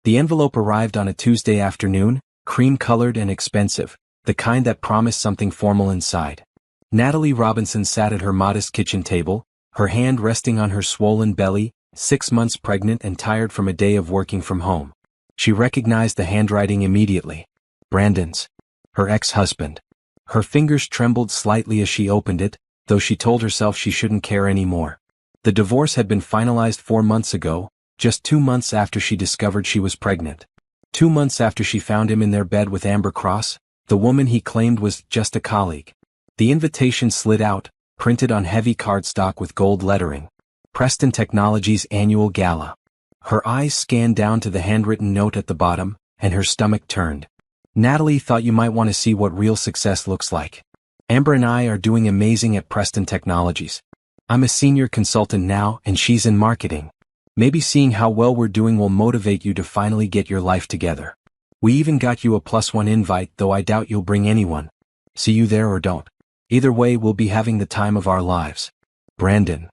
The envelope arrived on a Tuesday afternoon, cream-colored and expensive, the kind that promised something formal inside. Natalie Robinson sat at her modest kitchen table, her hand resting on her swollen belly, 6 months pregnant and tired from a day of working from home. She recognized the handwriting immediately. Brandon's. Her ex-husband. Her fingers trembled slightly as she opened it, though she told herself she shouldn't care anymore. The divorce had been finalized 4 months ago, just 2 months after she discovered she was pregnant. 2 months after she found him in their bed with Amber Cross, the woman he claimed was just a colleague. The invitation slid out, printed on heavy cardstock with gold lettering. Preston Technologies Annual Gala. Her eyes scanned down to the handwritten note at the bottom, and her stomach turned. Natalie thought you might want to see what real success looks like. Amber and I are doing amazing at Preston Technologies. I'm a senior consultant now and she's in marketing. Maybe seeing how well we're doing will motivate you to finally get your life together. We even got you a +1 invite, though I doubt you'll bring anyone. See you there or don't. Either way, we'll be having the time of our lives. Brandon.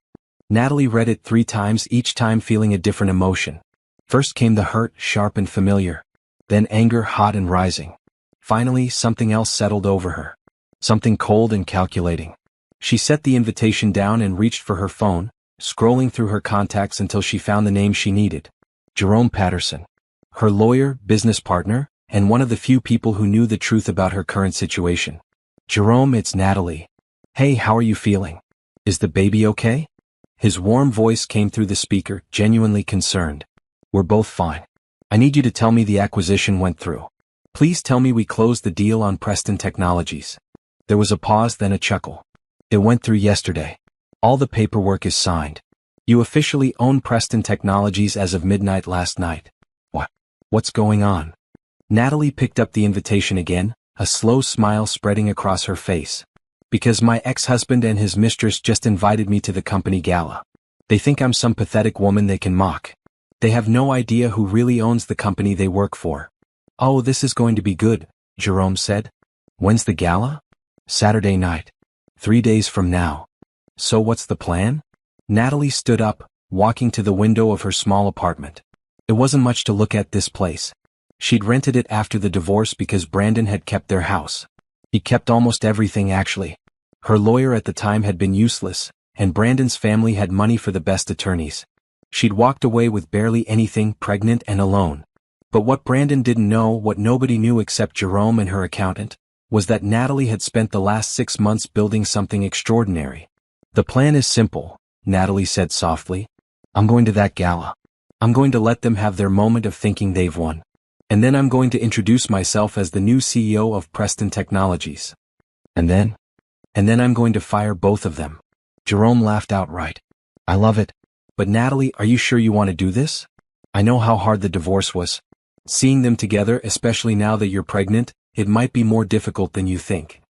Natalie read it 3 times, each time feeling a different emotion. First came the hurt, sharp and familiar. Then anger, hot and rising. Finally, something else settled over her. Something cold and calculating. She set the invitation down and reached for her phone, scrolling through her contacts until she found the name she needed. Jerome Patterson. Her lawyer, business partner, and one of the few people who knew the truth about her current situation. Jerome, it's Natalie. Hey, how are you feeling? Is the baby okay? His warm voice came through the speaker, genuinely concerned. We're both fine. I need you to tell me the acquisition went through. Please tell me we closed the deal on Preston Technologies. There was a pause, then a chuckle. It went through yesterday. All the paperwork is signed. You officially own Preston Technologies as of midnight last night. What? What's going on? Natalie picked up the invitation again, a slow smile spreading across her face. Because my ex-husband and his mistress just invited me to the company gala. They think I'm some pathetic woman they can mock. They have no idea who really owns the company they work for. Oh, this is going to be good, Jerome said. When's the gala? Saturday night. 3 days from now. So what's the plan? Natalie stood up, walking to the window of her small apartment. It wasn't much to look at, this place. She'd rented it after the divorce because Brandon had kept their house. He kept almost everything, actually. Her lawyer at the time had been useless, and Brandon's family had money for the best attorneys. She'd walked away with barely anything, pregnant and alone. But what Brandon didn't know, what nobody knew except Jerome and her accountant, was that Natalie had spent the last 6 months building something extraordinary. The plan is simple, Natalie said softly. I'm going to that gala. I'm going to let them have their moment of thinking they've won. And then I'm going to introduce myself as the new CEO of Preston Technologies. And then I'm going to fire both of them. Jerome laughed outright. I love it. But Natalie, are you sure you want to do this? I know how hard the divorce was. Seeing them together, especially now that you're pregnant, it might be more difficult than you think.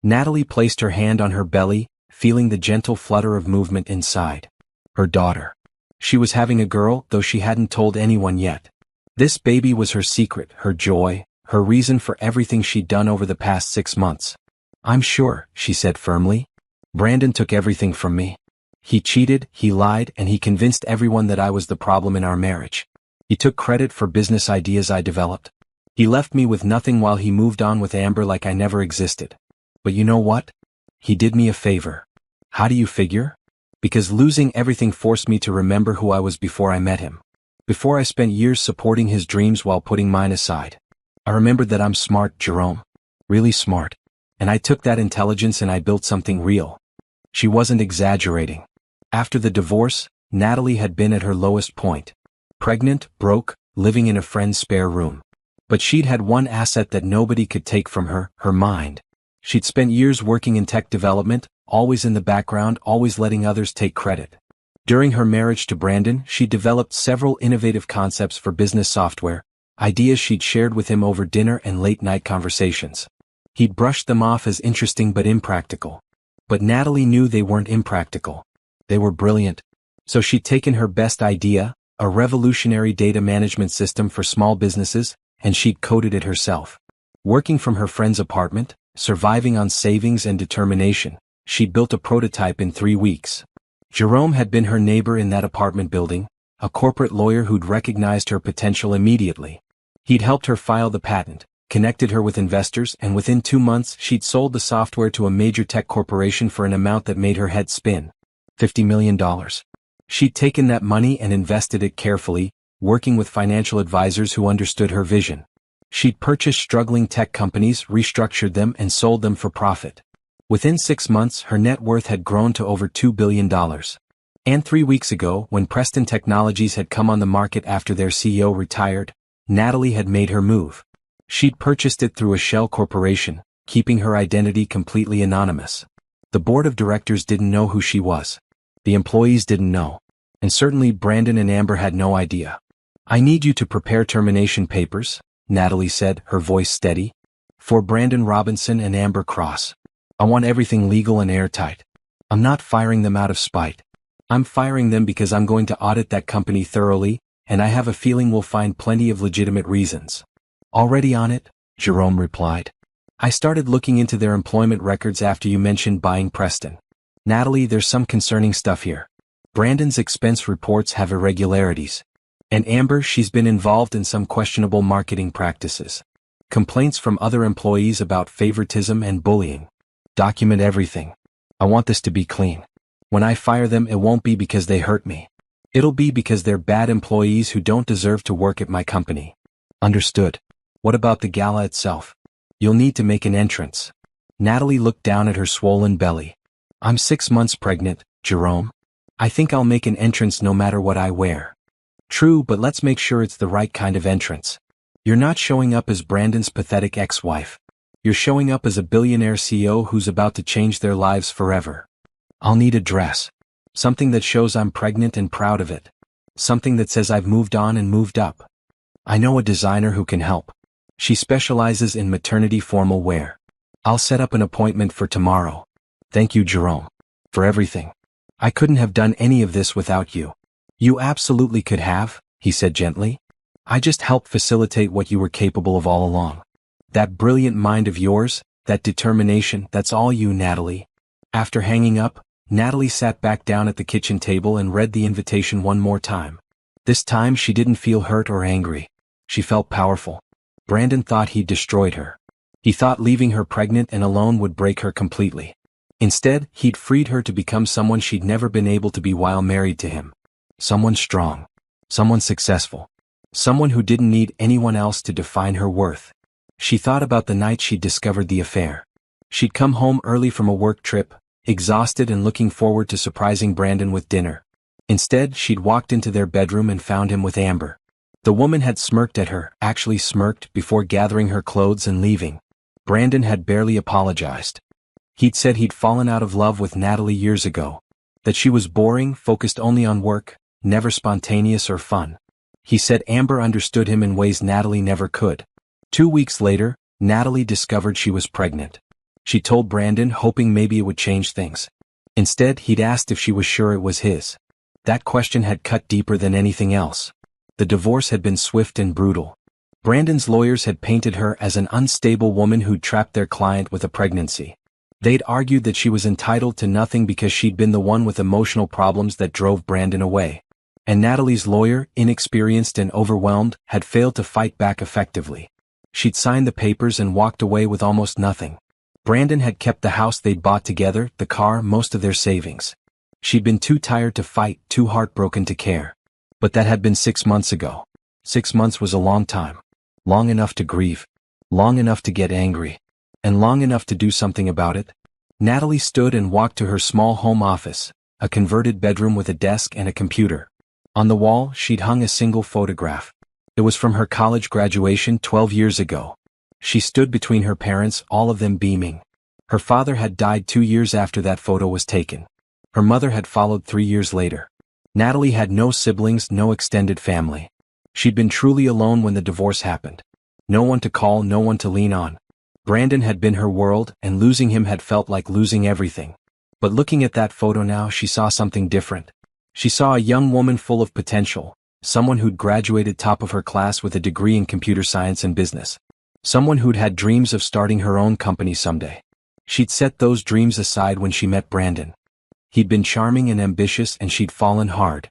Natalie placed her hand on her belly, feeling the gentle flutter of movement inside. Her daughter. She was having a girl, though she hadn't told anyone yet. This baby was her secret, her joy, her reason for everything she'd done over the past 6 months. I'm sure, she said firmly. Brandon took everything from me. He cheated, he lied, and he convinced everyone that I was the problem in our marriage. He took credit for business ideas I developed. He left me with nothing while he moved on with Amber like I never existed. But you know what? He did me a favor. How do you figure? Because losing everything forced me to remember who I was before I met him. Before I spent years supporting his dreams while putting mine aside. I remembered that I'm smart, Jerome. Really smart. And I took that intelligence and I built something real. She wasn't exaggerating. After the divorce, Natalie had been at her lowest point. Pregnant, broke, living in a friend's spare room. But she'd had one asset that nobody could take from her, her mind. She'd spent years working in tech development, always in the background, always letting others take credit. During her marriage to Brandon, she developed several innovative concepts for business software, ideas she'd shared with him over dinner and late-night conversations. He'd brushed them off as interesting but impractical. But Natalie knew they weren't impractical. They were brilliant. So she'd taken her best idea, a revolutionary data management system for small businesses, and she'd coded it herself. Working from her friend's apartment, surviving on savings and determination, she'd built a prototype in 3 weeks. Jerome had been her neighbor in that apartment building, a corporate lawyer who'd recognized her potential immediately. He'd helped her file the patent, connected her with investors, and within 2 months she'd sold the software to a major tech corporation for an amount that made her head spin. $50 million. She'd taken that money and invested it carefully, working with financial advisors who understood her vision. She'd purchased struggling tech companies, restructured them, and sold them for profit. Within 6 months, her net worth had grown to over $2 billion. And 3 weeks ago, when Preston Technologies had come on the market after their CEO retired, Natalie had made her move. She'd purchased it through a shell corporation, keeping her identity completely anonymous. The board of directors didn't know who she was. The employees didn't know. And certainly Brandon and Amber had no idea. "I need you to prepare termination papers," Natalie said, her voice steady. "For Brandon Robinson and Amber Cross. I want everything legal and airtight. I'm not firing them out of spite. I'm firing them because I'm going to audit that company thoroughly, and I have a feeling we'll find plenty of legitimate reasons." "Already on it," Jerome replied. "I started looking into their employment records after you mentioned buying Preston. Natalie, there's some concerning stuff here. Brandon's expense reports have irregularities. And Amber, she's been involved in some questionable marketing practices. Complaints from other employees about favoritism and bullying. Document everything. I want this to be clean. When I fire them, it won't be because they hurt me. It'll be because they're bad employees who don't deserve to work at my company." "Understood. What about the gala itself?" "You'll need to make an entrance." Natalie looked down at her swollen belly. "I'm 6 months pregnant, Jerome. I think I'll make an entrance no matter what I wear." "True, but let's make sure it's the right kind of entrance. You're not showing up as Brandon's pathetic ex-wife. You're showing up as a billionaire CEO who's about to change their lives forever. I'll need a dress. Something that shows I'm pregnant and proud of it. Something that says I've moved on and moved up. I know a designer who can help. She specializes in maternity formal wear. I'll set up an appointment for tomorrow. Thank you, Jerome. For everything. I couldn't have done any of this without you." "You absolutely could have," he said gently. "I just helped facilitate what you were capable of all along. That brilliant mind of yours, that determination, that's all you, Natalie." After hanging up, Natalie sat back down at the kitchen table and read the invitation one more time. This time she didn't feel hurt or angry. She felt powerful. Brandon thought he'd destroyed her. He thought leaving her pregnant and alone would break her completely. Instead, he'd freed her to become someone she'd never been able to be while married to him. Someone strong. Someone successful. Someone who didn't need anyone else to define her worth. She thought about the night she'd discovered the affair. She'd come home early from a work trip, exhausted and looking forward to surprising Brandon with dinner. Instead, she'd walked into their bedroom and found him with Amber. The woman had smirked at her, actually smirked, before gathering her clothes and leaving. Brandon had barely apologized. He'd said he'd fallen out of love with Natalie years ago. That she was boring, focused only on work, never spontaneous or fun. He said Amber understood him in ways Natalie never could. 2 weeks later, Natalie discovered she was pregnant. She told Brandon, hoping maybe it would change things. Instead, he'd asked if she was sure it was his. That question had cut deeper than anything else. The divorce had been swift and brutal. Brandon's lawyers had painted her as an unstable woman who'd trapped their client with a pregnancy. They'd argued that she was entitled to nothing because she'd been the one with emotional problems that drove Brandon away. And Natalie's lawyer, inexperienced and overwhelmed, had failed to fight back effectively. She'd signed the papers and walked away with almost nothing. Brandon had kept the house they'd bought together, the car, most of their savings. She'd been too tired to fight, too heartbroken to care. But that had been 6 months ago. 6 months was a long time. Long enough to grieve. Long enough to get angry. And long enough to do something about it. Natalie stood and walked to her small home office, a converted bedroom with a desk and a computer. On the wall, she'd hung a single photograph. It was from her college graduation 12 years ago. She stood between her parents, all of them beaming. Her father had died 2 years after that photo was taken. Her mother had followed 3 years later. Natalie had no siblings, no extended family. She'd been truly alone when the divorce happened. No one to call, no one to lean on. Brandon had been her world, and losing him had felt like losing everything. But looking at that photo now, she saw something different. She saw a young woman full of potential, someone who'd graduated top of her class with a degree in computer science and business. Someone who'd had dreams of starting her own company someday. She'd set those dreams aside when she met Brandon. He'd been charming and ambitious, and she'd fallen hard.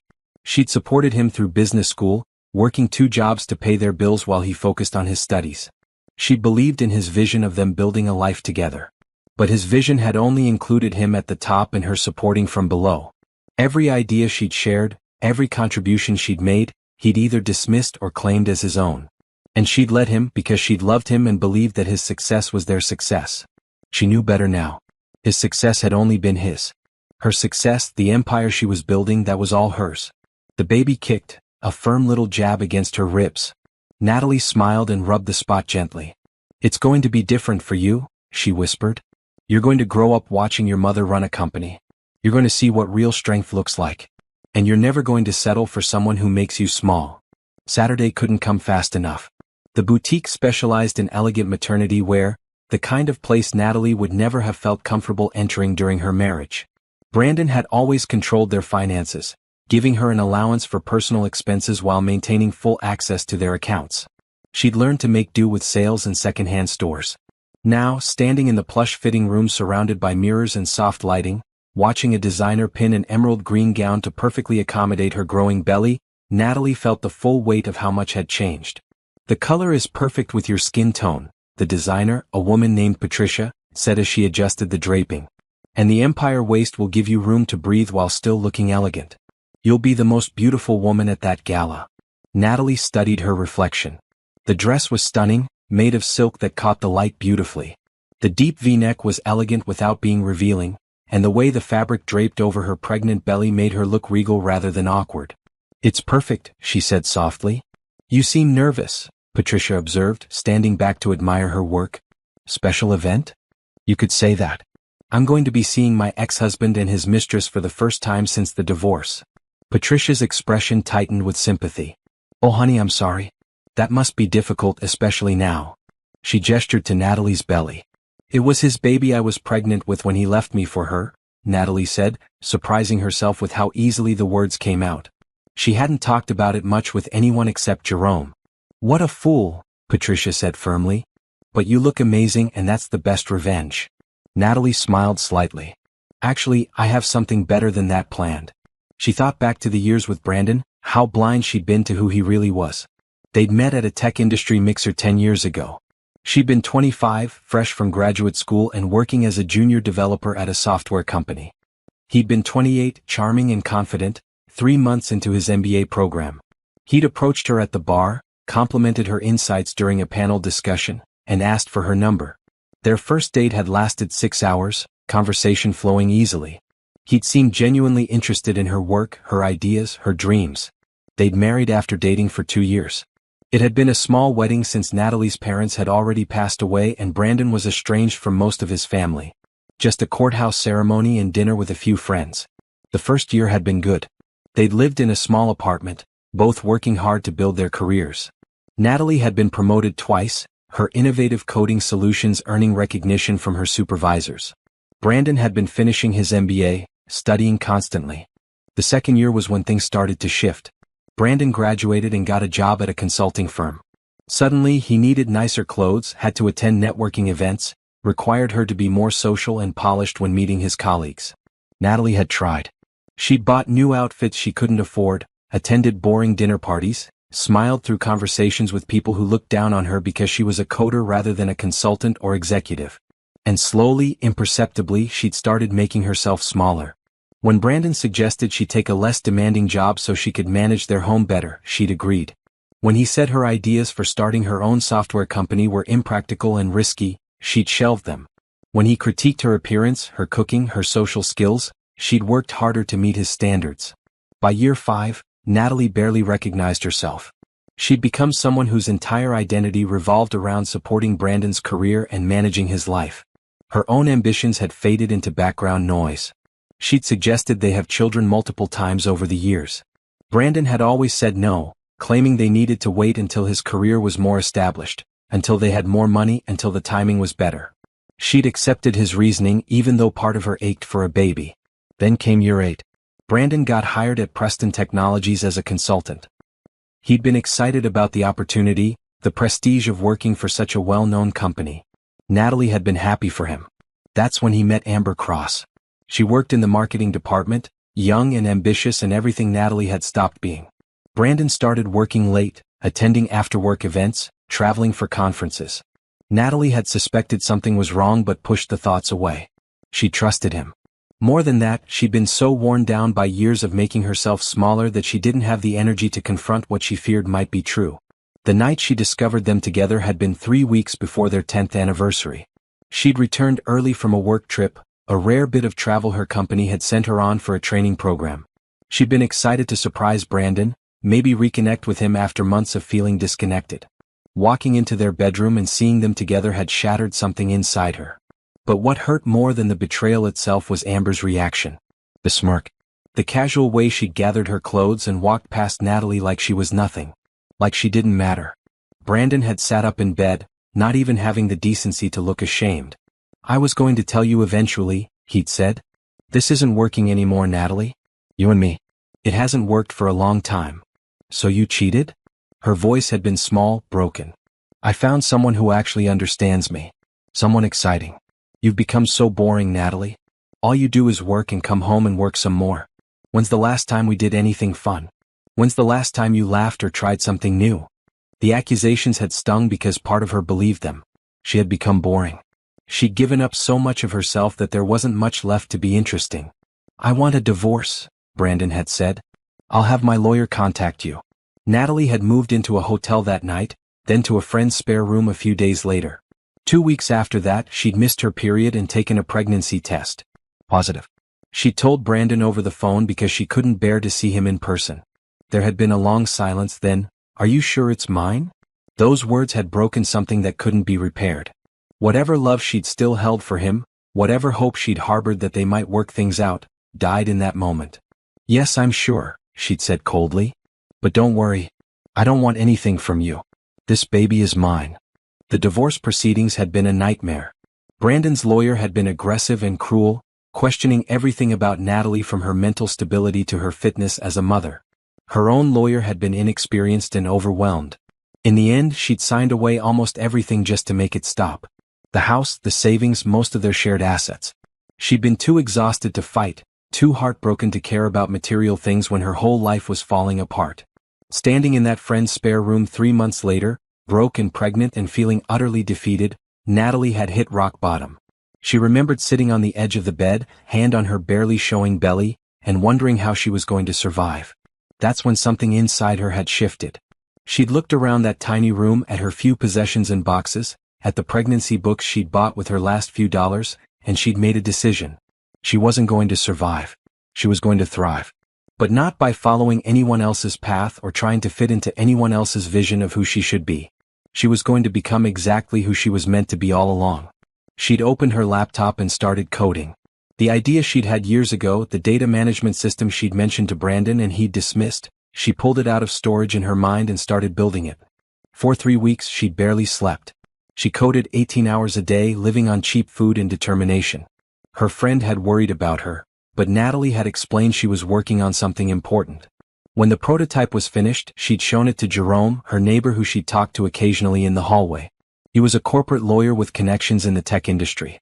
She'd supported him through business school, working 2 jobs to pay their bills while he focused on his studies. She believed in his vision of them building a life together. But his vision had only included him at the top and her supporting from below. Every idea she'd shared, every contribution she'd made, he'd either dismissed or claimed as his own. And she'd let him because she'd loved him and believed that his success was their success. She knew better now. His success had only been his. Her success, the empire she was building, that was all hers. The baby kicked, a firm little jab against her ribs. Natalie smiled and rubbed the spot gently. "It's going to be different for you," she whispered. "You're going to grow up watching your mother run a company. You're going to see what real strength looks like. And you're never going to settle for someone who makes you small." Saturday couldn't come fast enough. The boutique specialized in elegant maternity wear, the kind of place Natalie would never have felt comfortable entering during her marriage. Brandon had always controlled their finances, giving her an allowance for personal expenses while maintaining full access to their accounts. She'd learned to make do with sales and secondhand stores. Now, standing in the plush fitting room surrounded by mirrors and soft lighting, watching a designer pin an emerald green gown to perfectly accommodate her growing belly, Natalie felt the full weight of how much had changed. "The color is perfect with your skin tone," the designer, a woman named Patricia, said as she adjusted the draping. "And the empire waist will give you room to breathe while still looking elegant. You'll be the most beautiful woman at that gala." Natalie studied her reflection. The dress was stunning, made of silk that caught the light beautifully. The deep V-neck was elegant without being revealing, and the way the fabric draped over her pregnant belly made her look regal rather than awkward. "It's perfect," she said softly. "You seem nervous," Patricia observed, standing back to admire her work. "Special event? You could say that. I'm going to be seeing my ex-husband and his mistress for the first time since the divorce." Patricia's expression tightened with sympathy. "Oh honey, I'm sorry. That must be difficult, especially now." She gestured to Natalie's belly. "It was his baby I was pregnant with when he left me for her," Natalie said, surprising herself with how easily the words came out. She hadn't talked about it much with anyone except Jerome. "What a fool," Patricia said firmly. "But you look amazing, and that's the best revenge." Natalie smiled slightly. "Actually, I have something better than that planned." She thought back to the years with Brandon, how blind she'd been to who he really was. They'd met at a tech industry mixer 10 years ago. She'd been 25, fresh from graduate school and working as a junior developer at a software company. He'd been 28, charming and confident, 3 months into his MBA program. He'd approached her at the bar, complimented her insights during a panel discussion, and asked for her number. Their first date had lasted 6 hours, conversation flowing easily. He'd seemed genuinely interested in her work, her ideas, her dreams. They'd married after dating for 2 years. It had been a small wedding since Natalie's parents had already passed away and Brandon was estranged from most of his family. Just a courthouse ceremony and dinner with a few friends. The first year had been good. They'd lived in a small apartment, both working hard to build their careers. Natalie had been promoted twice, her innovative coding solutions earning recognition from her supervisors. Brandon had been finishing his MBA, studying constantly. The second year was when things started to shift. Brandon graduated and got a job at a consulting firm. Suddenly, he needed nicer clothes, had to attend networking events, required her to be more social and polished when meeting his colleagues. Natalie had tried. She'd bought new outfits she couldn't afford, attended boring dinner parties, smiled through conversations with people who looked down on her because she was a coder rather than a consultant or executive. And slowly, imperceptibly, she'd started making herself smaller. When Brandon suggested she take a less demanding job so she could manage their home better, she'd agreed. When he said her ideas for starting her own software company were impractical and risky, she'd shelved them. When he critiqued her appearance, her cooking, her social skills, she'd worked harder to meet his standards. By year 5, Natalie barely recognized herself. She'd become someone whose entire identity revolved around supporting Brandon's career and managing his life. Her own ambitions had faded into background noise. She'd suggested they have children multiple times over the years. Brandon had always said no, claiming they needed to wait until his career was more established, until they had more money, until the timing was better. She'd accepted his reasoning even though part of her ached for a baby. Then came year 8. Brandon got hired at Preston Technologies as a consultant. He'd been excited about the opportunity, the prestige of working for such a well-known company. Natalie had been happy for him. That's when he met Amber Cross. She worked in the marketing department, young and ambitious, and everything Natalie had stopped being. Brandon started working late, attending after-work events, traveling for conferences. Natalie had suspected something was wrong but pushed the thoughts away. She trusted him. More than that, she'd been so worn down by years of making herself smaller that she didn't have the energy to confront what she feared might be true. The night she discovered them together had been 3 weeks before their 10th anniversary. She'd returned early from a work trip, a rare bit of travel her company had sent her on for a training program. She'd been excited to surprise Brandon, maybe reconnect with him after months of feeling disconnected. Walking into their bedroom and seeing them together had shattered something inside her. But what hurt more than the betrayal itself was Amber's reaction. The smirk. The casual way she gathered her clothes and walked past Natalie like she was nothing. Like she didn't matter. Brandon had sat up in bed, not even having the decency to look ashamed. "I was going to tell you eventually," he'd said. "This isn't working anymore, Natalie. You and me. It hasn't worked for a long time. So you cheated?" Her voice had been small, broken. "I found someone who actually understands me. Someone exciting. You've become so boring, Natalie. All you do is work and come home and work some more. When's the last time we did anything fun? When's the last time you laughed or tried something new?" The accusations had stung because part of her believed them. She had become boring. She'd given up so much of herself that there wasn't much left to be interesting. "I want a divorce," Brandon had said. "I'll have my lawyer contact you." Natalie had moved into a hotel that night, then to a friend's spare room a few days later. 2 weeks after that, she'd missed her period and taken a pregnancy test. Positive. She told Brandon over the phone because she couldn't bear to see him in person. There had been a long silence, then, "Are you sure it's mine?" Those words had broken something that couldn't be repaired. Whatever love she'd still held for him, whatever hope she'd harbored that they might work things out, died in that moment. "Yes, I'm sure," she'd said coldly. "But don't worry. I don't want anything from you. This baby is mine." The divorce proceedings had been a nightmare. Brandon's lawyer had been aggressive and cruel, questioning everything about Natalie from her mental stability to her fitness as a mother. Her own lawyer had been inexperienced and overwhelmed. In the end, she'd signed away almost everything just to make it stop. The house, the savings, most of their shared assets. She'd been too exhausted to fight, too heartbroken to care about material things when her whole life was falling apart. Standing in that friend's spare room 3 months later, broke and pregnant and feeling utterly defeated, Natalie had hit rock bottom. She remembered sitting on the edge of the bed, hand on her barely showing belly, and wondering how she was going to survive. That's when something inside her had shifted. She'd looked around that tiny room at her few possessions and boxes, at the pregnancy books she'd bought with her last few dollars, and she'd made a decision. She wasn't going to survive. She was going to thrive. But not by following anyone else's path or trying to fit into anyone else's vision of who she should be. She was going to become exactly who she was meant to be all along. She'd opened her laptop and started coding. The idea she'd had years ago, the data management system she'd mentioned to Brandon and he'd dismissed, she pulled it out of storage in her mind and started building it. For 3 weeks she'd barely slept. She coded 18 hours a day, living on cheap food and determination. Her friend had worried about her, but Natalie had explained she was working on something important. When the prototype was finished, she'd shown it to Jerome, her neighbor who she'd talked to occasionally in the hallway. He was a corporate lawyer with connections in the tech industry.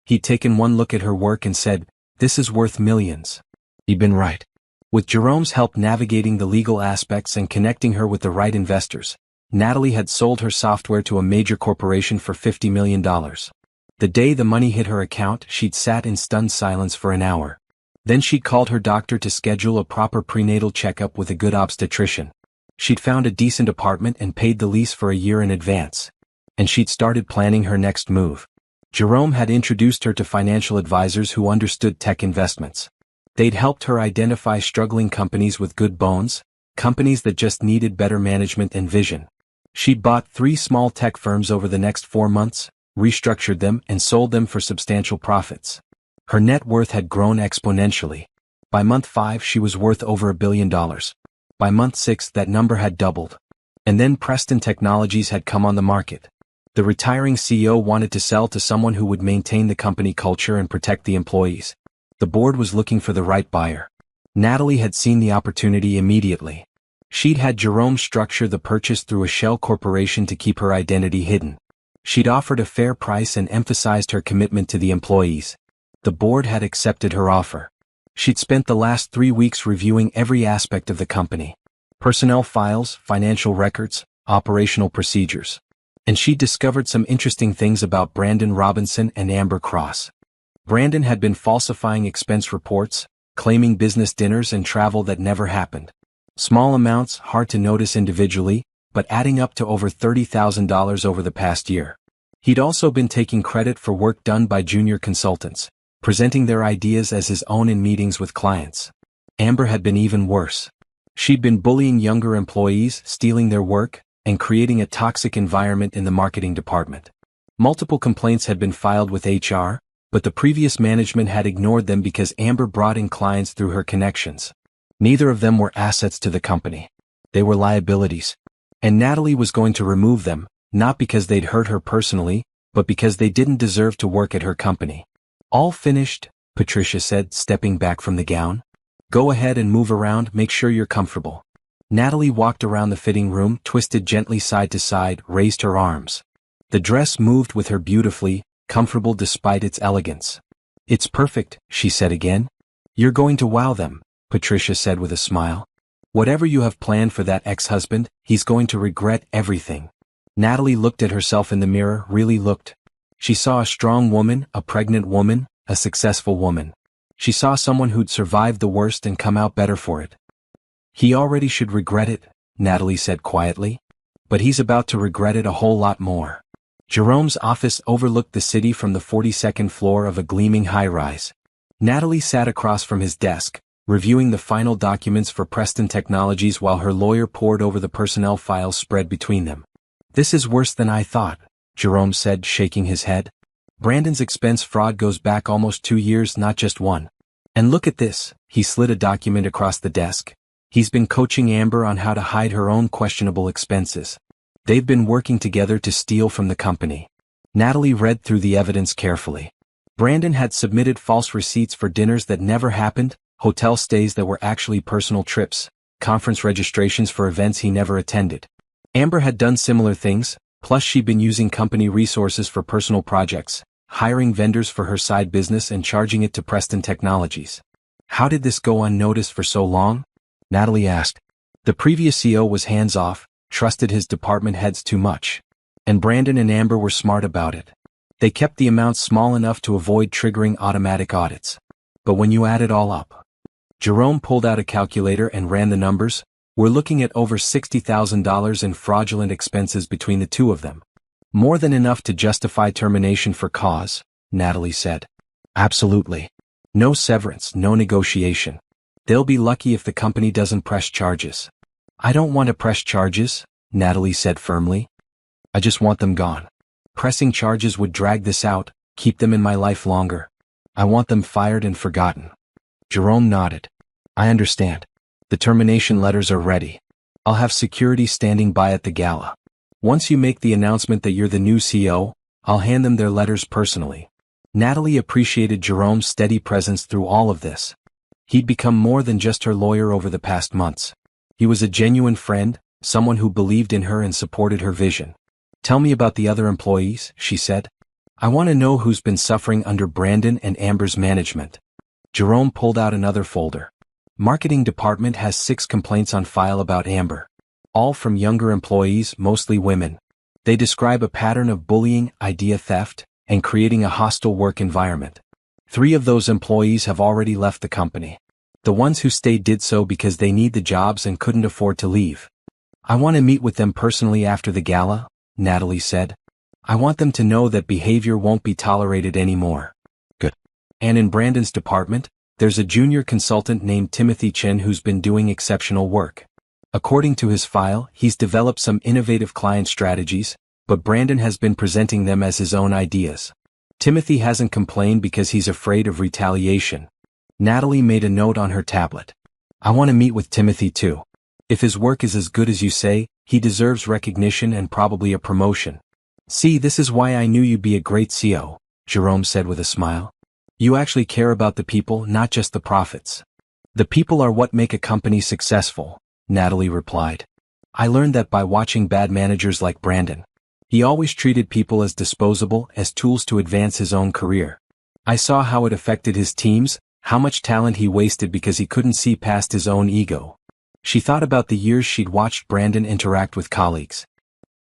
He'd taken one look at her work and said, "This is worth millions." He'd been right. With Jerome's help navigating the legal aspects and connecting her with the right investors, Natalie had sold her software to a major corporation for $50 million. The day the money hit her account, she'd sat in stunned silence for an hour. Then she'd called her doctor to schedule a proper prenatal checkup with a good obstetrician. She'd found a decent apartment and paid the lease for a year in advance. And she'd started planning her next move. Jerome had introduced her to financial advisors who understood tech investments. They'd helped her identify struggling companies with good bones, companies that just needed better management and vision. She'd bought 3 small tech firms over the next 4 months, restructured them, and sold them for substantial profits. Her net worth had grown exponentially. By month 5 she was worth over $1 billion. By month 6 that number had doubled. And then Preston Technologies had come on the market. The retiring CEO wanted to sell to someone who would maintain the company culture and protect the employees. The board was looking for the right buyer. Natalie had seen the opportunity immediately. She'd had Jerome structure the purchase through a shell corporation to keep her identity hidden. She'd offered a fair price and emphasized her commitment to the employees. The board had accepted her offer. She'd spent the last 3 weeks reviewing every aspect of the company. Personnel files, financial records, operational procedures. And she'd discovered some interesting things about Brandon Robinson and Amber Cross. Brandon had been falsifying expense reports, claiming business dinners and travel that never happened. Small amounts, hard to notice individually, but adding up to over $30,000 over the past year. He'd also been taking credit for work done by junior consultants, presenting their ideas as his own in meetings with clients. Amber had been even worse. She'd been bullying younger employees, stealing their work, and creating a toxic environment in the marketing department. Multiple complaints had been filed with HR, but the previous management had ignored them because Amber brought in clients through her connections. Neither of them were assets to the company. They were liabilities. And Natalie was going to remove them, not because they'd hurt her personally, but because they didn't deserve to work at her company. All finished, Patricia said, stepping back from the gown. Go ahead and move around, make sure you're comfortable. Natalie walked around the fitting room, twisted gently side to side, raised her arms. The dress moved with her beautifully, comfortable despite its elegance. It's perfect, she said again. You're going to wow them, Patricia said with a smile. Whatever you have planned for that ex-husband, he's going to regret everything. Natalie looked at herself in the mirror, really looked. She saw a strong woman, a pregnant woman, a successful woman. She saw someone who'd survived the worst and come out better for it. He already should regret it, Natalie said quietly. But he's about to regret it a whole lot more. Jerome's office overlooked the city from the 42nd floor of a gleaming high-rise. Natalie sat across from his desk, reviewing the final documents for Preston Technologies while her lawyer pored over the personnel files spread between them. This is worse than I thought, Jerome said, shaking his head. Brandon's expense fraud goes back almost 2 years, not just one. And look at this, he slid a document across the desk. He's been coaching Amber on how to hide her own questionable expenses. They've been working together to steal from the company. Natalie read through the evidence carefully. Brandon had submitted false receipts for dinners that never happened, hotel stays that were actually personal trips, conference registrations for events he never attended. Amber had done similar things, plus she'd been using company resources for personal projects, hiring vendors for her side business and charging it to Preston Technologies. How did this go unnoticed for so long? Natalie asked. The previous CEO was hands-off, trusted his department heads too much. And Brandon and Amber were smart about it. They kept the amounts small enough to avoid triggering automatic audits. But when you add it all up, Jerome pulled out a calculator and ran the numbers. We're looking at over $60,000 in fraudulent expenses between the two of them. More than enough to justify termination for cause, Natalie said. Absolutely. No severance, no negotiation. They'll be lucky if the company doesn't press charges. I don't want to press charges, Natalie said firmly. I just want them gone. Pressing charges would drag this out, keep them in my life longer. I want them fired and forgotten. Jerome nodded. I understand. The termination letters are ready. I'll have security standing by at the gala. Once you make the announcement that you're the new CEO, I'll hand them their letters personally. Natalie appreciated Jerome's steady presence through all of this. He'd become more than just her lawyer over the past months. He was a genuine friend, someone who believed in her and supported her vision. Tell me about the other employees, she said. I want to know who's been suffering under Brandon and Amber's management. Jerome pulled out another folder. Marketing department has 6 complaints on file about Amber. All from younger employees, mostly women. They describe a pattern of bullying, idea theft, and creating a hostile work environment. 3 of those employees have already left the company. The ones who stayed did so because they need the jobs and couldn't afford to leave. I want to meet with them personally after the gala, Natalie said. I want them to know that behavior won't be tolerated anymore. Good. And in Brandon's department, there's a junior consultant named Timothy Chen who's been doing exceptional work. According to his file, he's developed some innovative client strategies, but Brandon has been presenting them as his own ideas. Timothy hasn't complained because he's afraid of retaliation. Natalie made a note on her tablet. I want to meet with Timothy too. If his work is as good as you say, he deserves recognition and probably a promotion. See, this is why I knew you'd be a great CEO, Jerome said with a smile. You actually care about the people, not just the profits. The people are what make a company successful, Natalie replied. I learned that by watching bad managers like Brandon. He always treated people as disposable, as tools to advance his own career. I saw how it affected his teams, How much talent he wasted because he couldn't see past his own ego. She thought about the years she'd watched Brandon interact with colleagues.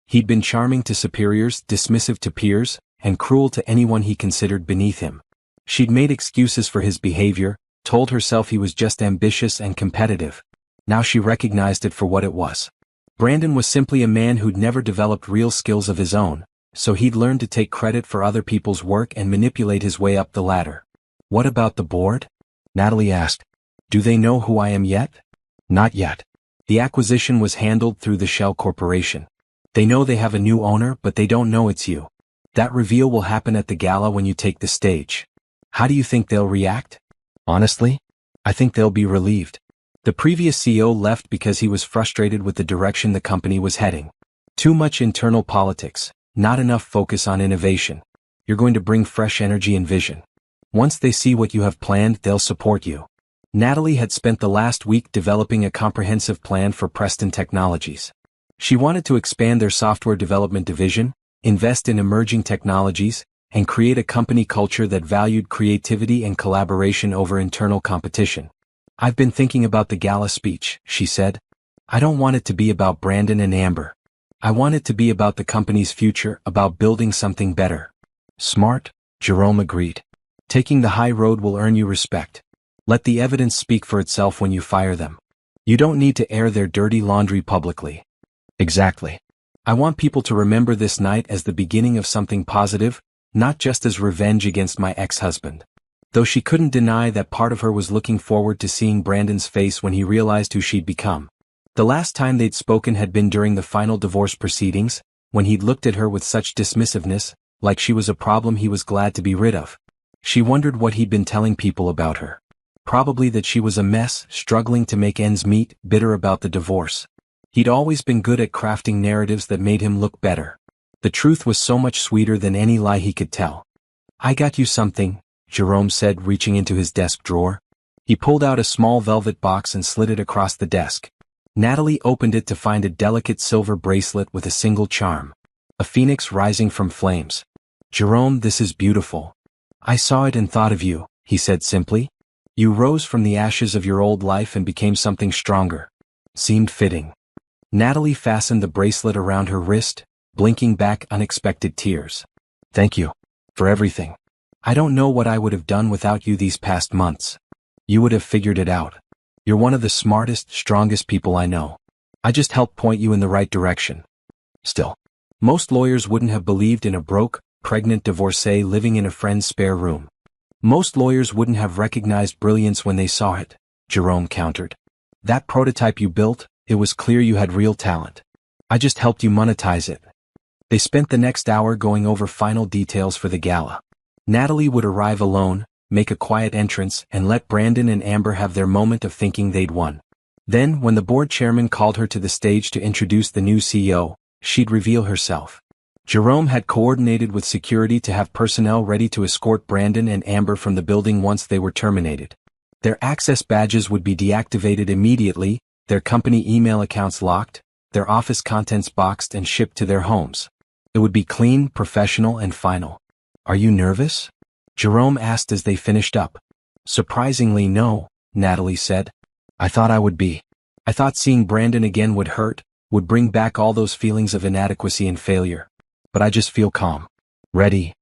He'd been charming to superiors, dismissive to peers, and cruel to anyone he considered beneath him. She'd made excuses for his behavior, told herself he was just ambitious and competitive. Now she recognized it for what it was. Brandon was simply a man who'd never developed real skills of his own, so he'd learned to take credit for other people's work and manipulate his way up the ladder. What about the board? Natalie asked. Do they know who I am yet? Not yet. The acquisition was handled through the Shell Corporation. They know they have a new owner, but they don't know it's you. That reveal will happen at the gala when you take the stage. How do you think they'll react? Honestly, I think they'll be relieved. The previous CEO left because he was frustrated with the direction the company was heading. Too much internal politics, not enough focus on innovation. You're going to bring fresh energy and vision. Once they see what you have planned, they'll support you. Natalie had spent the last week developing a comprehensive plan for Preston Technologies. She wanted to expand their software development division, invest in emerging technologies, and create a company culture that valued creativity and collaboration over internal competition. I've been thinking about the gala speech, she said. I don't want it to be about Brandon and Amber. I want it to be about the company's future, about building something better. Smart, Jerome agreed. Taking the high road will earn you respect. Let the evidence speak for itself when you fire them. You don't need to air their dirty laundry publicly. Exactly. I want people to remember this night as the beginning of something positive, not just as revenge against my ex-husband. Though she couldn't deny that part of her was looking forward to seeing Brandon's face when he realized who she'd become. The last time they'd spoken had been during the final divorce proceedings, when he'd looked at her with such dismissiveness, like she was a problem he was glad to be rid of. She wondered what he'd been telling people about her. Probably that she was a mess, struggling to make ends meet, bitter about the divorce. He'd always been good at crafting narratives that made him look better. The truth was so much sweeter than any lie he could tell. I got you something, Jerome said, reaching into his desk drawer. He pulled out a small velvet box and slid it across the desk. Natalie opened it to find a delicate silver bracelet with a single charm. A phoenix rising from flames. Jerome, this is beautiful. I saw it and thought of you, he said simply. You rose from the ashes of your old life and became something stronger. Seemed fitting. Natalie fastened the bracelet around her wrist, blinking back unexpected tears. Thank you. For everything. I don't know what I would have done without you these past months. You would have figured it out. You're one of the smartest, strongest people I know. I just helped point you in the right direction. Still, most lawyers wouldn't have believed in a broke, pregnant divorcee living in a friend's spare room. Most lawyers wouldn't have recognized brilliance when they saw it, Jerome countered. That prototype you built, it was clear you had real talent. I just helped you monetize it. They spent the next hour going over final details for the gala. Natalie would arrive alone, make a quiet entrance, and let Brandon and Amber have their moment of thinking they'd won. Then, when the board chairman called her to the stage to introduce the new CEO, she'd reveal herself. Jerome had coordinated with security to have personnel ready to escort Brandon and Amber from the building once they were terminated. Their access badges would be deactivated immediately, their company email accounts locked, their office contents boxed and shipped to their homes. It would be clean, professional, and final. Are you nervous? Jerome asked as they finished up. Surprisingly, no, Natalie said. I thought I would be. I thought seeing Brandon again would hurt, would bring back all those feelings of inadequacy and failure. But I just feel calm. Ready.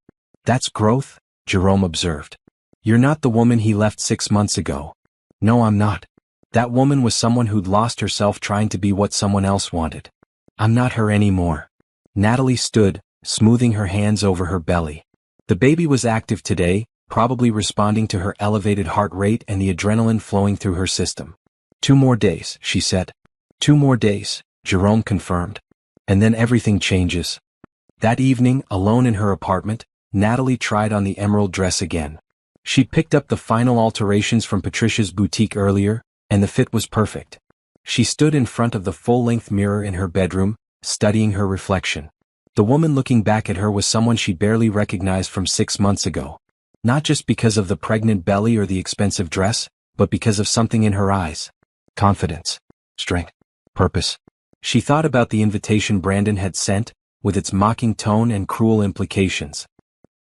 That's growth, Jerome observed. You're not the woman he left 6 months ago. No, I'm not. That woman was someone who'd lost herself trying to be what someone else wanted. I'm not her anymore. Natalie stood, smoothing her hands over her belly. The baby was active today, probably responding to her elevated heart rate and the adrenaline flowing through her system. 2 more days, she said. 2 more days, Jerome confirmed. And then everything changes. That evening, alone in her apartment, Natalie tried on the emerald dress again. She'd picked up the final alterations from Patricia's boutique earlier, and the fit was perfect. She stood in front of the full-length mirror in her bedroom, studying her reflection. The woman looking back at her was someone she barely recognized from 6 months ago. Not just because of the pregnant belly or the expensive dress, but because of something in her eyes. Confidence. Strength. Purpose. She thought about the invitation Brandon had sent, with its mocking tone and cruel implications.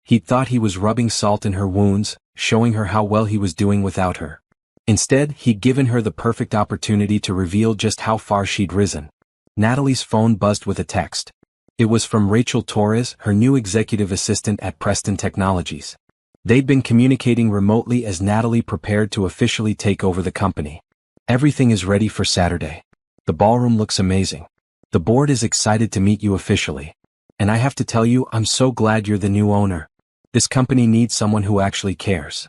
He'd thought he was rubbing salt in her wounds, showing her how well he was doing without her. Instead, he'd given her the perfect opportunity to reveal just how far she'd risen. Natalie's phone buzzed with a text. It was from Rachel Torres, her new executive assistant at Preston Technologies. They'd been communicating remotely as Natalie prepared to officially take over the company. Everything is ready for Saturday. The ballroom looks amazing. The board is excited to meet you officially. And I have to tell you, I'm so glad you're the new owner. This company needs someone who actually cares.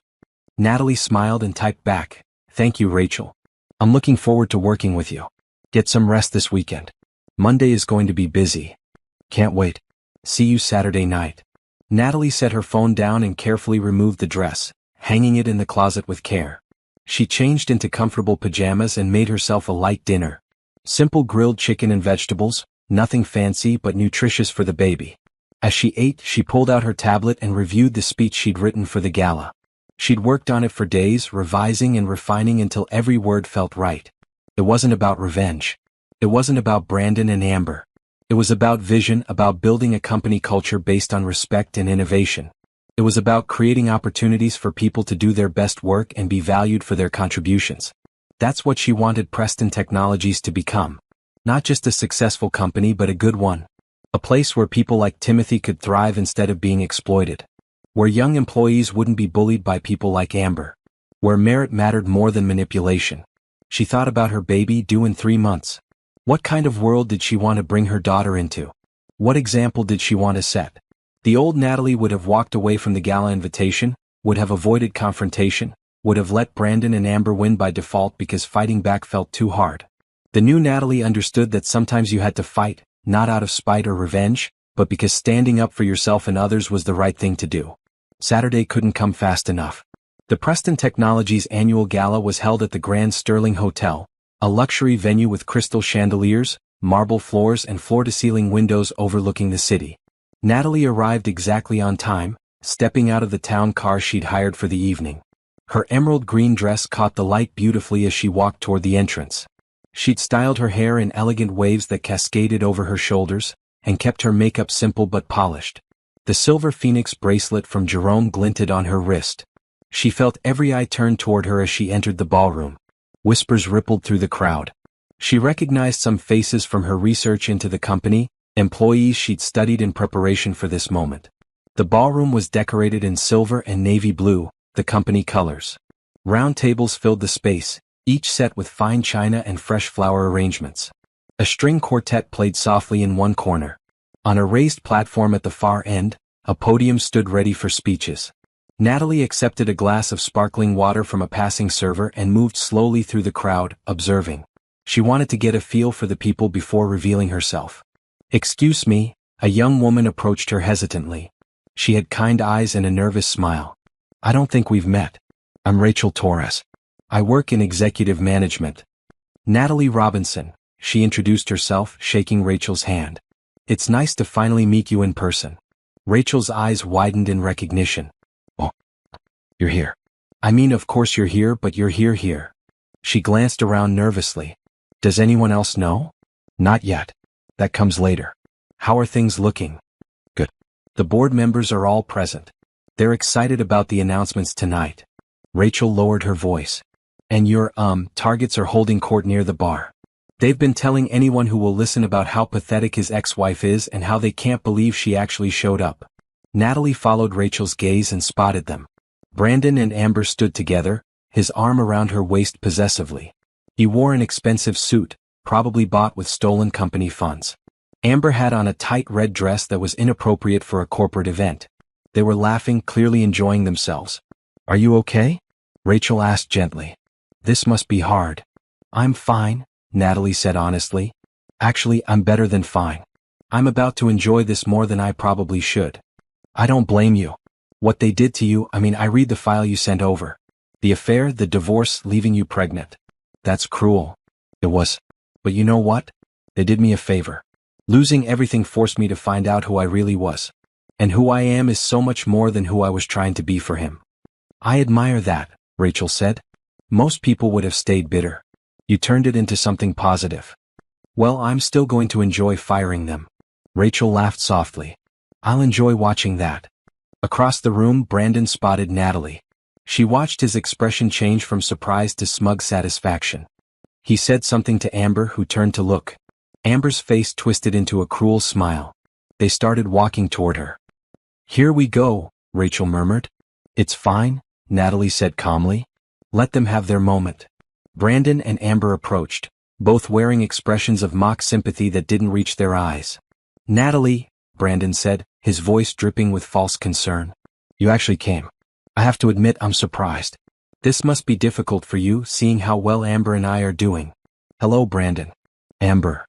Natalie smiled and typed back, "Thank you, Rachel. I'm looking forward to working with you. Get some rest this weekend. Monday is going to be busy. Can't wait. See you Saturday night." Natalie set her phone down and carefully removed the dress, hanging it in the closet with care. She changed into comfortable pajamas and made herself a light dinner. Simple grilled chicken and vegetables, nothing fancy but nutritious for the baby. As she ate, she pulled out her tablet and reviewed the speech she'd written for the gala. She'd worked on it for days, revising and refining until every word felt right. It wasn't about revenge. It wasn't about Brandon and Amber. It was about vision, about building a company culture based on respect and innovation. It was about creating opportunities for people to do their best work and be valued for their contributions. That's what she wanted Preston Technologies to become. Not just a successful company but a good one. A place where people like Timothy could thrive instead of being exploited. Where young employees wouldn't be bullied by people like Amber. Where merit mattered more than manipulation. She thought about her baby due in 3 months. What kind of world did she want to bring her daughter into? What example did she want to set? The old Natalie would have walked away from the gala invitation, would have avoided confrontation, would have let Brandon and Amber win by default because fighting back felt too hard. The new Natalie understood that sometimes you had to fight, not out of spite or revenge, but because standing up for yourself and others was the right thing to do. Saturday couldn't come fast enough. The Preston Technologies annual gala was held at the Grand Sterling Hotel, a luxury venue with crystal chandeliers, marble floors and floor-to-ceiling windows overlooking the city. Natalie arrived exactly on time, stepping out of the town car she'd hired for the evening. Her emerald green dress caught the light beautifully as she walked toward the entrance. She'd styled her hair in elegant waves that cascaded over her shoulders, and kept her makeup simple but polished. The silver phoenix bracelet from Jerome glinted on her wrist. She felt every eye turn toward her as she entered the ballroom. Whispers rippled through the crowd. She recognized some faces from her research into the company, employees she'd studied in preparation for this moment. The ballroom was decorated in silver and navy blue, the company colors. Round tables filled the space, each set with fine china and fresh flower arrangements. A string quartet played softly in one corner. On a raised platform at the far end, a podium stood ready for speeches. Natalie accepted a glass of sparkling water from a passing server and moved slowly through the crowd, observing. She wanted to get a feel for the people before revealing herself. "Excuse me," a young woman approached her hesitantly. She had kind eyes and a nervous smile. "I don't think we've met. I'm Rachel Torres. I work in executive management." "Natalie Robinson," she introduced herself, shaking Rachel's hand. "It's nice to finally meet you in person." Rachel's eyes widened in recognition. "Oh, you're here. I mean, of course you're here, but you're here. She glanced around nervously. "Does anyone else know?" "Not yet. That comes later. How are things looking?" "Good. The board members are all present. They're excited about the announcements tonight." Rachel lowered her voice. "And your, targets are holding court near the bar. They've been telling anyone who will listen about how pathetic his ex-wife is and how they can't believe she actually showed up." Natalie followed Rachel's gaze and spotted them. Brandon and Amber stood together, his arm around her waist possessively. He wore an expensive suit, probably bought with stolen company funds. Amber had on a tight red dress that was inappropriate for a corporate event. They were laughing, clearly enjoying themselves. "Are you okay?" Rachel asked gently. "This must be hard." "I'm fine," Natalie said honestly. "Actually, I'm better than fine. I'm about to enjoy this more than I probably should." "I don't blame you. What they did to you, I read the file you sent over. The affair, the divorce, leaving you pregnant. That's cruel." "It was. But you know what? They did me a favor. Losing everything forced me to find out who I really was. And who I am is so much more than who I was trying to be for him." "I admire that," Rachel said. "Most people would have stayed bitter. You turned it into something positive." "Well, I'm still going to enjoy firing them." Rachel laughed softly. "I'll enjoy watching that." Across the room, Brandon spotted Natalie. She watched his expression change from surprise to smug satisfaction. He said something to Amber, who turned to look. Amber's face twisted into a cruel smile. They started walking toward her. "Here we go," Rachel murmured. "It's fine," Natalie said calmly. "Let them have their moment." Brandon and Amber approached, both wearing expressions of mock sympathy that didn't reach their eyes. "Natalie," Brandon said, his voice dripping with false concern. "You actually came. I have to admit I'm surprised. This must be difficult for you, seeing how well Amber and I are doing." "Hello, Brandon." "Amber."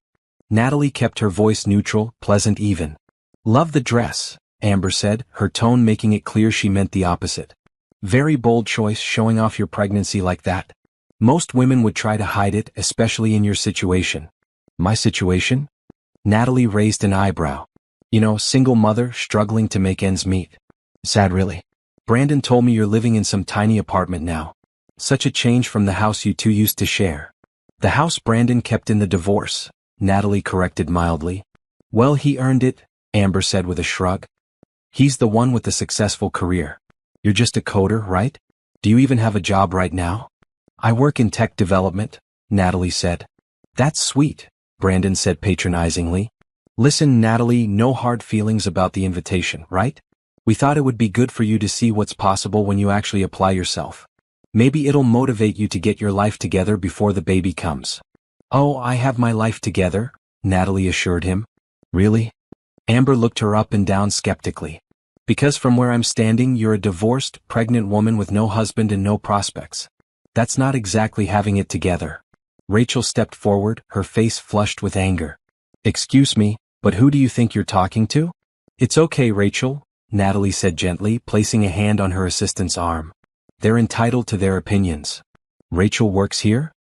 Natalie kept her voice neutral, pleasant even. "Love the dress," Amber said, her tone making it clear she meant the opposite. "Very bold choice, showing off your pregnancy like that. Most women would try to hide it, especially in your situation." "My situation?" Natalie raised an eyebrow. "You know, single mother, struggling to make ends meet." "Sad really. Brandon told me you're living in some tiny apartment now. Such a change from the house you two used to share." "The house Brandon kept in the divorce," Natalie corrected mildly. "Well, he earned it," Amber said with a shrug. "He's the one with the successful career. You're just a coder, right? Do you even have a job right now?" "I work in tech development," Natalie said. "That's sweet," Brandon said patronizingly. "Listen, Natalie, no hard feelings about the invitation, right? We thought it would be good for you to see what's possible when you actually apply yourself. Maybe it'll motivate you to get your life together before the baby comes." "Oh, I have my life together," Natalie assured him. "Really?" Amber looked her up and down skeptically. "Because from where I'm standing, you're a divorced, pregnant woman with no husband and no prospects. That's not exactly having it together." Rachel stepped forward, her face flushed with anger. "Excuse me, but who do you think you're talking to?" "It's okay, Rachel," Natalie said gently, placing a hand on her assistant's arm. "They're entitled to their opinions." "Rachel works here?"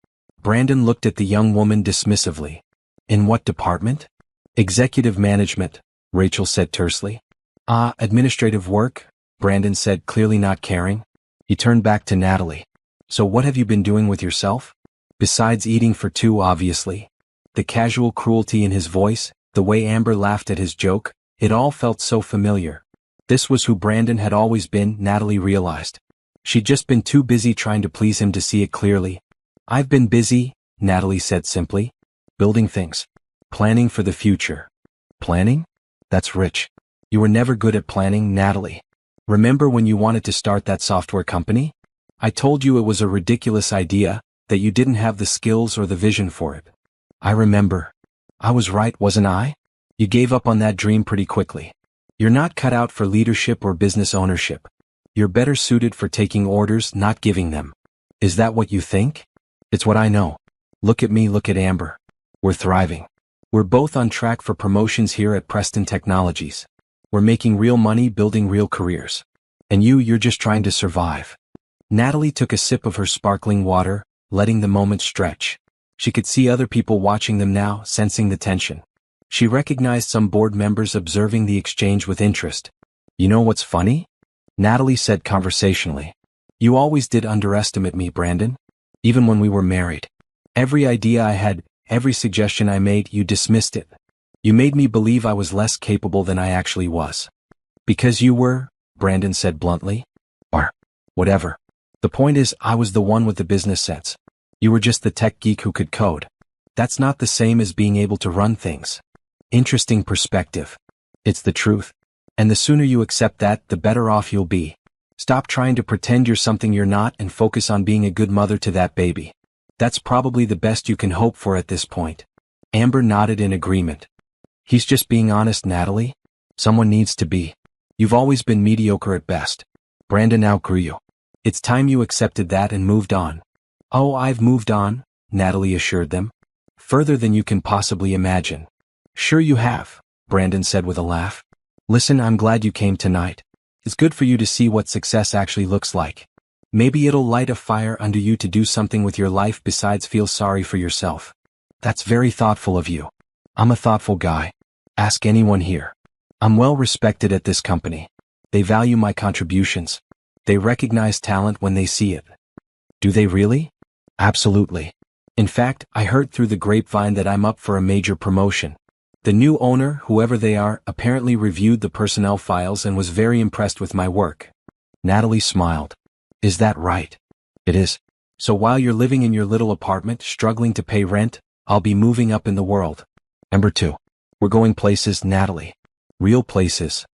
Brandon looked at the young woman dismissively. "In what department?" "Executive management," Rachel said tersely. "Ah, administrative work," Brandon said, clearly not caring. He turned back to Natalie. "So what have you been doing with yourself? Besides eating for two, obviously." The casual cruelty in his voice, the way Amber laughed at his joke, it all felt so familiar. This was who Brandon had always been, Natalie realized. She'd just been too busy trying to please him to see it clearly. "I've been busy," Natalie said simply. "Building things. Planning for the future." "Planning? That's rich. You were never good at planning, Natalie. Remember when you wanted to start that software company? I told you it was a ridiculous idea, that you didn't have the skills or the vision for it." "I remember. I was right, wasn't I? You gave up on that dream pretty quickly. You're not cut out for leadership or business ownership. You're better suited for taking orders, not giving them." "Is that what you think?" "It's what I know. Look at me, look at Amber. We're thriving. We're both on track for promotions here at Preston Technologies. We're making real money, building real careers. And you're just trying to survive." Natalie took a sip of her sparkling water, letting the moment stretch. She could see other people watching them now, sensing the tension. She recognized some board members observing the exchange with interest. "You know what's funny?" Natalie said conversationally. "You always did underestimate me, Brandon. Even when we were married. Every idea I had, every suggestion I made, you dismissed it. You made me believe I was less capable than I actually was." "Because you were," Brandon said bluntly. "Or whatever. The point is, I was the one with the business sense. You were just the tech geek who could code. That's not the same as being able to run things." Interesting perspective. It's the truth. And the sooner you accept that, the better off you'll be. Stop trying to pretend you're something you're not and focus on being a good mother to that baby. That's probably the best you can hope for at this point. Amber nodded in agreement. "He's just being honest, Natalie. Someone needs to be. You've always been mediocre at best. Brandon outgrew you. It's time you accepted that and moved on." "Oh, I've moved on," Natalie assured them. "Further than you can possibly imagine." "Sure you have," Brandon said with a laugh. "Listen, I'm glad you came tonight. It's good for you to see what success actually looks like. Maybe it'll light a fire under you to do something with your life besides feel sorry for yourself." "That's very thoughtful of you." "I'm a thoughtful guy. Ask anyone here. I'm well respected at this company. They value my contributions. They recognize talent when they see it." "Do they really?" "Absolutely. In fact, I heard through the grapevine that I'm up for a major promotion. The new owner, whoever they are, apparently reviewed the personnel files and was very impressed with my work. Natalie smiled. Is that right? It is. So while you're living in your little apartment, struggling to pay rent, I'll be moving up in the world. Number 2. We're going places, Natalie. Real places.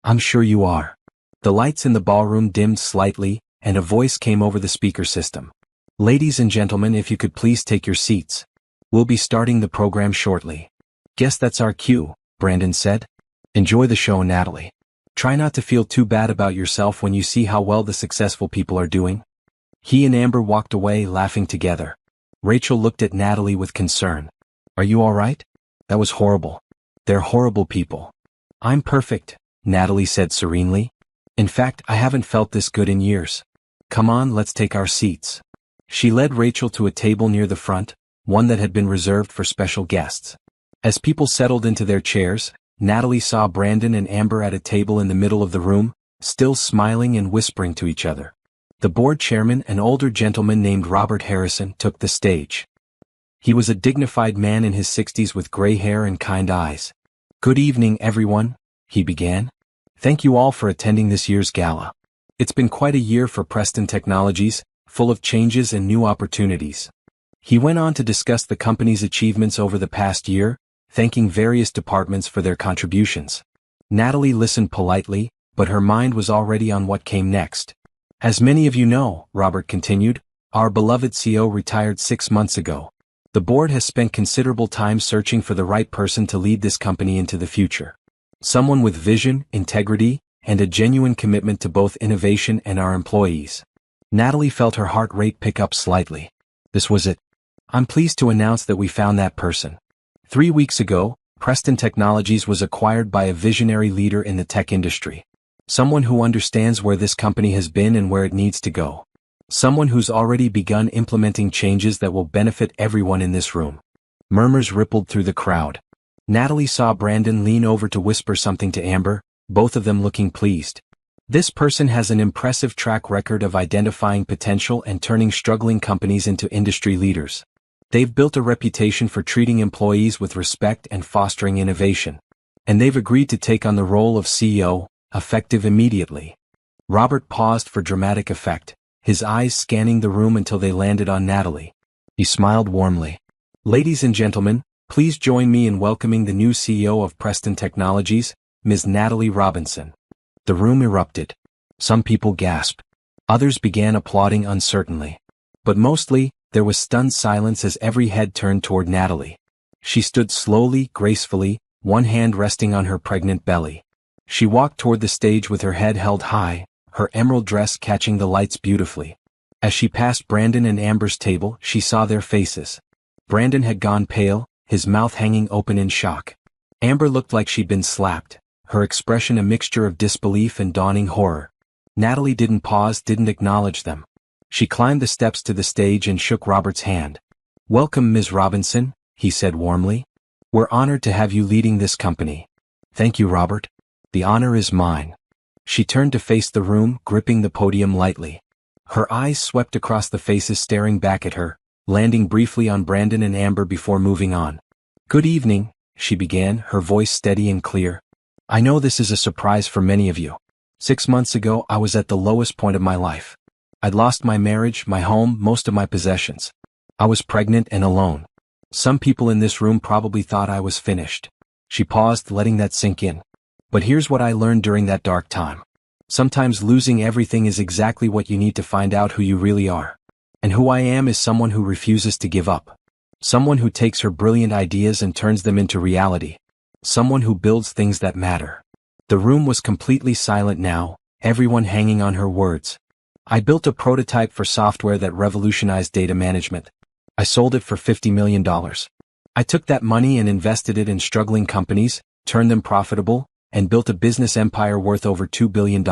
I'm sure you are. The lights in the ballroom dimmed slightly, and a voice came over the speaker system. Ladies and gentlemen, if you could please take your seats. We'll be starting the program shortly. Guess that's our cue, Brandon said. Enjoy the show, Natalie. Try not to feel too bad about yourself when you see how well the successful people are doing. He and Amber walked away, laughing together. Rachel looked at Natalie with concern. Are you all right? That was horrible. They're horrible people. I'm perfect, Natalie said serenely. In fact, I haven't felt this good in years. Come on, let's take our seats. She led Rachel to a table near the front, one that had been reserved for special guests. As people settled into their chairs, Natalie saw Brandon and Amber at a table in the middle of the room, still smiling and whispering to each other. The board chairman, an older gentleman named Robert Harrison, took the stage. He was a dignified man in his 60s with gray hair and kind eyes. Good evening, everyone, he began. Thank you all for attending this year's gala. It's been quite a year for Preston Technologies, full of changes and new opportunities. He went on to discuss the company's achievements over the past year, thanking various departments for their contributions. Natalie listened politely, but her mind was already on what came next. As many of you know, Robert continued, our beloved CEO retired 6 months ago. The board has spent considerable time searching for the right person to lead this company into the future. Someone with vision, integrity, and a genuine commitment to both innovation and our employees. Natalie felt her heart rate pick up slightly. This was it. I'm pleased to announce that we found that person. 3 weeks ago, Preston Technologies was acquired by a visionary leader in the tech industry. Someone who understands where this company has been and where it needs to go. Someone who's already begun implementing changes that will benefit everyone in this room. Murmurs rippled through the crowd. Natalie saw Brandon lean over to whisper something to Amber, both of them looking pleased. This person has an impressive track record of identifying potential and turning struggling companies into industry leaders. They've built a reputation for treating employees with respect and fostering innovation. And they've agreed to take on the role of CEO, effective immediately. Robert paused for dramatic effect, his eyes scanning the room until they landed on Natalie. He smiled warmly. Ladies and gentlemen, please join me in welcoming the new CEO of Preston Technologies, Ms. Natalie Robinson. The room erupted. Some people gasped. Others began applauding uncertainly. But mostly, there was stunned silence as every head turned toward Natalie. She stood slowly, gracefully, one hand resting on her pregnant belly. She walked toward the stage with her head held high, her emerald dress catching the lights beautifully. As she passed Brandon and Amber's table, she saw their faces. Brandon had gone pale, his mouth hanging open in shock. Amber looked like she'd been slapped, her expression a mixture of disbelief and dawning horror. Natalie didn't pause, didn't acknowledge them. She climbed the steps to the stage and shook Robert's hand. Welcome, Ms. Robinson, he said warmly. We're honored to have you leading this company. Thank you, Robert. The honor is mine. She turned to face the room, gripping the podium lightly. Her eyes swept across the faces staring back at her, landing briefly on Brandon and Amber before moving on. Good evening, she began, her voice steady and clear. I know this is a surprise for many of you. 6 months ago, I was at the lowest point of my life. I'd lost my marriage, my home, most of my possessions. I was pregnant and alone. Some people in this room probably thought I was finished. She paused, letting that sink in. But here's what I learned during that dark time. Sometimes losing everything is exactly what you need to find out who you really are. And who I am is someone who refuses to give up. Someone who takes her brilliant ideas and turns them into reality. Someone who builds things that matter. The room was completely silent now, everyone hanging on her words. I built a prototype for software that revolutionized data management. I sold it for $50 million. I took that money and invested it in struggling companies, turned them profitable, and built a business empire worth over $2 billion.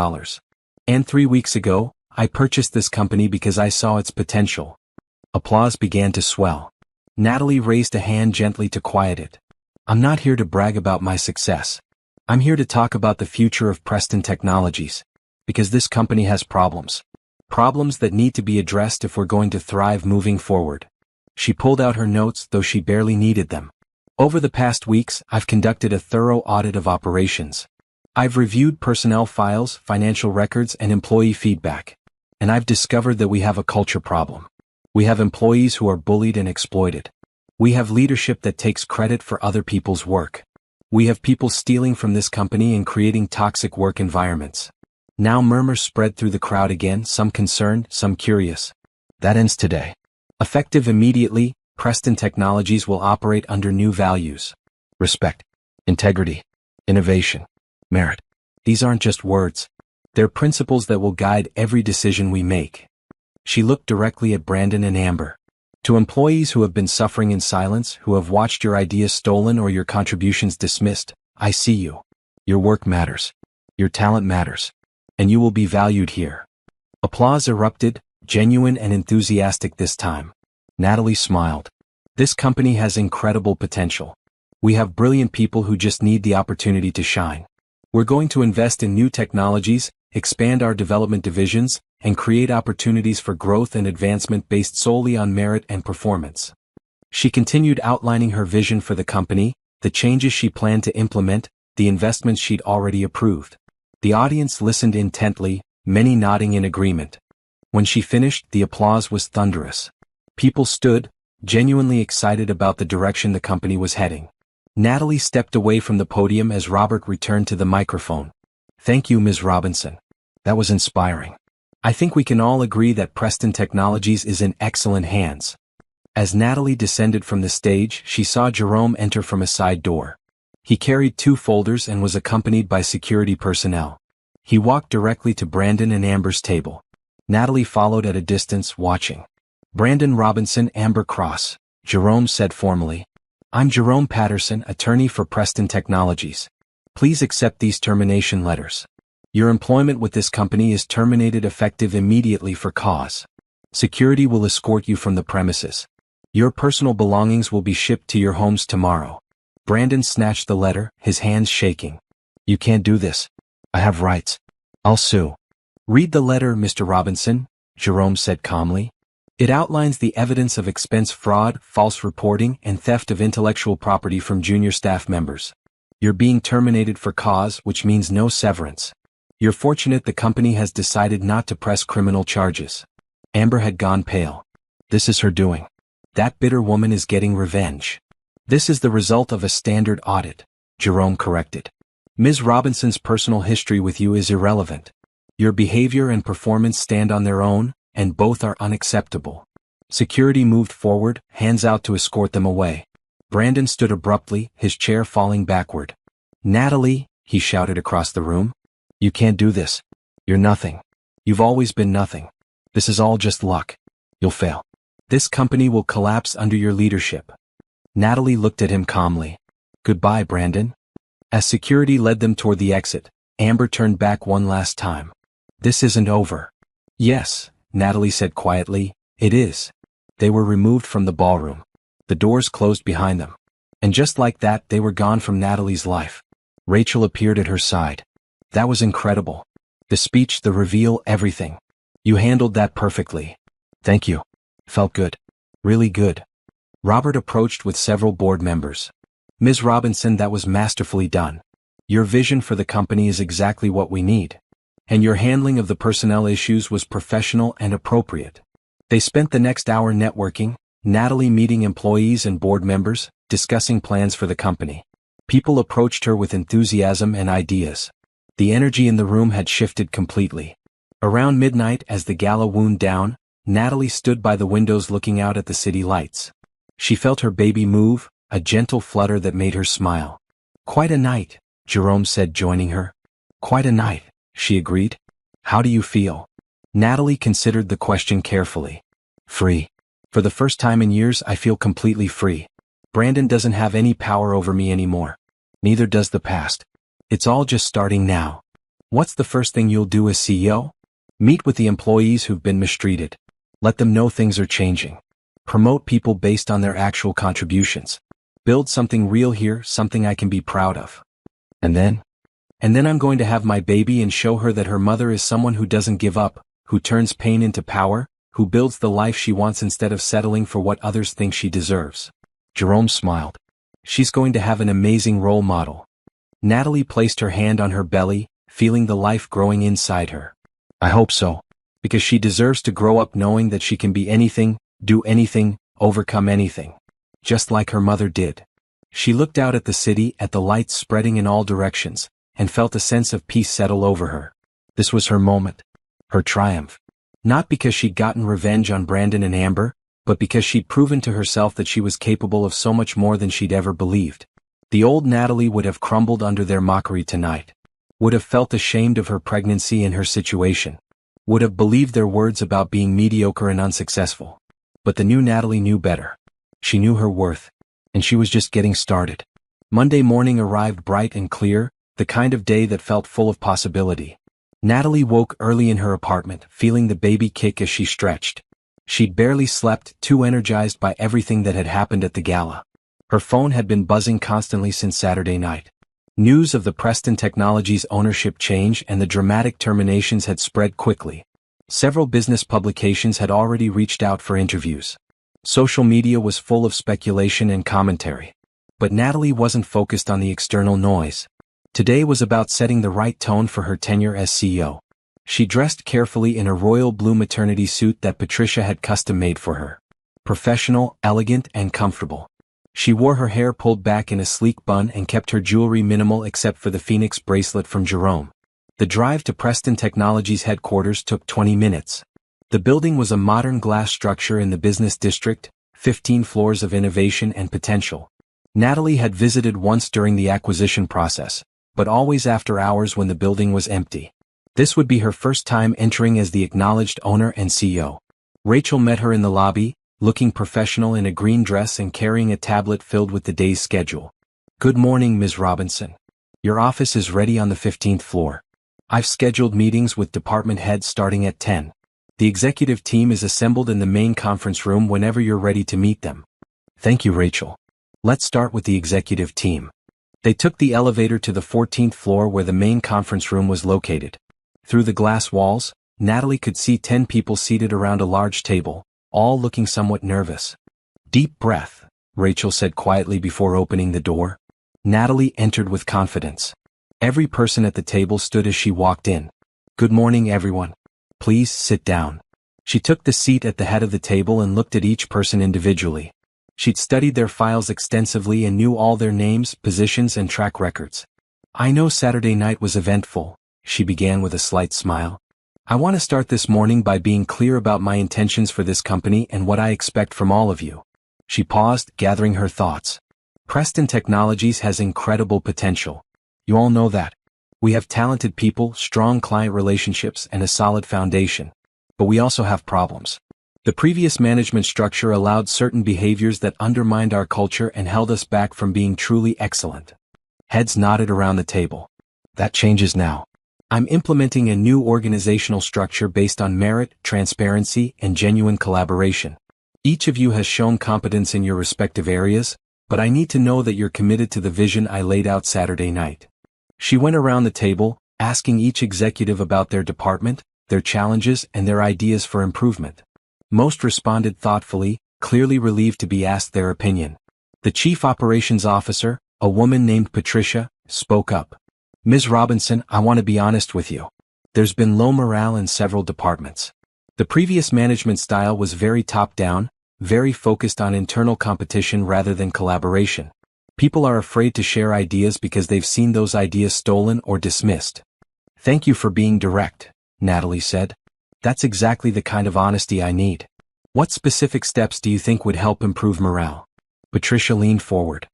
And 3 weeks ago, I purchased this company because I saw its potential. Applause began to swell. Natalie raised a hand gently to quiet it. I'm not here to brag about my success. I'm here to talk about the future of Preston Technologies. Because this company has problems. Problems that need to be addressed if we're going to thrive moving forward. She pulled out her notes, though she barely needed them. Over the past weeks, I've conducted a thorough audit of operations. I've reviewed personnel files, financial records, and employee feedback. And I've discovered that we have a culture problem. We have employees who are bullied and exploited. We have leadership that takes credit for other people's work. We have people stealing from this company and creating toxic work environments. Now murmurs spread through the crowd again, some concerned, some curious. That ends today. Effective immediately, Preston Technologies will operate under new values. Respect, integrity, innovation, merit. These aren't just words. They're principles that will guide every decision we make. She looked directly at Brandon and Amber. To employees who have been suffering in silence, who have watched your ideas stolen or your contributions dismissed, I see you. Your work matters. Your talent matters. And you will be valued here. Applause erupted, genuine and enthusiastic this time. Natalie smiled. This company has incredible potential. We have brilliant people who just need the opportunity to shine. We're going to invest in new technologies, expand our development divisions, and create opportunities for growth and advancement based solely on merit and performance. She continued outlining her vision for the company, the changes she planned to implement, the investments she'd already approved. The audience listened intently, many nodding in agreement. When she finished, the applause was thunderous. People stood, genuinely excited about the direction the company was heading. Natalie stepped away from the podium as Robert returned to the microphone. Thank you, Ms. Robinson. That was inspiring. I think we can all agree that Preston Technologies is in excellent hands. As Natalie descended from the stage, she saw Jerome enter from a side door. He carried 2 folders and was accompanied by security personnel. He walked directly to Brandon and Amber's table. Natalie followed at a distance, watching. Brandon Robinson, Amber Cross, Jerome said formally. I'm Jerome Patterson, attorney for Preston Technologies. Please accept these termination letters. Your employment with this company is terminated effective immediately for cause. Security will escort you from the premises. Your personal belongings will be shipped to your homes tomorrow. Brandon snatched the letter, his hands shaking. You can't do this. I have rights. I'll sue. Read the letter, Mr. Robinson, Jerome said calmly. It outlines the evidence of expense fraud, false reporting, and theft of intellectual property from junior staff members. You're being terminated for cause, which means no severance. You're fortunate the company has decided not to press criminal charges. Amber had gone pale. This is her doing. That bitter woman is getting revenge. This is the result of a standard audit, Jerome corrected. Ms. Robinson's personal history with you is irrelevant. Your behavior and performance stand on their own, and both are unacceptable. Security moved forward, hands out to escort them away. Brandon stood abruptly, his chair falling backward. Natalie, he shouted across the room. You can't do this. You're nothing. You've always been nothing. This is all just luck. You'll fail. This company will collapse under your leadership. Natalie looked at him calmly. Goodbye, Brandon. As security led them toward the exit, Amber turned back one last time. This isn't over. Yes, Natalie said quietly, it is. They were removed from the ballroom. The doors closed behind them. And just like that, they were gone from Natalie's life. Rachel appeared at her side. That was incredible. The speech, the reveal, everything. You handled that perfectly. Thank you. Felt good. Really good. Robert approached with several board members. Ms. Robinson, that was masterfully done. Your vision for the company is exactly what we need. And your handling of the personnel issues was professional and appropriate. They spent the next hour networking, Natalie meeting employees and board members, discussing plans for the company. People approached her with enthusiasm and ideas. The energy in the room had shifted completely. Around midnight, as the gala wound down, Natalie stood by the windows looking out at the city lights. She felt her baby move, a gentle flutter that made her smile. Quite a night, Jerome said, joining her. Quite a night, she agreed. How do you feel? Natalie considered the question carefully. Free. For the first time in years, I feel completely free. Brandon doesn't have any power over me anymore. Neither does the past. It's all just starting now. What's the first thing you'll do as CEO? Meet with the employees who've been mistreated. Let them know things are changing. Promote people based on their actual contributions. Build something real here, something I can be proud of. And then I'm going to have my baby and show her that her mother is someone who doesn't give up, who turns pain into power, who builds the life she wants instead of settling for what others think she deserves. Jerome smiled. She's going to have an amazing role model. Natalie placed her hand on her belly, feeling the life growing inside her. I hope so. Because she deserves to grow up knowing that she can be anything, do anything, overcome anything. Just like her mother did. She looked out at the city, at the lights spreading in all directions, and felt a sense of peace settle over her. This was her moment. Her triumph. Not because she'd gotten revenge on Brandon and Amber, but because she'd proven to herself that she was capable of so much more than she'd ever believed. The old Natalie would have crumbled under their mockery tonight. Would have felt ashamed of her pregnancy and her situation. Would have believed their words about being mediocre and unsuccessful. But the new Natalie knew better. She knew her worth. And she was just getting started. Monday morning arrived bright and clear, the kind of day that felt full of possibility. Natalie woke early in her apartment, feeling the baby kick as she stretched. She'd barely slept, too energized by everything that had happened at the gala. Her phone had been buzzing constantly since Saturday night. News of the Preston Technologies ownership change and the dramatic terminations had spread quickly. Several business publications had already reached out for interviews. Social media was full of speculation and commentary. But Natalie wasn't focused on the external noise. Today was about setting the right tone for her tenure as CEO. She dressed carefully in a royal blue maternity suit that Patricia had custom-made for her. Professional, elegant, and comfortable. She wore her hair pulled back in a sleek bun and kept her jewelry minimal except for the Phoenix bracelet from Jerome. The drive to Preston Technologies headquarters took 20 minutes. The building was a modern glass structure in the business district, 15 floors of innovation and potential. Natalie had visited once during the acquisition process, but always after hours when the building was empty. This would be her first time entering as the acknowledged owner and CEO. Rachel met her in the lobby, looking professional in a green dress and carrying a tablet filled with the day's schedule. Good morning, Ms. Robinson. Your office is ready on the 15th floor. I've scheduled meetings with department heads starting at 10. The executive team is assembled in the main conference room whenever you're ready to meet them. Thank you, Rachel. Let's start with the executive team. They took the elevator to the 14th floor where the main conference room was located. Through the glass walls, Natalie could see 10 people seated around a large table, all looking somewhat nervous. Deep breath, Rachel said quietly before opening the door. Natalie entered with confidence. Every person at the table stood as she walked in. Good morning, everyone. Please sit down. She took the seat at the head of the table and looked at each person individually. She'd studied their files extensively and knew all their names, positions, and track records. I know Saturday night was eventful, she began with a slight smile. I want to start this morning by being clear about my intentions for this company and what I expect from all of you. She paused, gathering her thoughts. Preston Technologies has incredible potential. You all know that. We have talented people, strong client relationships, and a solid foundation. But we also have problems. The previous management structure allowed certain behaviors that undermined our culture and held us back from being truly excellent. Heads nodded around the table. That changes now. I'm implementing a new organizational structure based on merit, transparency, and genuine collaboration. Each of you has shown competence in your respective areas, but I need to know that you're committed to the vision I laid out Saturday night. She went around the table, asking each executive about their department, their challenges, and their ideas for improvement. Most responded thoughtfully, clearly relieved to be asked their opinion. The chief operations officer, a woman named Patricia, spoke up. Ms. Robinson, I want to be honest with you. There's been low morale in several departments. The previous management style was very top-down, very focused on internal competition rather than collaboration. People are afraid to share ideas because they've seen those ideas stolen or dismissed. Thank you for being direct, Natalie said. That's exactly the kind of honesty I need. What specific steps do you think would help improve morale? Patricia leaned forward.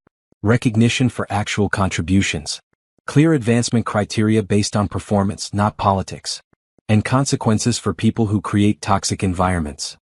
Recognition for actual contributions. Clear advancement criteria based on performance, not politics. And consequences for people who create toxic environments.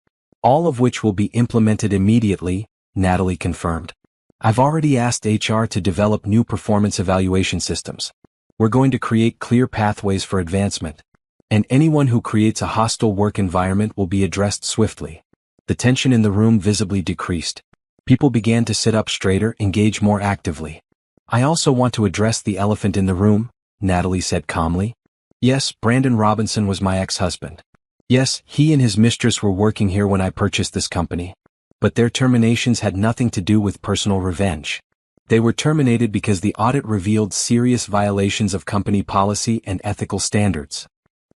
All of which will be implemented immediately, Natalie confirmed. I've already asked HR to develop new performance evaluation systems. We're going to create clear pathways for advancement. And anyone who creates a hostile work environment will be addressed swiftly. The tension in the room visibly decreased. People began to sit up straighter, engage more actively. I also want to address the elephant in the room, Natalie said calmly. Yes, Brandon Robinson was my ex-husband. Yes, he and his mistress were working here when I purchased this company. But their terminations had nothing to do with personal revenge. They were terminated because the audit revealed serious violations of company policy and ethical standards.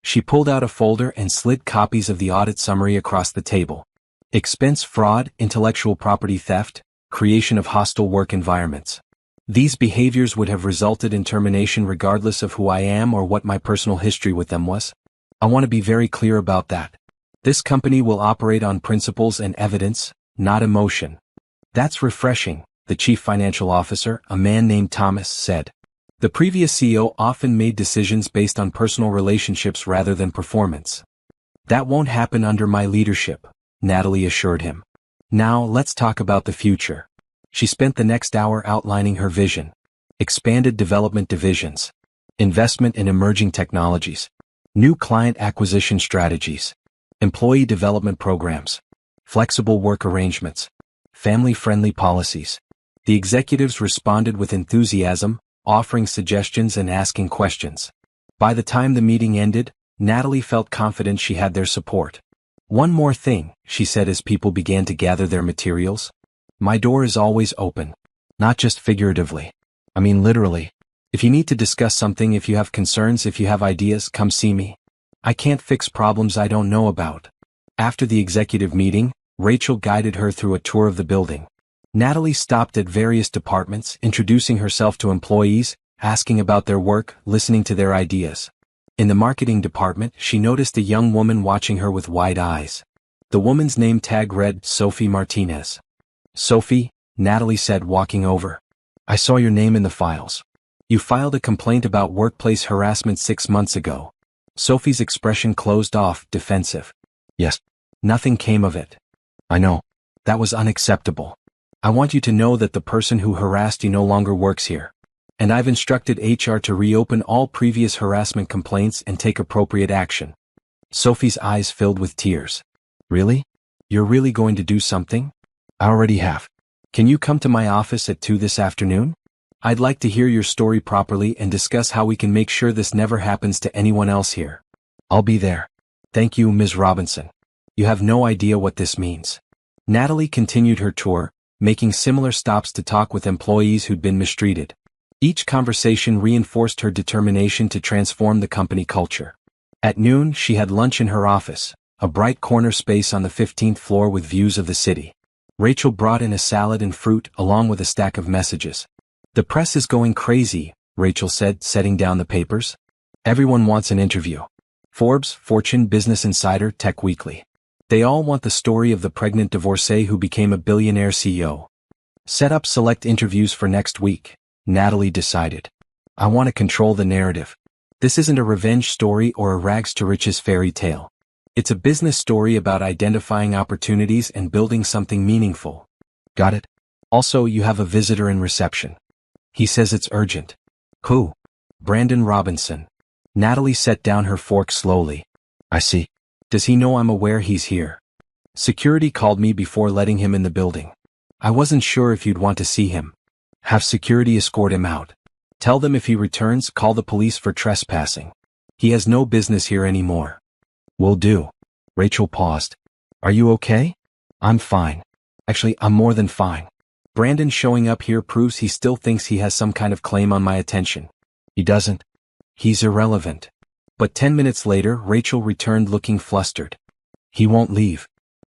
She pulled out a folder and slid copies of the audit summary across the table. Expense fraud, intellectual property theft, creation of hostile work environments. These behaviors would have resulted in termination regardless of who I am or what my personal history with them was. I want to be very clear about that. This company will operate on principles and evidence, not emotion. That's refreshing, the chief financial officer, a man named Thomas, said. The previous CEO often made decisions based on personal relationships rather than performance. That won't happen under my leadership, Natalie assured him. Now let's talk about the future. She spent the next hour outlining her vision. Expanded development divisions. Investment in emerging technologies. New client acquisition strategies. Employee development programs. Flexible work arrangements. Family-friendly policies. The executives responded with enthusiasm, offering suggestions and asking questions. By the time the meeting ended, Natalie felt confident she had their support. One more thing, she said as people began to gather their materials. My door is always open. Not just figuratively. I mean literally. If you need to discuss something, if you have concerns, if you have ideas, come see me. I can't fix problems I don't know about. After the executive meeting, Rachel guided her through a tour of the building. Natalie stopped at various departments, introducing herself to employees, asking about their work, listening to their ideas. In the marketing department, she noticed a young woman watching her with wide eyes. The woman's name tag read Sophie Martinez. Sophie, Natalie said, walking over. I saw your name in the files. You filed a complaint about workplace harassment 6 months ago. Sophie's expression closed off, defensive. Yes. Nothing came of it. I know. That was unacceptable. I want you to know that the person who harassed you no longer works here. And I've instructed HR to reopen all previous harassment complaints and take appropriate action. Sophie's eyes filled with tears. Really? You're really going to do something? I already have. Can you come to my office at 2 this afternoon? I'd like to hear your story properly and discuss how we can make sure this never happens to anyone else here. I'll be there. Thank you, Ms. Robinson. You have no idea what this means. Natalie continued her tour, making similar stops to talk with employees who'd been mistreated. Each conversation reinforced her determination to transform the company culture. At noon, she had lunch in her office, a bright corner space on the 15th floor with views of the city. Rachel brought in a salad and fruit along with a stack of messages. The press is going crazy, Rachel said, setting down the papers. Everyone wants an interview. Forbes, Fortune, Business Insider, Tech Weekly. They all want the story of the pregnant divorcee who became a billionaire CEO. Set up select interviews for next week, Natalie decided. I want to control the narrative. This isn't a revenge story or a rags to riches fairy tale. It's a business story about identifying opportunities and building something meaningful. Got it? Also, you have a visitor in reception. He says it's urgent. Who? Brandon Robinson. Natalie set down her fork slowly. I see. Does he know I'm aware he's here? Security called me before letting him in the building. I wasn't sure if you'd want to see him. Have security escort him out. Tell them if he returns, call the police for trespassing. He has no business here anymore. Will do. Rachel paused. Are you okay? I'm fine. Actually, I'm more than fine. Brandon showing up here proves he still thinks he has some kind of claim on my attention. He doesn't. He's irrelevant. But 10 minutes later, Rachel returned looking flustered. He won't leave.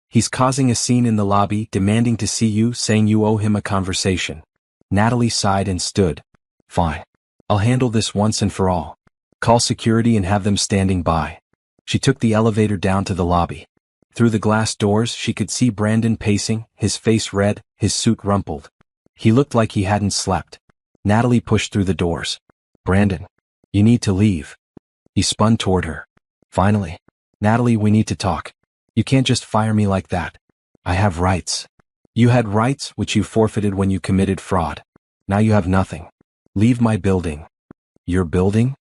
He's causing a scene in the lobby, demanding to see you, saying you owe him a conversation. Natalie sighed and stood. Fine. I'll handle this once and for all. Call security and have them standing by. She took the elevator down to the lobby. Through the glass doors, she could see Brandon pacing, his face red, his suit rumpled. He looked like he hadn't slept. Natalie pushed through the doors. Brandon, you need to leave. He spun toward her. Finally. Natalie, we need to talk. You can't just fire me like that. I have rights. You had rights which you forfeited when you committed fraud. Now you have nothing. Leave my building. Your building?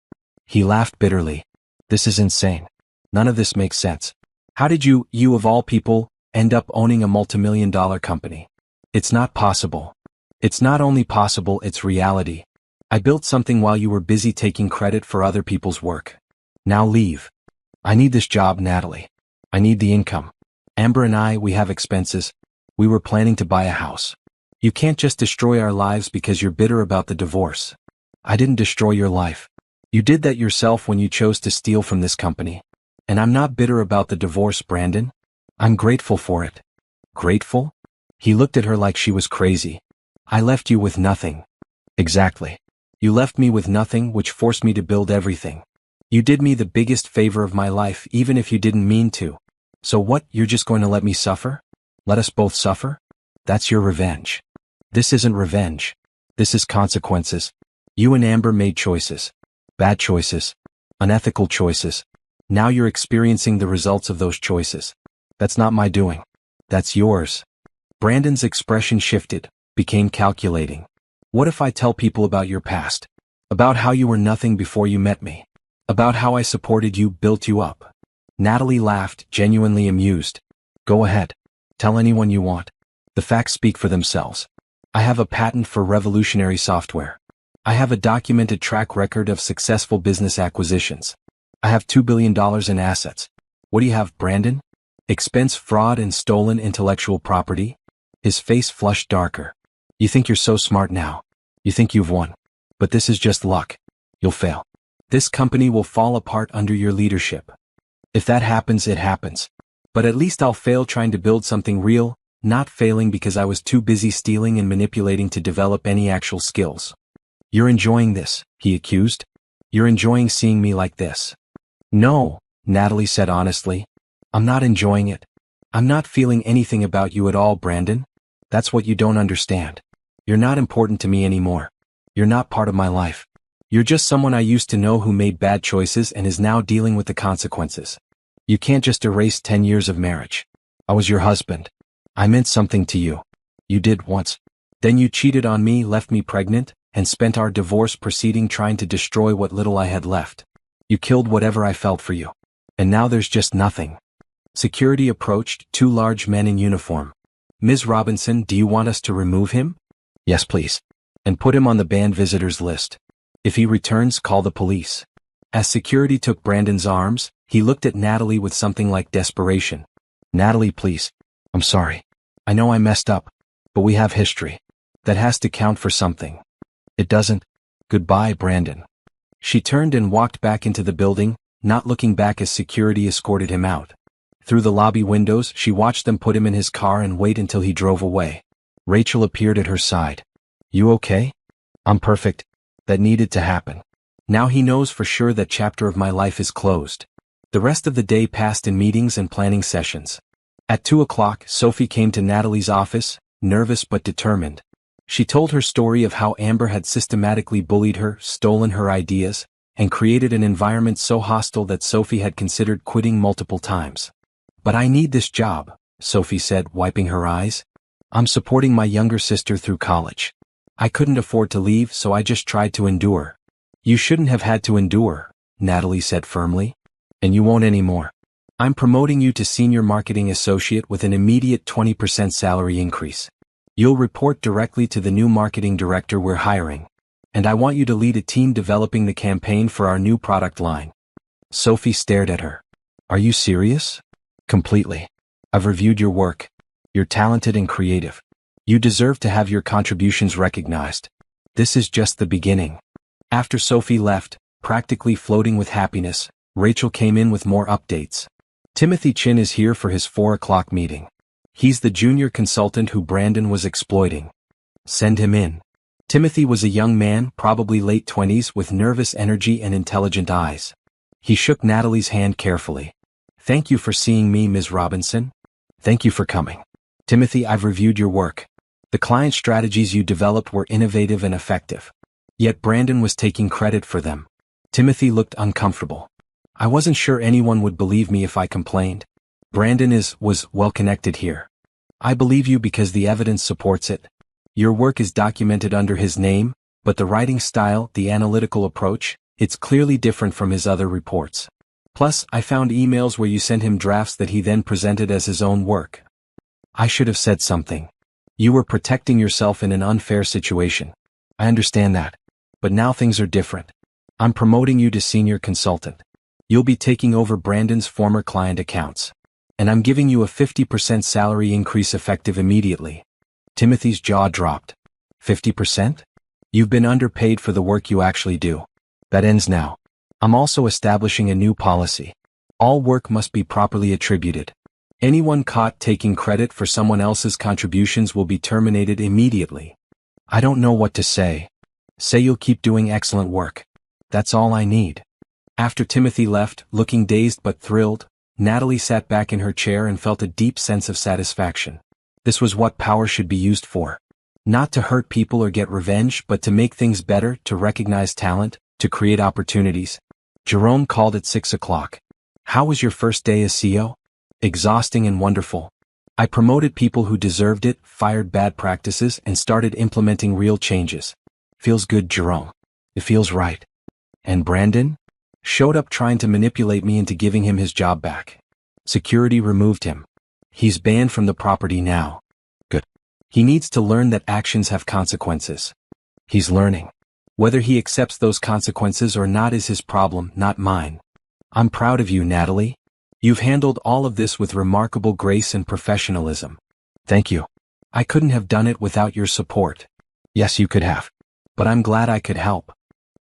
He laughed bitterly. This is insane. None of this makes sense. How did you of all people, end up owning a multimillion-dollar company? It's not possible. It's not only possible, it's reality. I built something while you were busy taking credit for other people's work. Now leave. I need this job, Natalie. I need the income. Amber and I, we have expenses. We were planning to buy a house. You can't just destroy our lives because you're bitter about the divorce. I didn't destroy your life. You did that yourself when you chose to steal from this company. And I'm not bitter about the divorce, Brandon. I'm grateful for it. Grateful? He looked at her like she was crazy. I left you with nothing. Exactly. You left me with nothing, which forced me to build everything. You did me the biggest favor of my life, even if you didn't mean to. So what, you're just going to let me suffer? Let us both suffer? That's your revenge. This isn't revenge. This is consequences. You and Amber made choices. Bad choices. Unethical choices. Now you're experiencing the results of those choices. That's not my doing. That's yours. Brandon's expression shifted, became calculating. What if I tell people about your past? About how you were nothing before you met me? About how I supported you, built you up? Natalie laughed, genuinely amused. Go ahead. Tell anyone you want. The facts speak for themselves. I have a patent for revolutionary software. I have a documented track record of successful business acquisitions. I have $2 billion in assets. What do you have, Brandon? Expense, fraud, and stolen intellectual property? His face flushed darker. You think you're so smart now. You think you've won. But this is just luck. You'll fail. This company will fall apart under your leadership. If that happens, it happens. But at least I'll fail trying to build something real, not failing because I was too busy stealing and manipulating to develop any actual skills. You're enjoying this, he accused. You're enjoying seeing me like this. No, Natalie said honestly. I'm not enjoying it. I'm not feeling anything about you at all, Brandon. That's what you don't understand. You're not important to me anymore. You're not part of my life. You're just someone I used to know who made bad choices and is now dealing with the consequences. You can't just erase 10 years of marriage. I was your husband. I meant something to you. You did once. Then you cheated on me, left me pregnant, and spent our divorce proceeding trying to destroy what little I had left. You killed whatever I felt for you. And now there's just nothing. Security approached, two large men in uniform. Ms. Robinson, do you want us to remove him? Yes, please. And put him on the banned visitors list. If he returns, call the police. As security took Brandon's arms, he looked at Natalie with something like desperation. Natalie, please. I'm sorry. I know I messed up. But we have history. That has to count for something. It doesn't. Goodbye, Brandon. She turned and walked back into the building, not looking back as security escorted him out. Through the lobby windows, she watched them put him in his car and wait until he drove away. Rachel appeared at her side. You okay? I'm perfect. That needed to happen. Now he knows for sure that chapter of my life is closed. The rest of the day passed in meetings and planning sessions. At 2 o'clock, Sophie came to Natalie's office, nervous but determined. She told her story of how Amber had systematically bullied her, stolen her ideas, and created an environment so hostile that Sophie had considered quitting multiple times. But I need this job, Sophie said, wiping her eyes. I'm supporting my younger sister through college. I couldn't afford to leave, so I just tried to endure. You shouldn't have had to endure, Natalie said firmly. And you won't anymore. I'm promoting you to Senior Marketing Associate with an immediate 20% salary increase. You'll report directly to the new marketing director we're hiring. And I want you to lead a team developing the campaign for our new product line. Sophie stared at her. Are you serious? Completely. I've reviewed your work. You're talented and creative. You deserve to have your contributions recognized. This is just the beginning. After Sophie left, practically floating with happiness, Rachel came in with more updates. Timothy Chin is here for his 4 o'clock meeting. He's the junior consultant who Brandon was exploiting. Send him in. Timothy was a young man, probably late 20s, with nervous energy and intelligent eyes. He shook Natalie's hand carefully. Thank you for seeing me, Ms. Robinson. Thank you for coming. Timothy, I've reviewed your work. The client strategies you developed were innovative and effective. Yet Brandon was taking credit for them. Timothy looked uncomfortable. I wasn't sure anyone would believe me if I complained. Brandon was well connected here. I believe you because the evidence supports it. Your work is documented under his name, but the writing style, the analytical approach, it's clearly different from his other reports. Plus, I found emails where you sent him drafts that he then presented as his own work. I should have said something. You were protecting yourself in an unfair situation. I understand that. But now things are different. I'm promoting you to senior consultant. You'll be taking over Brandon's former client accounts. And I'm giving you a 50% salary increase effective immediately. Timothy's jaw dropped. 50%? You've been underpaid for the work you actually do. That ends now. I'm also establishing a new policy. All work must be properly attributed. Anyone caught taking credit for someone else's contributions will be terminated immediately. I don't know what to say. Say you'll keep doing excellent work. That's all I need. After Timothy left, looking dazed but thrilled, Natalie sat back in her chair and felt a deep sense of satisfaction. This was what power should be used for. Not to hurt people or get revenge, but to make things better, to recognize talent, to create opportunities. Jerome called at 6 o'clock. How was your first day as CEO? Exhausting and wonderful. I promoted people who deserved it, fired bad practices, and started implementing real changes. Feels good, Jerome. It feels right. And Brandon? Showed up trying to manipulate me into giving him his job back. Security removed him. He's banned from the property now. Good. He needs to learn that actions have consequences. He's learning. Whether he accepts those consequences or not is his problem, not mine. I'm proud of you, Natalie. You've handled all of this with remarkable grace and professionalism. Thank you. I couldn't have done it without your support. Yes, you could have. But I'm glad I could help.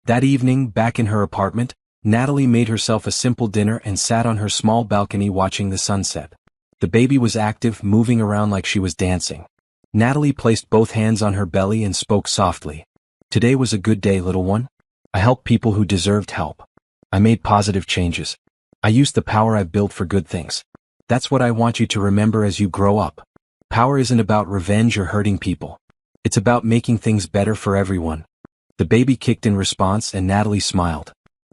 That evening, back in her apartment, Natalie made herself a simple dinner and sat on her small balcony watching the sunset. The baby was active, moving around like she was dancing. Natalie placed both hands on her belly and spoke softly. Today was a good day, little one. I helped people who deserved help. I made positive changes. I used the power I've built for good things. That's what I want you to remember as you grow up. Power isn't about revenge or hurting people. It's about making things better for everyone. The baby kicked in response and Natalie smiled.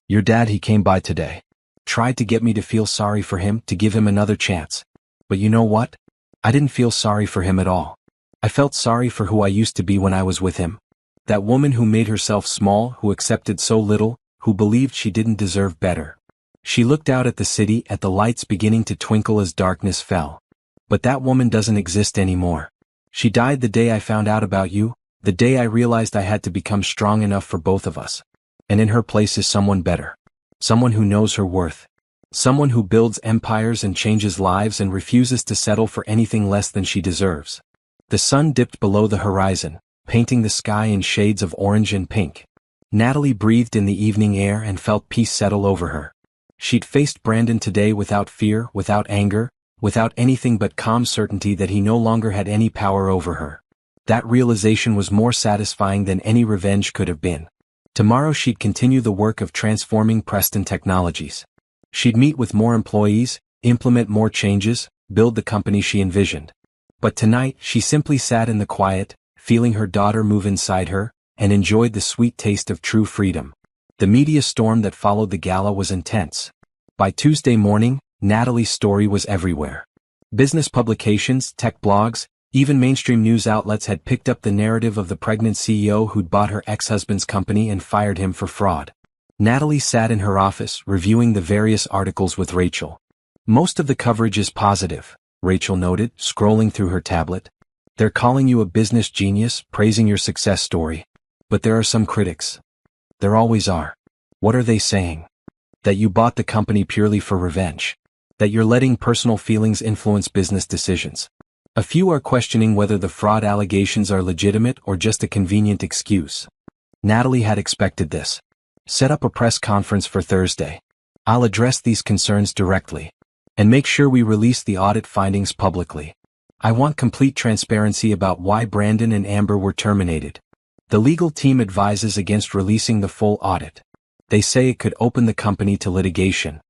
Your dad, he came by today. Tried to get me to feel sorry for him, to give him another chance. But you know what? I didn't feel sorry for him at all. I felt sorry for who I used to be when I was with him. That woman who made herself small, who accepted so little, who believed she didn't deserve better. She looked out at the city, at the lights beginning to twinkle as darkness fell. But that woman doesn't exist anymore. She died the day I found out about you, the day I realized I had to become strong enough for both of us. And in her place is someone better. Someone who knows her worth. Someone who builds empires and changes lives and refuses to settle for anything less than she deserves. The sun dipped below the horizon, painting the sky in shades of orange and pink. Natalie breathed in the evening air and felt peace settle over her. She'd faced Brandon today without fear, without anger, without anything but calm certainty that he no longer had any power over her. That realization was more satisfying than any revenge could have been. Tomorrow she'd continue the work of transforming Preston Technologies. She'd meet with more employees, implement more changes, build the company she envisioned. But tonight, she simply sat in the quiet, feeling her daughter move inside her, and enjoyed the sweet taste of true freedom. The media storm that followed the gala was intense. By Tuesday morning, Natalie's story was everywhere. Business publications, tech blogs, even mainstream news outlets had picked up the narrative of the pregnant CEO who'd bought her ex-husband's company and fired him for fraud. Natalie sat in her office, reviewing the various articles with Rachel. Most of the coverage is positive, Rachel noted, scrolling through her tablet. They're calling you a business genius, praising your success story. But there are some critics. There always are. What are they saying? That you bought the company purely for revenge. That you're letting personal feelings influence business decisions. A few are questioning whether the fraud allegations are legitimate or just a convenient excuse. Natalie had expected this. Set up a press conference for Thursday. I'll address these concerns directly. And make sure we release the audit findings publicly. I want complete transparency about why Brandon and Amber were terminated. The legal team advises against releasing the full audit. They say it could open the company to litigation.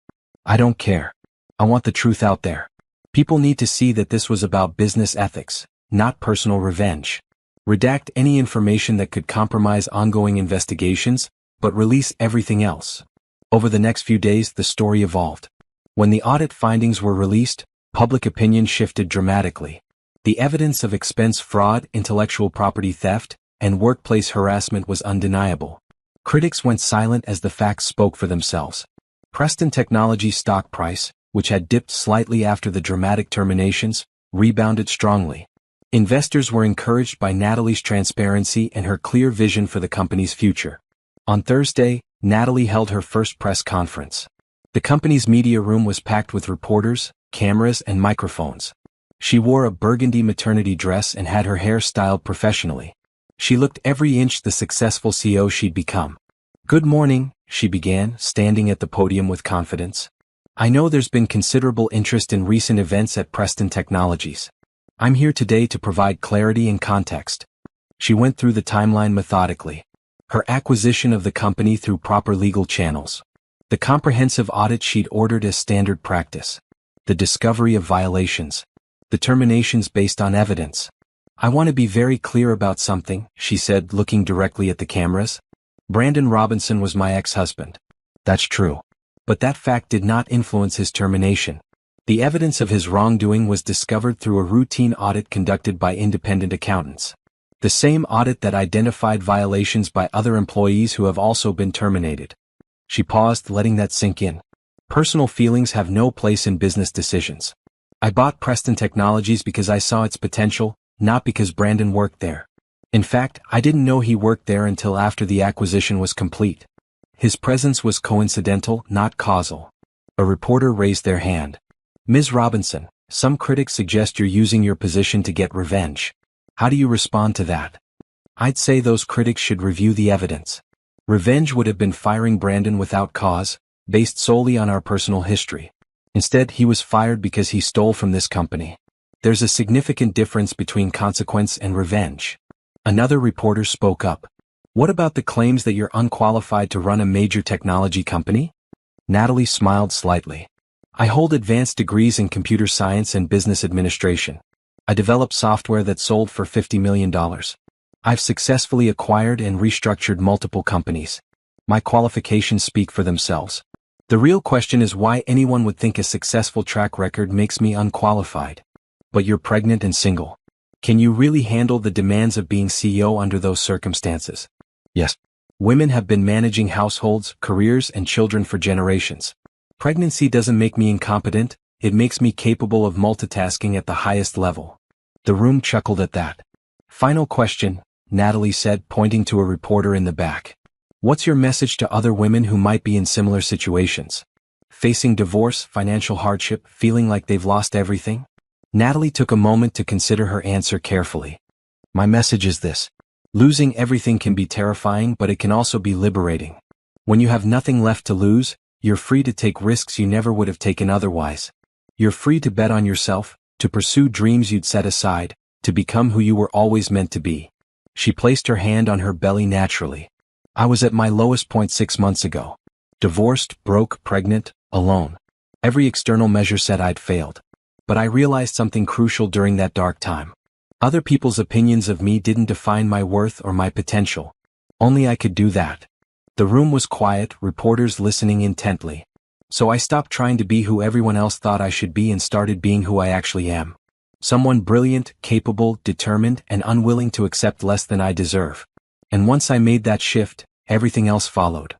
I don't care. I want the truth out there. People need to see that this was about business ethics, not personal revenge. Redact any information that could compromise ongoing investigations, but release everything else. Over the next few days, the story evolved. When the audit findings were released, public opinion shifted dramatically. The evidence of expense fraud, intellectual property theft, and workplace harassment was undeniable. Critics went silent as the facts spoke for themselves. Preston Technologies' stock price, which had dipped slightly after the dramatic terminations, rebounded strongly. Investors were encouraged by Natalie's transparency and her clear vision for the company's future. On Thursday, Natalie held her first press conference. The company's media room was packed with reporters, cameras, and microphones. She wore a burgundy maternity dress and had her hair styled professionally. She looked every inch the successful CEO she'd become. "Good morning," she began, standing at the podium with confidence. "I know there's been considerable interest in recent events at Preston Technologies. I'm here today to provide clarity and context." She went through the timeline methodically. Her acquisition of the company through proper legal channels. The comprehensive audit she'd ordered as standard practice. The discovery of violations. The terminations based on evidence. "I want to be very clear about something," she said, looking directly at the cameras. "Brandon Robinson was my ex-husband. That's true. But that fact did not influence his termination. The evidence of his wrongdoing was discovered through a routine audit conducted by independent accountants. The same audit that identified violations by other employees who have also been terminated." She paused, letting that sink in. Personal feelings have no place in business decisions. "I bought Preston Technologies because I saw its potential, not because Brandon worked there. In fact, I didn't know he worked there until after the acquisition was complete. His presence was coincidental, not causal." A reporter raised their hand. "Ms. Robinson, some critics suggest you're using your position to get revenge. How do you respond to that?" "I'd say those critics should review the evidence. Revenge would have been firing Brandon without cause, based solely on our personal history. Instead, he was fired because he stole from this company. There's a significant difference between consequence and revenge." Another reporter spoke up. "What about the claims that you're unqualified to run a major technology company?" Natalie smiled slightly. "I hold advanced degrees in computer science and business administration. I developed software that sold for $50 million. I've successfully acquired and restructured multiple companies. My qualifications speak for themselves. The real question is why anyone would think a successful track record makes me unqualified. But you're pregnant and single. Can you really handle the demands of being CEO under those circumstances?" "Yes. Women have been managing households, careers, and children for generations. Pregnancy doesn't make me incompetent, it makes me capable of multitasking at the highest level." The room chuckled at that. "Final question," Natalie said, pointing to a reporter in the back. "What's your message to other women who might be in similar situations? Facing divorce, financial hardship, feeling like they've lost everything?" Natalie took a moment to consider her answer carefully. "My message is this. Losing everything can be terrifying, but it can also be liberating. When you have nothing left to lose, you're free to take risks you never would have taken otherwise. You're free to bet on yourself, to pursue dreams you'd set aside, to become who you were always meant to be." She placed her hand on her belly naturally. "I was at my lowest point 6 months ago. Divorced, broke, pregnant, alone. Every external measure said I'd failed. But I realized something crucial during that dark time. Other people's opinions of me didn't define my worth or my potential. Only I could do that." The room was quiet, reporters listening intently. "So I stopped trying to be who everyone else thought I should be and started being who I actually am. Someone brilliant, capable, determined, and unwilling to accept less than I deserve. And once I made that shift, everything else followed."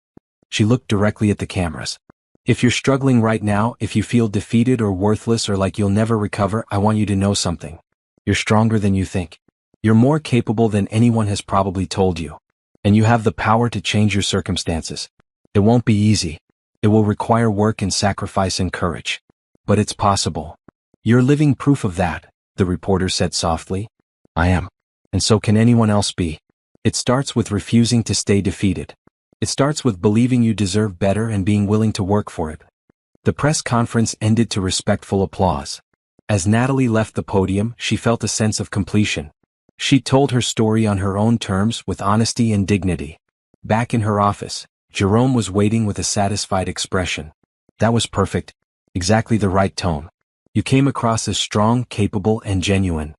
She looked directly at the cameras. "If you're struggling right now, if you feel defeated or worthless or like you'll never recover, I want you to know something. You're stronger than you think. You're more capable than anyone has probably told you. And you have the power to change your circumstances. It won't be easy. It will require work and sacrifice and courage. But it's possible. You're living proof of that," the reporter said softly. "I am. And so can anyone else be. It starts with refusing to stay defeated. It starts with believing you deserve better and being willing to work for it." The press conference ended to respectful applause. As Natalie left the podium, she felt a sense of completion. She told her story on her own terms with honesty and dignity. Back in her office, Jerome was waiting with a satisfied expression. "That was perfect. Exactly the right tone. You came across as strong, capable, and genuine.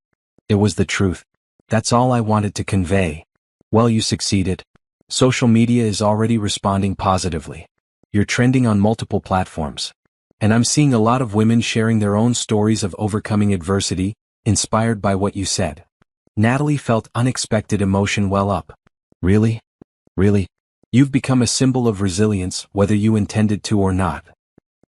It was the truth. That's all I wanted to convey. Well, you succeeded. Social media is already responding positively. You're trending on multiple platforms. And I'm seeing a lot of women sharing their own stories of overcoming adversity, inspired by what you said." Natalie felt unexpected emotion well up. "Really? Really? You've become a symbol of resilience, whether you intended to or not."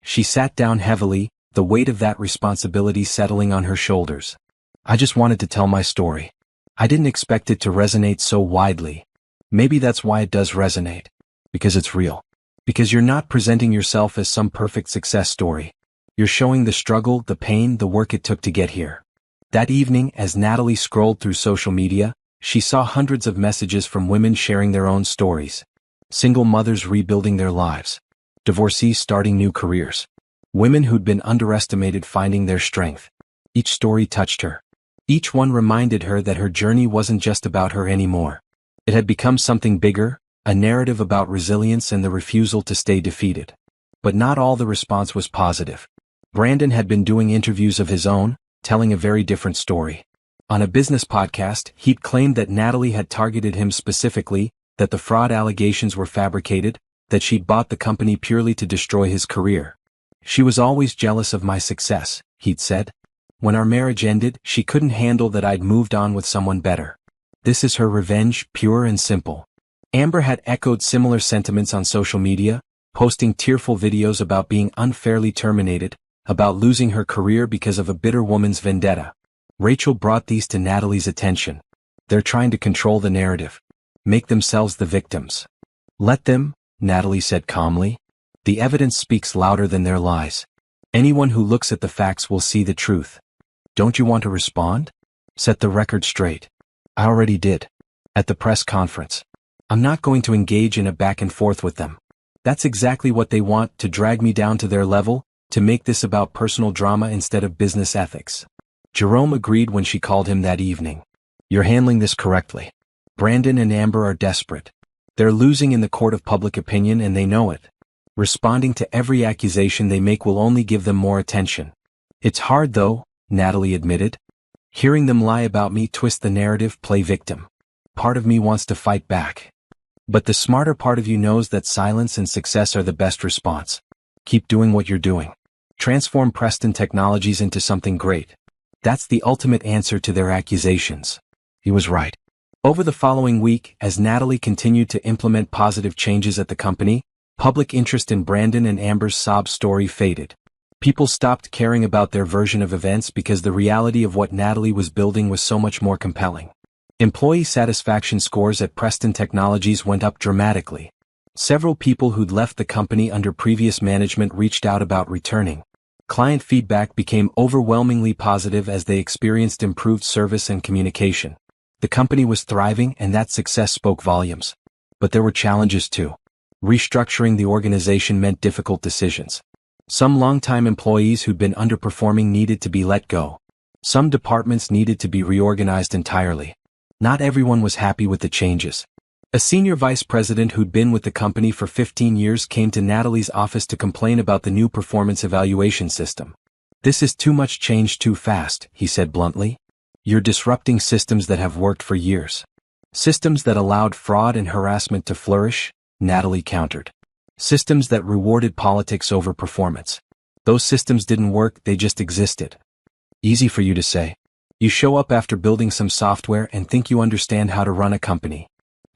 She sat down heavily, the weight of that responsibility settling on her shoulders. "I just wanted to tell my story. I didn't expect it to resonate so widely. Maybe that's why it does resonate. Because it's real. Because you're not presenting yourself as some perfect success story. You're showing the struggle, the pain, the work it took to get here. That evening, as Natalie scrolled through social media, she saw hundreds of messages from women sharing their own stories. Single mothers rebuilding their lives. Divorcees starting new careers. Women who'd been underestimated finding their strength. Each story touched her. Each one reminded her that her journey wasn't just about her anymore. It had become something bigger, a narrative about resilience and the refusal to stay defeated. But not all the response was positive. Brandon had been doing interviews of his own, telling a very different story. On a business podcast, he'd claimed that Natalie had targeted him specifically, that the fraud allegations were fabricated, that she'd bought the company purely to destroy his career. She was always jealous of my success, he'd said. When our marriage ended, she couldn't handle that I'd moved on with someone better. This is her revenge, pure and simple. Amber had echoed similar sentiments on social media, posting tearful videos about being unfairly terminated, about losing her career because of a bitter woman's vendetta. Rachel brought these to Natalie's attention. They're trying to control the narrative. Make themselves the victims. Let them, Natalie said calmly. The evidence speaks louder than their lies. Anyone who looks at the facts will see the truth. Don't you want to respond? Set the record straight. I already did. At the press conference. I'm not going to engage in a back and forth with them. That's exactly what they want, to drag me down to their level, to make this about personal drama instead of business ethics. Jerome agreed when she called him that evening. You're handling this correctly. Brandon and Amber are desperate. They're losing in the court of public opinion and they know it. Responding to every accusation they make will only give them more attention. It's hard though, Natalie admitted. Hearing them lie about me, twist the narrative, play victim. Part of me wants to fight back. But the smarter part of you knows that silence and success are the best response. Keep doing what you're doing. Transform Preston Technologies into something great. That's the ultimate answer to their accusations. He was right. Over the following week, as Natalie continued to implement positive changes at the company, public interest in Brandon and Amber's sob story faded. People stopped caring about their version of events because the reality of what Natalie was building was so much more compelling. Employee satisfaction scores at Preston Technologies went up dramatically. Several people who'd left the company under previous management reached out about returning. Client feedback became overwhelmingly positive as they experienced improved service and communication. The company was thriving and that success spoke volumes. But there were challenges too. Restructuring the organization meant difficult decisions. Some longtime employees who'd been underperforming needed to be let go. Some departments needed to be reorganized entirely. Not everyone was happy with the changes. A senior vice president who'd been with the company for 15 years came to Natalie's office to complain about the new performance evaluation system. This is too much change too fast, he said bluntly. You're disrupting systems that have worked for years. Systems that allowed fraud and harassment to flourish, Natalie countered. Systems that rewarded politics over performance. Those systems didn't work, they just existed. Easy for you to say. You show up after building some software and think you understand how to run a company.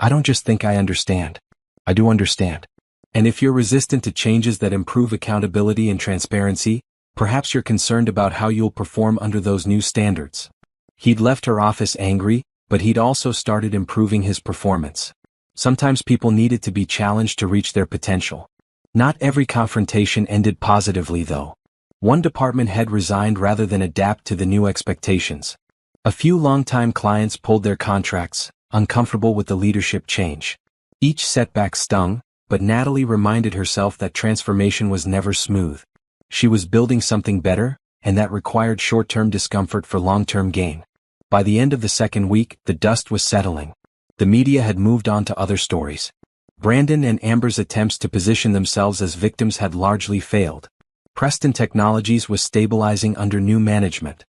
I don't just think I understand. I do understand. And if you're resistant to changes that improve accountability and transparency, perhaps you're concerned about how you'll perform under those new standards. He'd left her office angry, but he'd also started improving his performance. Sometimes people needed to be challenged to reach their potential. Not every confrontation ended positively though. One department head resigned rather than adapt to the new expectations. A few longtime clients pulled their contracts, uncomfortable with the leadership change. Each setback stung, but Natalie reminded herself that transformation was never smooth. She was building something better, and that required short-term discomfort for long-term gain. By the end of the second week, the dust was settling. The media had moved on to other stories. Brandon and Amber's attempts to position themselves as victims had largely failed. Preston Technologies was stabilizing under new management.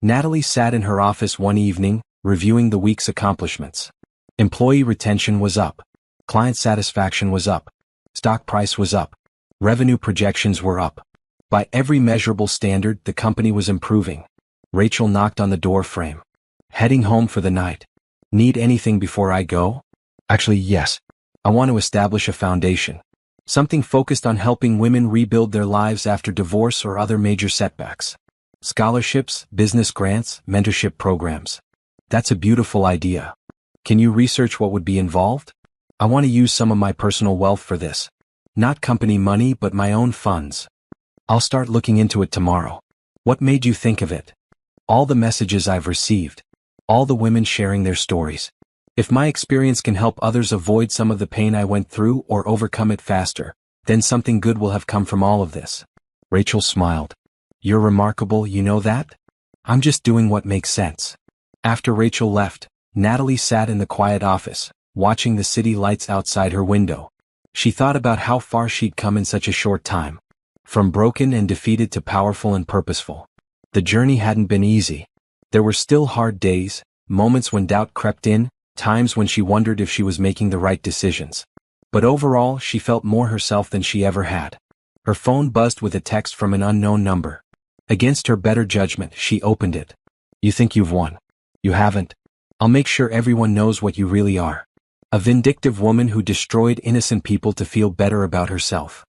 Natalie sat in her office one evening, reviewing the week's accomplishments. Employee retention was up. Client satisfaction was up. Stock price was up. Revenue projections were up. By every measurable standard, the company was improving. Rachel knocked on the door frame. Heading home for the night. Need anything before I go? Actually, yes. I want to establish a foundation. Something focused on helping women rebuild their lives after divorce or other major setbacks. Scholarships, business grants, mentorship programs. That's a beautiful idea. Can you research what would be involved? I want to use some of my personal wealth for this. Not company money, but my own funds. I'll start looking into it tomorrow. What made you think of it? all the messages I've received, all the women sharing their stories. If my experience can help others avoid some of the pain I went through or overcome it faster, then something good will have come from all of this. Rachel smiled. You're remarkable, you know that? I'm just doing what makes sense. After Rachel left, Natalie sat in the quiet office, watching the city lights outside her window. She thought about how far she'd come in such a short time. From broken and defeated to powerful and purposeful. The journey hadn't been easy. There were still hard days, moments when doubt crept in, times when she wondered if she was making the right decisions. But overall, she felt more herself than she ever had. Her phone buzzed with a text from an unknown number. Against her better judgment, she opened it. You think you've won. You haven't. I'll make sure everyone knows what you really are. A vindictive woman who destroyed innocent people to feel better about herself.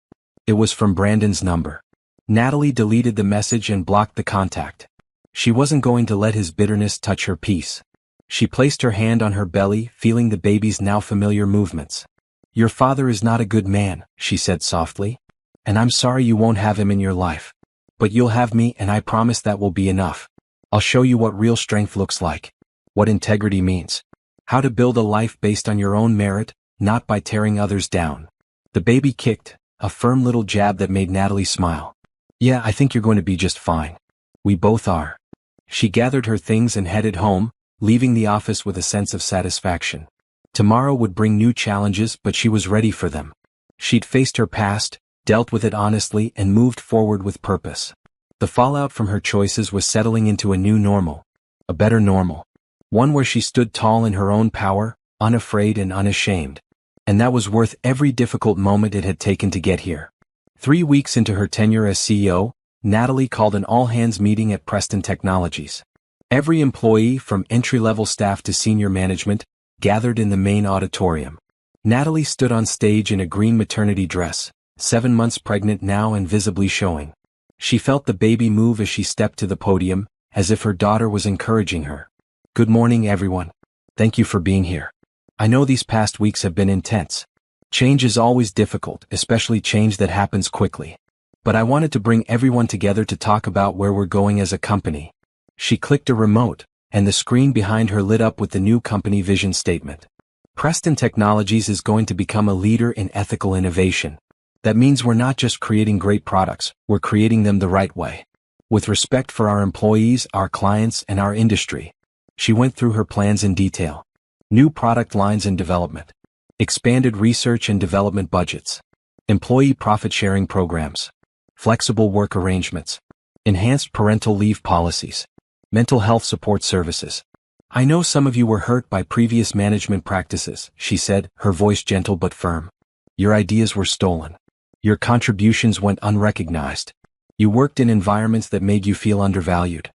It was from Brandon's number. Natalie deleted the message and blocked the contact. She wasn't going to let his bitterness touch her peace. She placed her hand on her belly, feeling the baby's now familiar movements. Your father is not a good man, she said softly. And I'm sorry you won't have him in your life. But you'll have me, and I promise that will be enough. I'll show you what real strength looks like. What integrity means. How to build a life based on your own merit, not by tearing others down. The baby kicked, a firm little jab that made Natalie smile. Yeah, I think you're going to be just fine. We both are. She gathered her things and headed home, leaving the office with a sense of satisfaction. Tomorrow would bring new challenges, but she was ready for them. She'd faced her past, dealt with it honestly, and moved forward with purpose. The fallout from her choices was settling into a new normal. A better normal. One where she stood tall in her own power, unafraid and unashamed. And that was worth every difficult moment it had taken to get here. 3 weeks into her tenure as CEO, Natalie called an all-hands meeting at Preston Technologies. Every employee, from entry-level staff to senior management, gathered in the main auditorium. Natalie stood on stage in a green maternity dress, 7 months pregnant now and visibly showing. She felt the baby move as she stepped to the podium, as if her daughter was encouraging her. Good morning, everyone. Thank you for being here. I know these past weeks have been intense. Change is always difficult, especially change that happens quickly. But I wanted to bring everyone together to talk about where we're going as a company. She clicked a remote, and the screen behind her lit up with the new company vision statement. Preston Technologies is going to become a leader in ethical innovation. That means we're not just creating great products, we're creating them the right way. With respect for our employees, our clients, and our industry. She went through her plans in detail. New product lines in development. Expanded research and development budgets. Employee profit-sharing programs. Flexible work arrangements. Enhanced parental leave policies. Mental health support services. I know some of you were hurt by previous management practices, she said, her voice gentle but firm. Your ideas were stolen. Your contributions went unrecognized. You worked in environments that made you feel undervalued.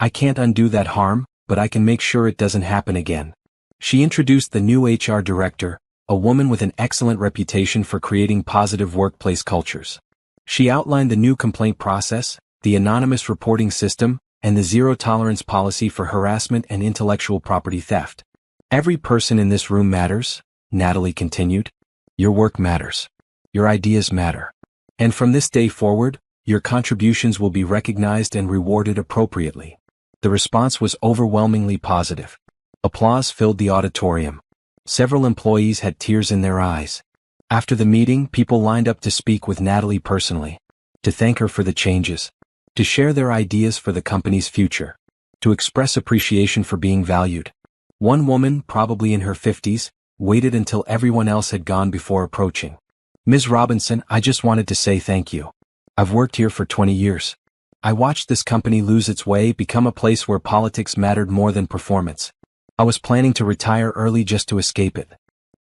I can't undo that harm, but I can make sure it doesn't happen again. She introduced the new HR director, a woman with an excellent reputation for creating positive workplace cultures. She outlined the new complaint process, the anonymous reporting system, and the zero-tolerance policy for harassment and intellectual property theft. Every person in this room matters, Natalie continued. Your work matters. Your ideas matter. And from this day forward, your contributions will be recognized and rewarded appropriately. The response was overwhelmingly positive. Applause filled the auditorium. Several employees had tears in their eyes. After the meeting, people lined up to speak with Natalie personally. To thank her for the changes. To share their ideas for the company's future. To express appreciation for being valued. One woman, probably in her 50s, waited until everyone else had gone before approaching. Ms. Robinson, I just wanted to say thank you. I've worked here for 20 years. I watched this company lose its way, become a place where politics mattered more than performance. I was planning to retire early just to escape it.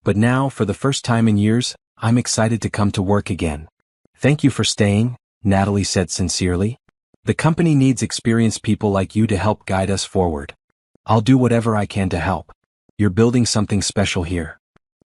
But now, for the first time in years, I'm excited to come to work again. Thank you for staying, Natalie said sincerely. The company needs experienced people like you to help guide us forward. I'll do whatever I can to help. You're building something special here.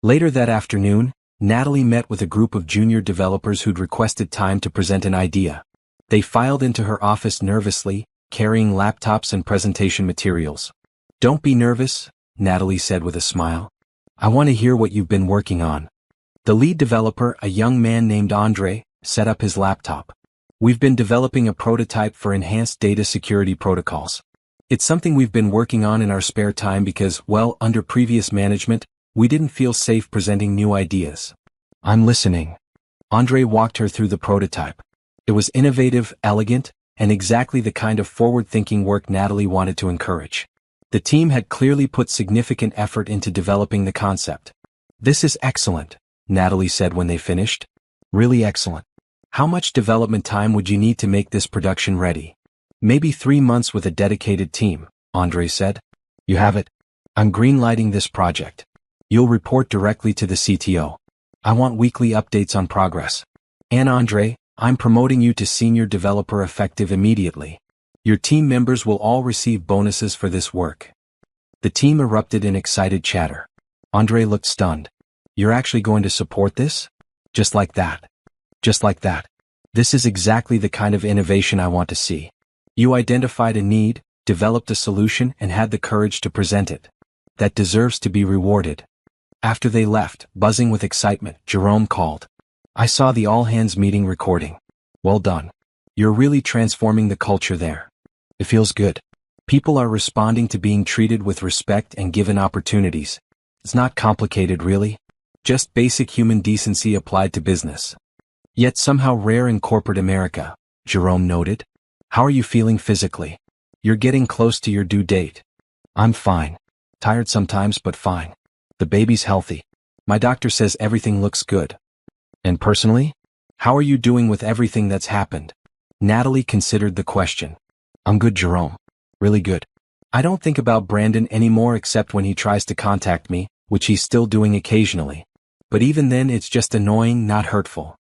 Later that afternoon, Natalie met with a group of junior developers who'd requested time to present an idea. They filed into her office nervously, carrying laptops and presentation materials. Don't be nervous, Natalie said with a smile. I want to hear what you've been working on. The lead developer, a young man named Andre, set up his laptop. We've been developing a prototype for enhanced data security protocols. It's something we've been working on in our spare time because, well, under previous management, we didn't feel safe presenting new ideas. I'm listening. Andre walked her through the prototype. It was innovative, elegant, and exactly the kind of forward-thinking work Natalie wanted to encourage. The team had clearly put significant effort into developing the concept. This is excellent, Natalie said when they finished. Really excellent. How much development time would you need to make this production ready? Maybe 3 months with a dedicated team, Andre said. You have it. I'm greenlighting this project. You'll report directly to the CTO. I want weekly updates on progress. And Andre, I'm promoting you to senior developer effective immediately. Your team members will all receive bonuses for this work. The team erupted in excited chatter. Andre looked stunned. You're actually going to support this? Just like that. Just like that. This is exactly the kind of innovation I want to see. You identified a need, developed a solution, and had the courage to present it. That deserves to be rewarded. After they left, buzzing with excitement, Jerome called. I saw the all-hands meeting recording. Well done. You're really transforming the culture there. It feels good. People are responding to being treated with respect and given opportunities. It's not complicated, really. Just basic human decency applied to business. Yet somehow rare in corporate America, Jerome noted. How are you feeling physically? You're getting close to your due date. I'm fine. Tired sometimes, but fine. The baby's healthy. My doctor says everything looks good. And personally? How are you doing with everything that's happened? Natalie considered the question. I'm good, Jerome. Really good. I don't think about Brandon anymore except when he tries to contact me, which he's still doing occasionally. But even then it's just annoying, not hurtful.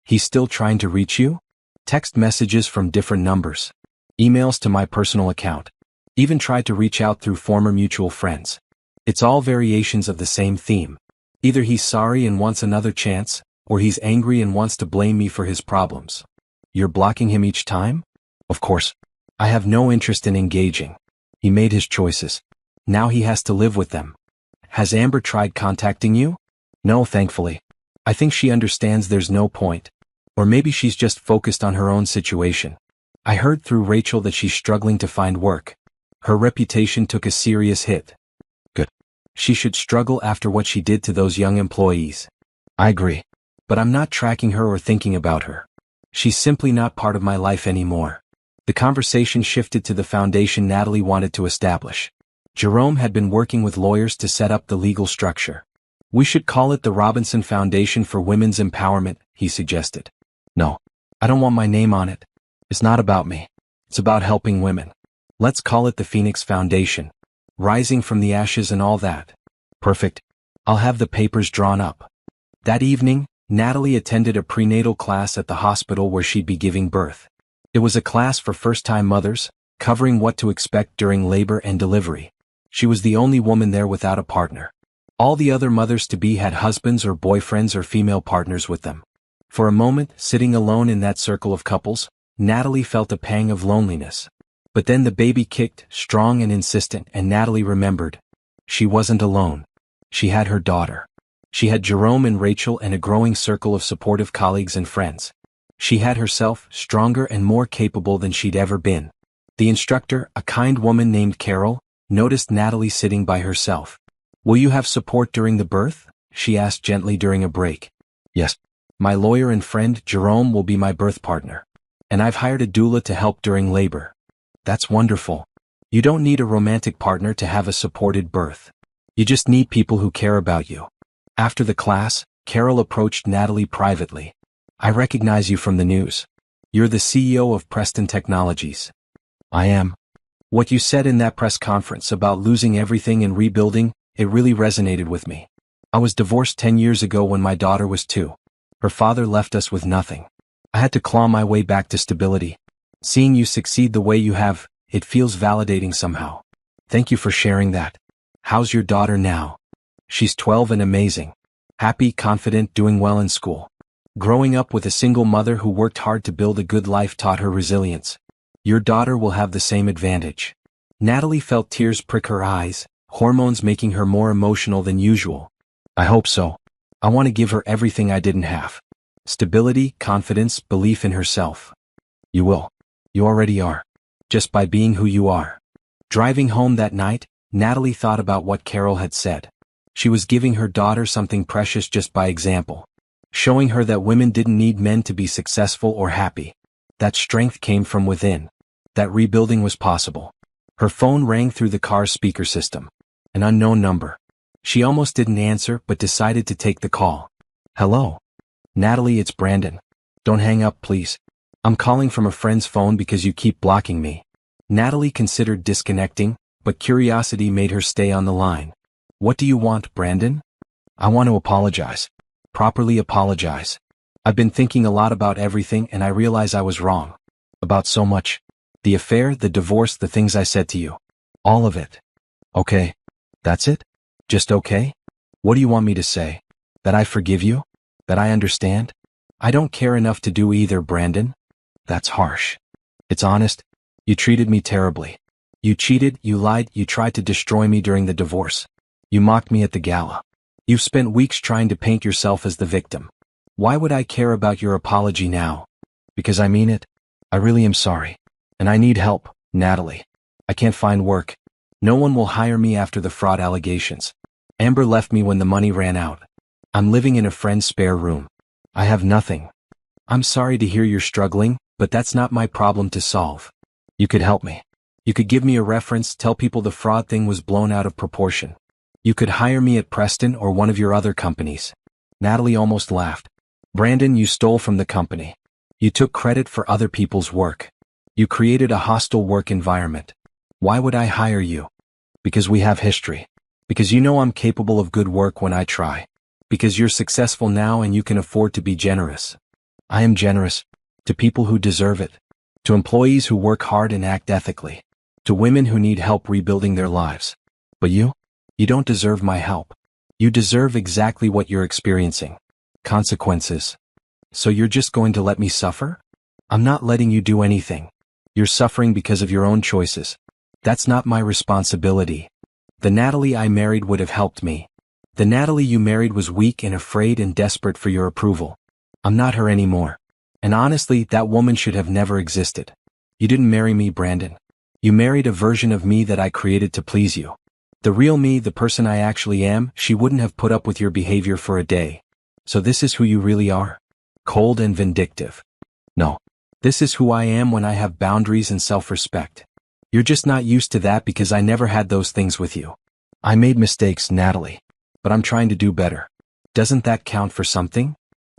He's still trying to reach you? Text messages from different numbers. Emails to my personal account. Even tried to reach out through former mutual friends. It's all variations of the same theme. Either he's sorry and wants another chance, or he's angry and wants to blame me for his problems. You're blocking him each time? Of course. I have no interest in engaging. He made his choices. Now he has to live with them. Has Amber tried contacting you? No, thankfully. I think she understands there's no point. Or maybe she's just focused on her own situation. I heard through Rachel that she's struggling to find work. Her reputation took a serious hit. Good. She should struggle after what she did to those young employees. I agree. But I'm not tracking her or thinking about her. She's simply not part of my life anymore. The conversation shifted to the foundation Natalie wanted to establish. Jerome had been working with lawyers to set up the legal structure. We should call it the Robinson Foundation for Women's Empowerment, he suggested. No, I don't want my name on it. It's not about me. It's about helping women. Let's call it the Phoenix Foundation. Rising from the ashes and all that. Perfect. I'll have the papers drawn up. That evening, Natalie attended a prenatal class at the hospital where she'd be giving birth. It was a class for first-time mothers, covering what to expect during labor and delivery. She was the only woman there without a partner. All the other mothers-to-be had husbands or boyfriends or female partners with them. For a moment, sitting alone in that circle of couples, Natalie felt a pang of loneliness. But then the baby kicked, strong and insistent, and Natalie remembered. She wasn't alone. She had her daughter. She had Jerome and Rachel and a growing circle of supportive colleagues and friends. She had herself, stronger and more capable than she'd ever been. The instructor, a kind woman named Carol, noticed Natalie sitting by herself. Will you have support during the birth? She asked gently during a break. Yes. My lawyer and friend, Jerome, will be my birth partner. And I've hired a doula to help during labor. That's wonderful. You don't need a romantic partner to have a supported birth. You just need people who care about you. After the class, Carol approached Natalie privately. I recognize you from the news. You're the CEO of Preston Technologies. I am. What you said in that press conference about losing everything and rebuilding, it really resonated with me. I was divorced 10 years ago when my daughter was 2. Her father left us with nothing. I had to claw my way back to stability. Seeing you succeed the way you have, it feels validating somehow. Thank you for sharing that. How's your daughter now? She's 12 and amazing. Happy, confident, doing well in school. Growing up with a single mother who worked hard to build a good life taught her resilience. Your daughter will have the same advantage. Natalie felt tears prick her eyes, hormones making her more emotional than usual. I hope so. I want to give her everything I didn't have. Stability, confidence, belief in herself. You will. You already are. Just by being who you are. Driving home that night, Natalie thought about what Carol had said. She was giving her daughter something precious just by example, showing her that women didn't need men to be successful or happy. That strength came from within. That rebuilding was possible. Her phone rang through the car's speaker system. An unknown number. She almost didn't answer but decided to take the call. Hello? Natalie, it's Brandon. Don't hang up, please. I'm calling from a friend's phone because you keep blocking me. Natalie considered disconnecting, but curiosity made her stay on the line. What do you want, Brandon? I want to apologize. Properly apologize. I've been thinking a lot about everything and I realize I was wrong. About so much. The affair, the divorce, the things I said to you. All of it. Okay. That's it? Just okay? What do you want me to say? That I forgive you? That I understand? I don't care enough to do either, Brandon. That's harsh. It's honest. You treated me terribly. You cheated, you lied, you tried to destroy me during the divorce. You mocked me at the gala. You've spent weeks trying to paint yourself as the victim. Why would I care about your apology now? Because I mean it. I really am sorry. And I need help, Natalie. I can't find work. No one will hire me after the fraud allegations. Amber left me when the money ran out. I'm living in a friend's spare room. I have nothing. I'm sorry to hear you're struggling, but that's not my problem to solve. You could help me. You could give me a reference, tell people the fraud thing was blown out of proportion. You could hire me at Preston or one of your other companies. Natalie almost laughed. Brandon, you stole from the company. You took credit for other people's work. You created a hostile work environment. Why would I hire you? Because we have history. Because you know I'm capable of good work when I try. Because you're successful now and you can afford to be generous. I am generous. To people who deserve it. To employees who work hard and act ethically. To women who need help rebuilding their lives. But you? You don't deserve my help. You deserve exactly what you're experiencing. Consequences. So you're just going to let me suffer? I'm not letting you do anything. You're suffering because of your own choices. That's not my responsibility. The Natalie I married would have helped me. The Natalie you married was weak and afraid and desperate for your approval. I'm not her anymore. And honestly, that woman should have never existed. You didn't marry me, Brandon. You married a version of me that I created to please you. The real me, the person I actually am, she wouldn't have put up with your behavior for a day. So this is who you really are? Cold and vindictive. No. This is who I am when I have boundaries and self-respect. You're just not used to that because I never had those things with you. I made mistakes, Natalie. But I'm trying to do better. Doesn't that count for something?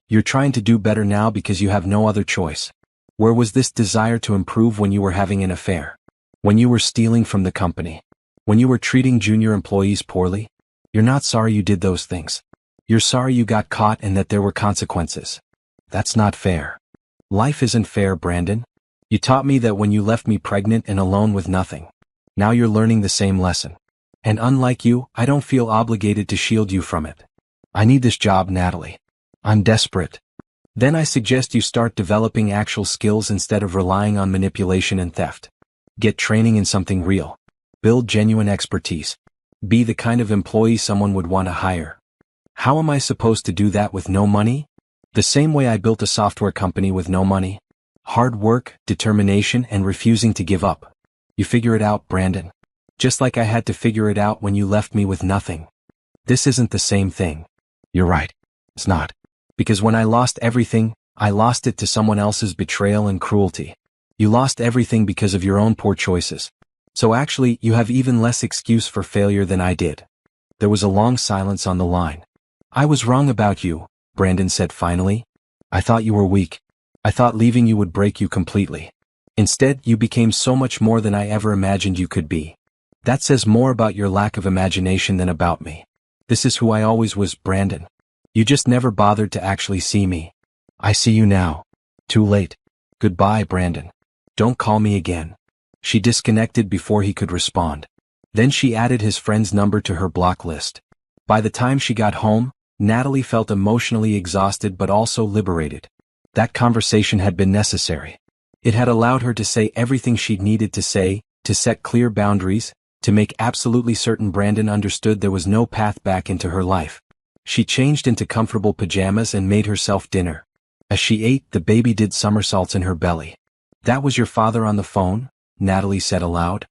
You're trying to do better now because you have no other choice. Where was this desire to improve when you were having an affair? When you were stealing from the company? When you were treating junior employees poorly? You're not sorry you did those things. You're sorry you got caught and that there were consequences. That's not fair. Life isn't fair, Brandon. You taught me that when you left me pregnant and alone with nothing. Now you're learning the same lesson. And unlike you, I don't feel obligated to shield you from it. I need this job, Natalie. I'm desperate. Then I suggest you start developing actual skills instead of relying on manipulation and theft. Get training in something real. Build genuine expertise. Be the kind of employee someone would want to hire. How am I supposed to do that with no money? The same way I built a software company with no money. Hard work, determination, and refusing to give up. You figure it out, Brandon. Just like I had to figure it out when you left me with nothing. This isn't the same thing. You're right. It's not. Because when I lost everything, I lost it to someone else's betrayal and cruelty. You lost everything because of your own poor choices. So actually, you have even less excuse for failure than I did. There was a long silence on the line. I was wrong about you, Brandon said finally. I thought you were weak. I thought leaving you would break you completely. Instead, you became so much more than I ever imagined you could be. That says more about your lack of imagination than about me. This is who I always was, Brandon. You just never bothered to actually see me. I see you now. Too late. Goodbye, Brandon. Don't call me again. She disconnected before he could respond. Then she added his friend's number to her block list. By the time she got home, Natalie felt emotionally exhausted but also liberated. That conversation had been necessary. It had allowed her to say everything she'd needed to say, to set clear boundaries, to make absolutely certain Brandon understood there was no path back into her life. She changed into comfortable pajamas and made herself dinner. As she ate, the baby did somersaults in her belly. That was your father on the phone? Natalie said aloud.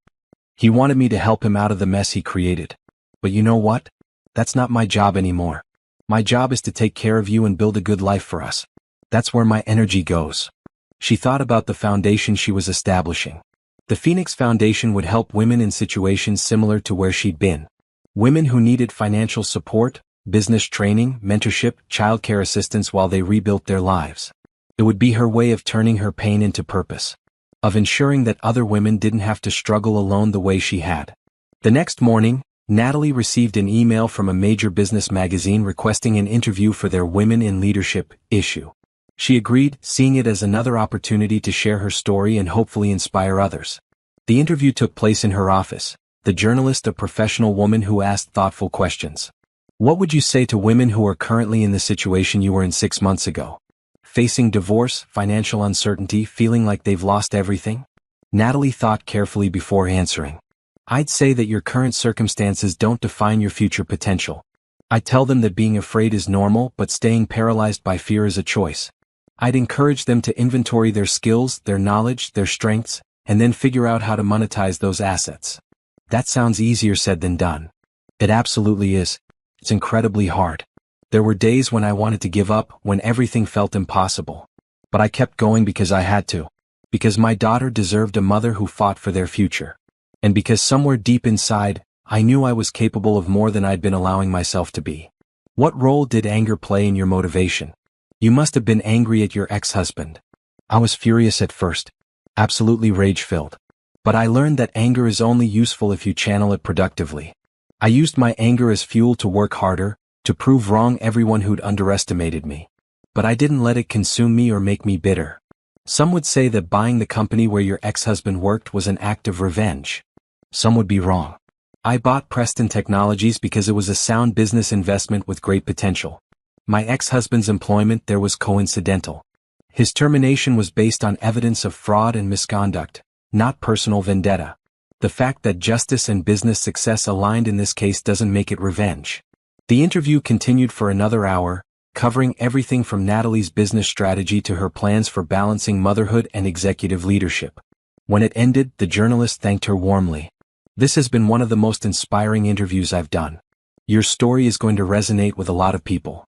He wanted me to help him out of the mess he created. But you know what? That's not my job anymore. My job is to take care of you and build a good life for us. That's where my energy goes. She thought about the foundation she was establishing. The Phoenix Foundation would help women in situations similar to where she'd been. Women who needed financial support, business training, mentorship, childcare assistance while they rebuilt their lives. It would be her way of turning her pain into purpose. Of ensuring that other women didn't have to struggle alone the way she had. The next morning, Natalie received an email from a major business magazine requesting an interview for their Women in Leadership issue. She agreed, seeing it as another opportunity to share her story and hopefully inspire others. The interview took place in her office, the journalist a professional woman who asked thoughtful questions. What would you say to women who are currently in the situation you were in 6 months ago? Facing divorce, financial uncertainty, feeling like they've lost everything? Natalie thought carefully before answering. I'd say that your current circumstances don't define your future potential. I tell them that being afraid is normal, but staying paralyzed by fear is a choice. I'd encourage them to inventory their skills, their knowledge, their strengths, and then figure out how to monetize those assets. That sounds easier said than done. It absolutely is. It's incredibly hard. There were days when I wanted to give up, when everything felt impossible. But I kept going because I had to. Because my daughter deserved a mother who fought for their future. And because somewhere deep inside, I knew I was capable of more than I'd been allowing myself to be. What role did anger play in your motivation? You must have been angry at your ex-husband. I was furious at first. Absolutely rage-filled. But I learned that anger is only useful if you channel it productively. I used my anger as fuel to work harder, to prove wrong everyone who'd underestimated me. But I didn't let it consume me or make me bitter. Some would say that buying the company where your ex-husband worked was an act of revenge. Some would be wrong. I bought Preston Technologies because it was a sound business investment with great potential. My ex-husband's employment there was coincidental. His termination was based on evidence of fraud and misconduct, not personal vendetta. The fact that justice and business success aligned in this case doesn't make it revenge. The interview continued for another hour, covering everything from Natalie's business strategy to her plans for balancing motherhood and executive leadership. When it ended, the journalist thanked her warmly. This has been one of the most inspiring interviews I've done. Your story is going to resonate with a lot of people.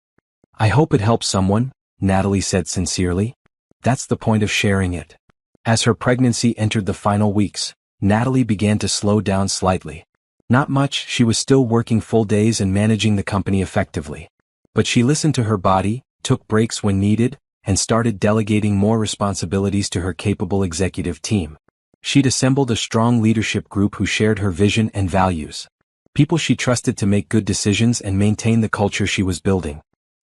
I hope it helps someone, Natalie said sincerely. That's the point of sharing it. As her pregnancy entered the final weeks, Natalie began to slow down slightly. Not much, she was still working full days and managing the company effectively. But she listened to her body, took breaks when needed, and started delegating more responsibilities to her capable executive team. She'd assembled a strong leadership group who shared her vision and values. People she trusted to make good decisions and maintain the culture she was building.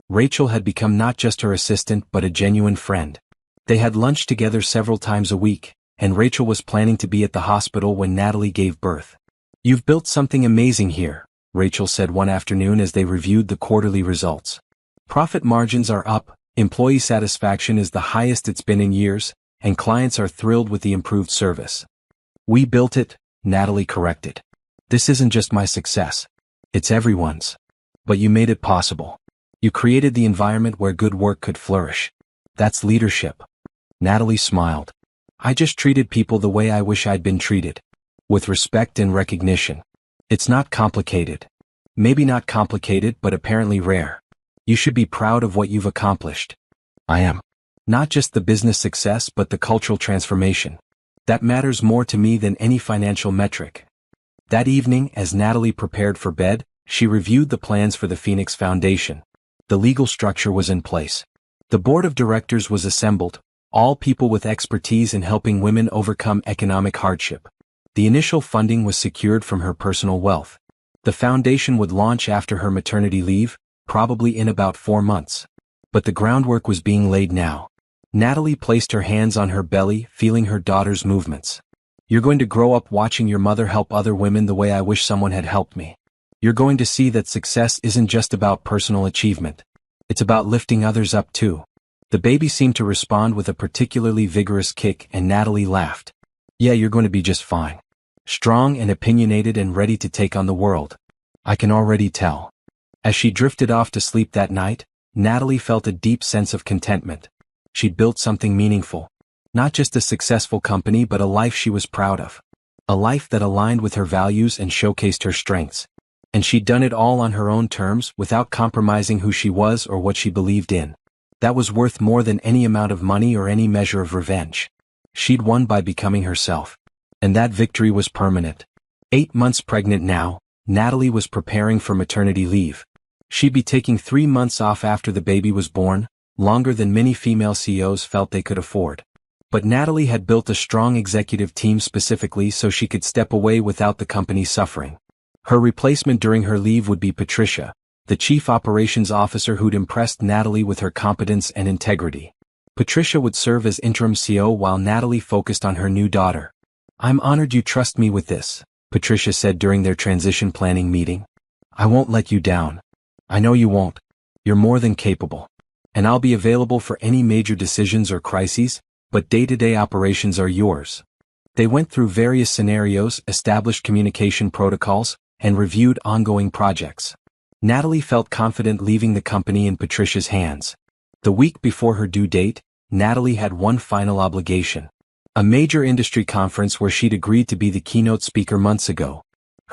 Rachel had become not just her assistant but a genuine friend. They had lunch together several times a week, and Rachel was planning to be at the hospital when Natalie gave birth. You've built something amazing here, Rachel said one afternoon as they reviewed the quarterly results. Profit margins are up, employee satisfaction is the highest it's been in years, and clients are thrilled with the improved service. We built it, Natalie corrected. This isn't just my success. It's everyone's. But you made it possible. You created the environment where good work could flourish. That's leadership. Natalie smiled. I just treated people the way I wish I'd been treated. With respect and recognition. It's not complicated. Maybe not complicated but apparently rare. You should be proud of what you've accomplished. I am. Not just the business success but the cultural transformation. That matters more to me than any financial metric. That evening, as Natalie prepared for bed, she reviewed the plans for the Phoenix Foundation. The legal structure was in place. The board of directors was assembled, all people with expertise in helping women overcome economic hardship. The initial funding was secured from her personal wealth. The foundation would launch after her maternity leave, probably in about 4 months. But the groundwork was being laid now. Natalie placed her hands on her belly, feeling her daughter's movements. You're going to grow up watching your mother help other women the way I wish someone had helped me. You're going to see that success isn't just about personal achievement. It's about lifting others up too. The baby seemed to respond with a particularly vigorous kick and Natalie laughed. Yeah, you're going to be just fine. Strong and opinionated and ready to take on the world. I can already tell. As she drifted off to sleep that night, Natalie felt a deep sense of contentment. She'd built something meaningful. Not just a successful company but a life she was proud of. a life that aligned with her values and showcased her strengths. And she'd done it all on her own terms without compromising who she was or what she believed in. That was worth more than any amount of money or any measure of revenge. She'd won by becoming herself. And that victory was permanent. 8 months pregnant now, Natalie was preparing for maternity leave. She'd be taking 3 months off after the baby was born, longer than many female CEOs felt they could afford. But Natalie had built a strong executive team specifically so she could step away without the company suffering. Her replacement during her leave would be Patricia, the chief operations officer who'd impressed Natalie with her competence and integrity. Patricia would serve as interim CEO while Natalie focused on her new daughter. "I'm honored you trust me with this," Patricia said during their transition planning meeting. "I won't let you down. I know you won't. You're more than capable. And I'll be available for any major decisions or crises, but day-to-day operations are yours." They went through various scenarios, established communication protocols, and reviewed ongoing projects. Natalie felt confident leaving the company in Patricia's hands. The week before her due date, Natalie had one final obligation. A major industry conference where she'd agreed to be the keynote speaker months ago.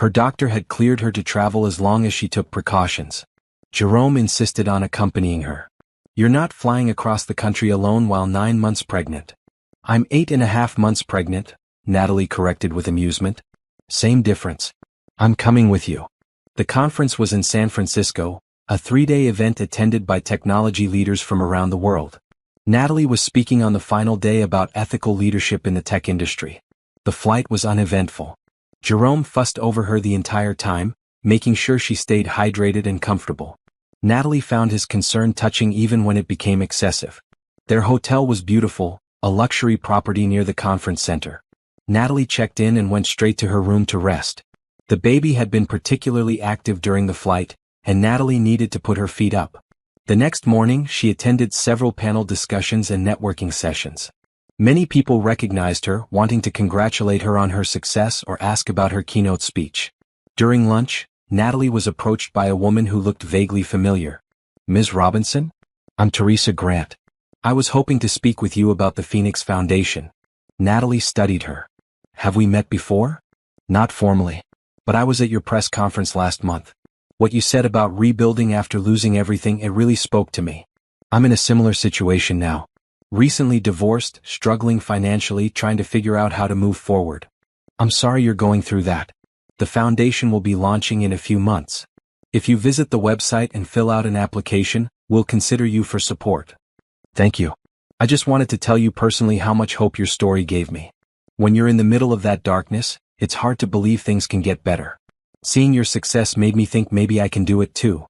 Her doctor had cleared her to travel as long as she took precautions. Jerome insisted on accompanying her. "You're not flying across the country alone while 9 months pregnant." "I'm 8.5 months pregnant," Natalie corrected with amusement. "Same difference. I'm coming with you." The conference was in San Francisco, a 3-day event attended by technology leaders from around the world. Natalie was speaking on the final day about ethical leadership in the tech industry. The flight was uneventful. Jerome fussed over her the entire time, making sure she stayed hydrated and comfortable. Natalie found his concern touching even when it became excessive. Their hotel was beautiful, a luxury property near the conference center. Natalie checked in and went straight to her room to rest. The baby had been particularly active during the flight, and Natalie needed to put her feet up. The next morning, she attended several panel discussions and networking sessions. Many people recognized her, wanting to congratulate her on her success or ask about her keynote speech. During lunch, Natalie was approached by a woman who looked vaguely familiar. "Ms. Robinson? I'm Teresa Grant. I was hoping to speak with you about the Phoenix Foundation." Natalie studied her. "Have we met before?" "Not formally. But I was at your press conference last month. What you said about rebuilding after losing everything, it really spoke to me. I'm in a similar situation now. Recently divorced, struggling financially, trying to figure out how to move forward. I'm sorry you're going through that. The foundation will be launching in a few months. If you visit the website and fill out an application, we'll consider you for support." "Thank you. I just wanted to tell you personally how much hope your story gave me. When you're in the middle of that darkness, it's hard to believe things can get better. Seeing your success made me think maybe I can do it too."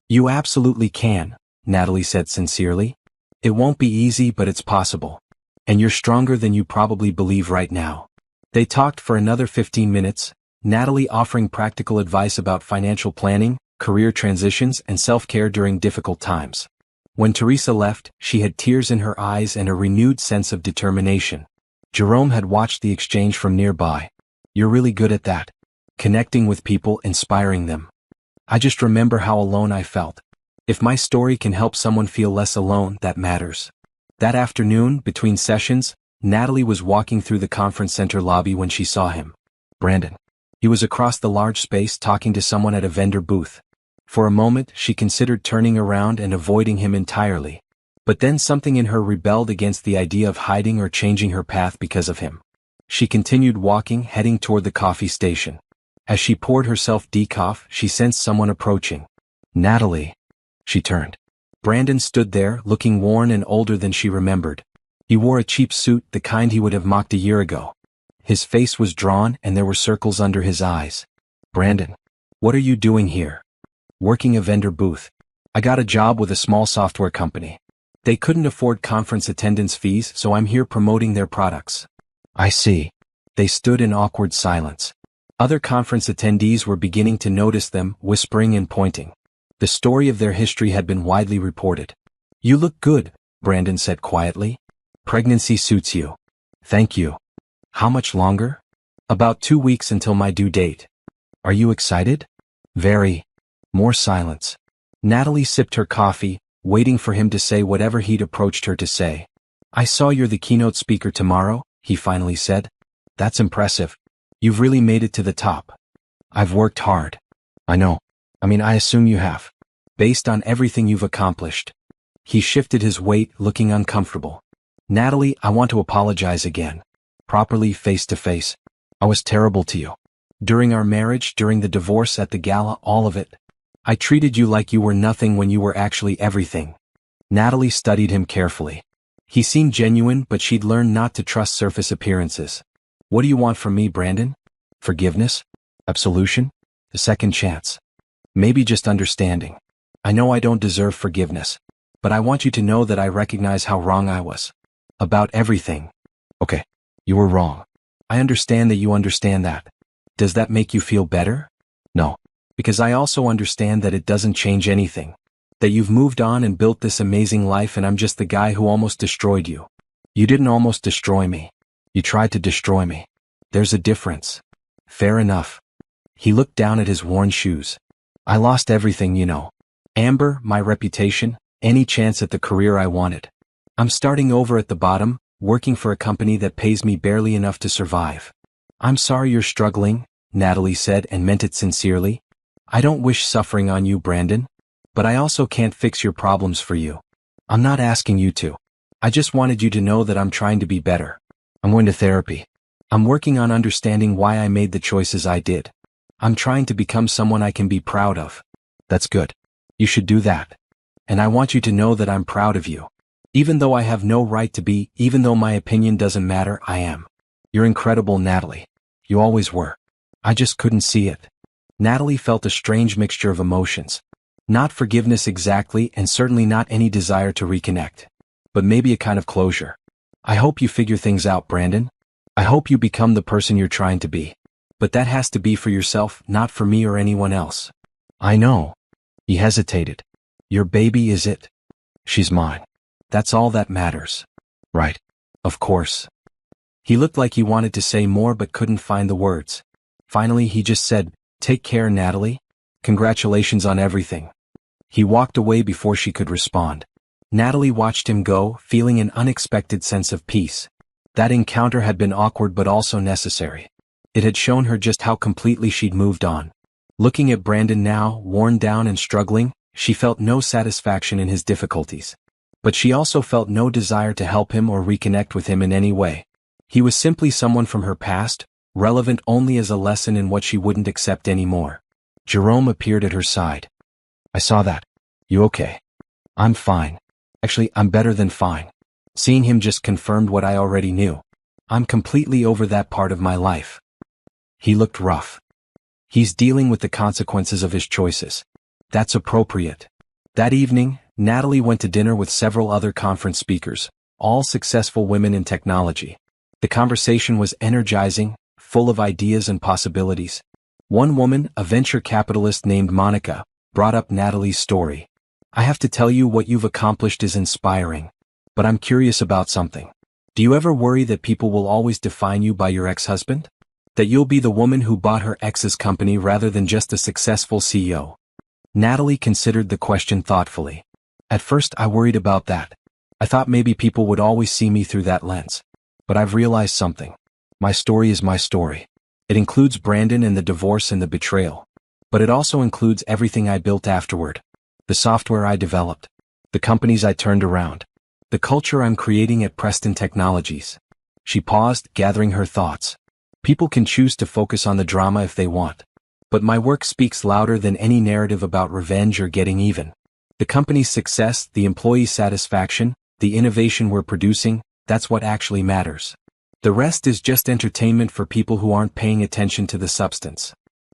"You absolutely can," Natalie said sincerely. "It won't be easy, but it's possible. And you're stronger than you probably believe right now." They talked for another 15 minutes, Natalie offering practical advice about financial planning, career transitions, and self-care during difficult times. When Teresa left, she had tears in her eyes and a renewed sense of determination. Jerome had watched the exchange from nearby. "You're really good at that. Connecting with people, inspiring them. I just remember how alone I felt. If my story can help someone feel less alone, that matters." That afternoon, between sessions, Natalie was walking through the conference center lobby when she saw him. Brandon. He was across the large space talking to someone at a vendor booth. For a moment, she considered turning around and avoiding him entirely. But then something in her rebelled against the idea of hiding or changing her path because of him. She continued walking, heading toward the coffee station. As she poured herself decaf, she sensed someone approaching. "Natalie." She turned. Brandon stood there, looking worn and older than she remembered. He wore a cheap suit, the kind he would have mocked a year ago. His face was drawn and there were circles under his eyes. "Brandon, what are you doing here?" "Working a vendor booth. I got a job with a small software company. They couldn't afford conference attendance fees, so I'm here promoting their products." "I see." They stood in awkward silence. Other conference attendees were beginning to notice them, whispering and pointing. The story of their history had been widely reported. "You look good," Brandon said quietly. "Pregnancy suits you." "Thank you." "How much longer?" "About 2 weeks until my due date." "Are you excited?" "Very." More silence. Natalie sipped her coffee, waiting for him to say whatever he'd approached her to say. "I saw you're the keynote speaker tomorrow," he finally said. "That's impressive. You've really made it to the top. I've worked hard. I know. I assume you have. Based on everything you've accomplished. He shifted his weight, looking uncomfortable. Natalie, I want to apologize again. Properly, face to face. I was terrible to you. During our marriage, during the divorce, at the gala, all of it. I treated you like you were nothing when you were actually everything. Natalie studied him carefully. He seemed genuine, but she'd learned not to trust surface appearances. What do you want from me, Brandon? Forgiveness? Absolution? A second chance? Maybe just understanding. I know I don't deserve forgiveness, but I want you to know that I recognize how wrong I was. About everything. Okay, you were wrong. I understand that you understand that. Does that make you feel better? No. Because I also understand that it doesn't change anything. That you've moved on and built this amazing life, and I'm just the guy who almost destroyed you. You didn't almost destroy me. You tried to destroy me. There's a difference. Fair enough. He looked down at his worn shoes. I lost everything, you know. Amber, my reputation, any chance at the career I wanted. I'm starting over at the bottom, working for a company that pays me barely enough to survive. I'm sorry you're struggling, Natalie said, and meant it sincerely. I don't wish suffering on you, Brandon. But I also can't fix your problems for you. I'm not asking you to. I just wanted you to know that I'm trying to be better. I'm going to therapy. I'm working on understanding why I made the choices I did. I'm trying to become someone I can be proud of. That's good. You should do that. And I want you to know that I'm proud of you. Even though I have no right to be, even though my opinion doesn't matter, I am. You're incredible, Natalie. You always were. I just couldn't see it. Natalie felt a strange mixture of emotions. Not forgiveness exactly, and certainly not any desire to reconnect. But maybe a kind of closure. I hope you figure things out, Brandon. I hope you become the person you're trying to be. But that has to be for yourself, not for me or anyone else. I know. He hesitated. Your baby is it? She's mine. That's all that matters. Right. Of course. He looked like he wanted to say more but couldn't find the words. Finally, he just said, "Take care, Natalie. Congratulations on everything." He walked away before she could respond. Natalie watched him go, feeling an unexpected sense of peace. That encounter had been awkward but also necessary. It had shown her just how completely she'd moved on. Looking at Brandon now, worn down and struggling, she felt no satisfaction in his difficulties. But she also felt no desire to help him or reconnect with him in any way. He was simply someone from her past, relevant only as a lesson in what she wouldn't accept anymore. Jerome appeared at her side. I saw that. You okay? I'm fine. Actually, I'm better than fine. Seeing him just confirmed what I already knew. I'm completely over that part of my life. He looked rough. He's dealing with the consequences of his choices. That's appropriate. That evening, Natalie went to dinner with several other conference speakers, all successful women in technology. The conversation was energizing, full of ideas and possibilities. One woman, a venture capitalist named Monica, brought up Natalie's story. I have to tell you, what you've accomplished is inspiring. But I'm curious about something. Do you ever worry that people will always define you by your ex-husband? That you'll be the woman who bought her ex's company rather than just a successful CEO? Natalie considered the question thoughtfully. At first I worried about that. I thought maybe people would always see me through that lens. But I've realized something. My story is my story. It includes Brandon and the divorce and the betrayal. But it also includes everything I built afterward. The software I developed. The companies I turned around. The culture I'm creating at Preston Technologies. She paused, gathering her thoughts. People can choose to focus on the drama if they want. But my work speaks louder than any narrative about revenge or getting even. The company's success, the employee satisfaction, the innovation we're producing, that's what actually matters. The rest is just entertainment for people who aren't paying attention to the substance.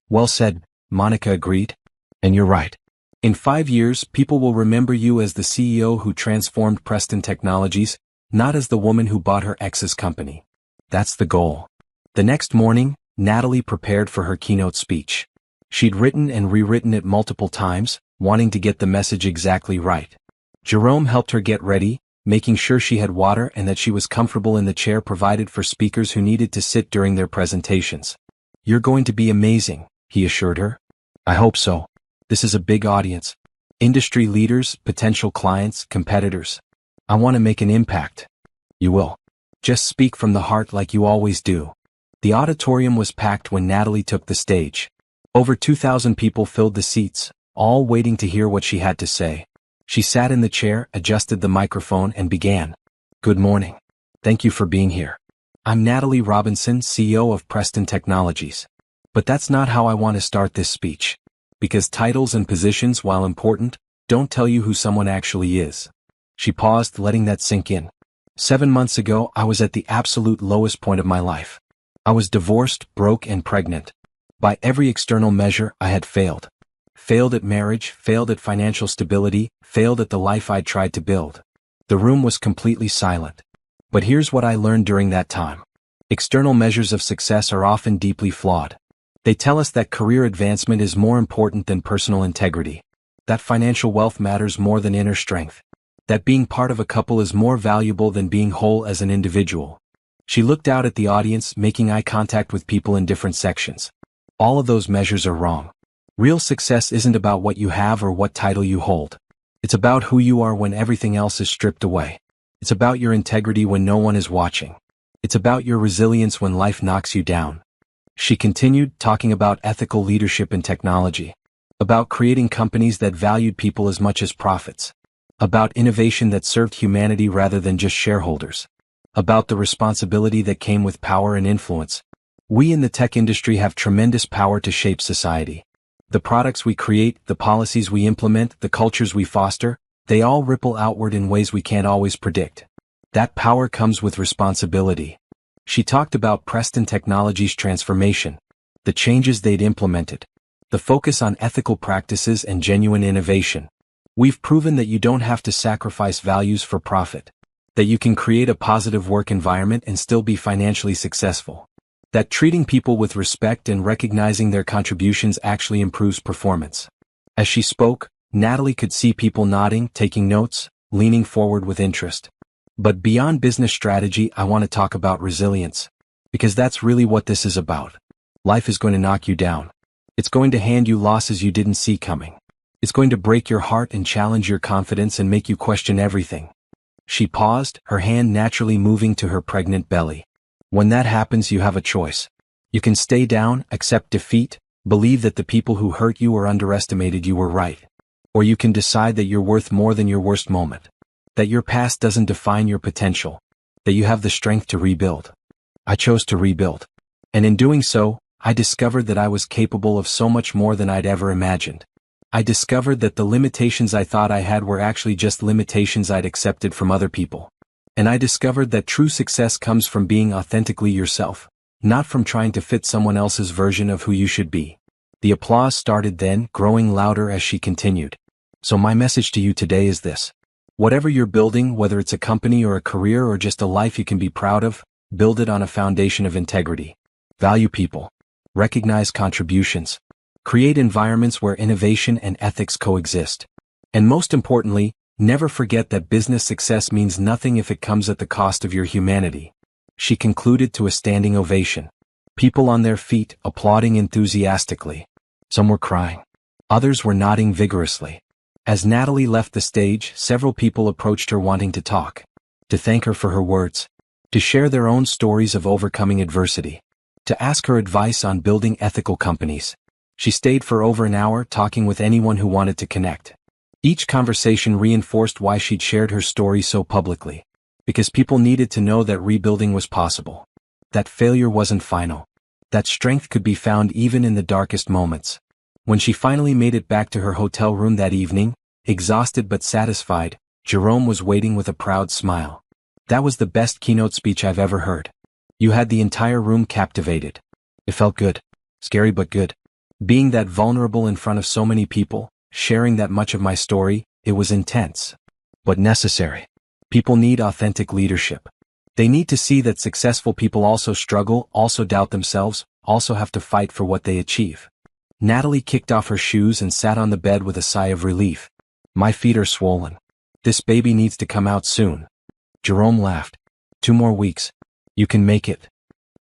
Well said, Monica agreed. And you're right. In 5 years, people will remember you as the CEO who transformed Preston Technologies, not as the woman who bought her ex's company. That's the goal. The next morning, Natalie prepared for her keynote speech. She'd written and rewritten it multiple times, wanting to get the message exactly right. Jerome helped her get ready, making sure she had water and that she was comfortable in the chair provided for speakers who needed to sit during their presentations. You're going to be amazing, he assured her. I hope so. This is a big audience. Industry leaders, potential clients, competitors. I want to make an impact. You will. Just speak from the heart like you always do. The auditorium was packed when Natalie took the stage. Over 2,000 people filled the seats, all waiting to hear what she had to say. She sat in the chair, adjusted the microphone, and began. Good morning. Thank you for being here. I'm Natalie Robinson, CEO of Preston Technologies. But that's not how I want to start this speech. Because titles and positions, while important, don't tell you who someone actually is. She paused, letting that sink in. 7 months ago, I was at the absolute lowest point of my life. I was divorced, broke, and pregnant. By every external measure, I had failed. Failed at marriage, failed at financial stability, failed at the life I'd tried to build. The room was completely silent. But here's what I learned during that time. External measures of success are often deeply flawed. They tell us that career advancement is more important than personal integrity. That financial wealth matters more than inner strength. That being part of a couple is more valuable than being whole as an individual. She looked out at the audience, making eye contact with people in different sections. All of those measures are wrong. Real success isn't about what you have or what title you hold. It's about who you are when everything else is stripped away. It's about your integrity when no one is watching. It's about your resilience when life knocks you down. She continued, talking about ethical leadership in technology. About creating companies that valued people as much as profits. About innovation that served humanity rather than just shareholders. About the responsibility that came with power and influence. We in the tech industry have tremendous power to shape society. The products we create, the policies we implement, the cultures we foster, they all ripple outward in ways we can't always predict. That power comes with responsibility. She talked about Preston Technologies' transformation, the changes they'd implemented, the focus on ethical practices and genuine innovation. We've proven that you don't have to sacrifice values for profit, that you can create a positive work environment and still be financially successful, that treating people with respect and recognizing their contributions actually improves performance. As she spoke, Natalie could see people nodding, taking notes, leaning forward with interest. But beyond business strategy, I want to talk about resilience. Because that's really what this is about. Life is going to knock you down. It's going to hand you losses you didn't see coming. It's going to break your heart and challenge your confidence and make you question everything. She paused, her hand naturally moving to her pregnant belly. When that happens, you have a choice. You can stay down, accept defeat, believe that the people who hurt you or underestimated you were right. Or you can decide that you're worth more than your worst moment. That your past doesn't define your potential. That you have the strength to rebuild. I chose to rebuild. And in doing so, I discovered that I was capable of so much more than I'd ever imagined. I discovered that the limitations I thought I had were actually just limitations I'd accepted from other people. And I discovered that true success comes from being authentically yourself, not from trying to fit someone else's version of who you should be. The applause started then, growing louder as she continued. So my message to you today is this. Whatever you're building, whether it's a company or a career or just a life you can be proud of, build it on a foundation of integrity. Value people. Recognize contributions. Create environments where innovation and ethics coexist. And most importantly, never forget that business success means nothing if it comes at the cost of your humanity. She concluded to a standing ovation. People on their feet, applauding enthusiastically. Some were crying. Others were nodding vigorously. As Natalie left the stage, several people approached her wanting to talk. To thank her for her words. To share their own stories of overcoming adversity. To ask her advice on building ethical companies. She stayed for over an hour talking with anyone who wanted to connect. Each conversation reinforced why she'd shared her story so publicly. Because people needed to know that rebuilding was possible. That failure wasn't final. That strength could be found even in the darkest moments. When she finally made it back to her hotel room that evening, exhausted but satisfied, Jerome was waiting with a proud smile. That was the best keynote speech I've ever heard. You had the entire room captivated. It felt good. Scary but good. Being that vulnerable in front of so many people, sharing that much of my story, it was intense. But necessary. People need authentic leadership. They need to see that successful people also struggle, also doubt themselves, also have to fight for what they achieve. Natalie kicked off her shoes and sat on the bed with a sigh of relief. My feet are swollen. This baby needs to come out soon. Jerome laughed. 2 more weeks. You can make it.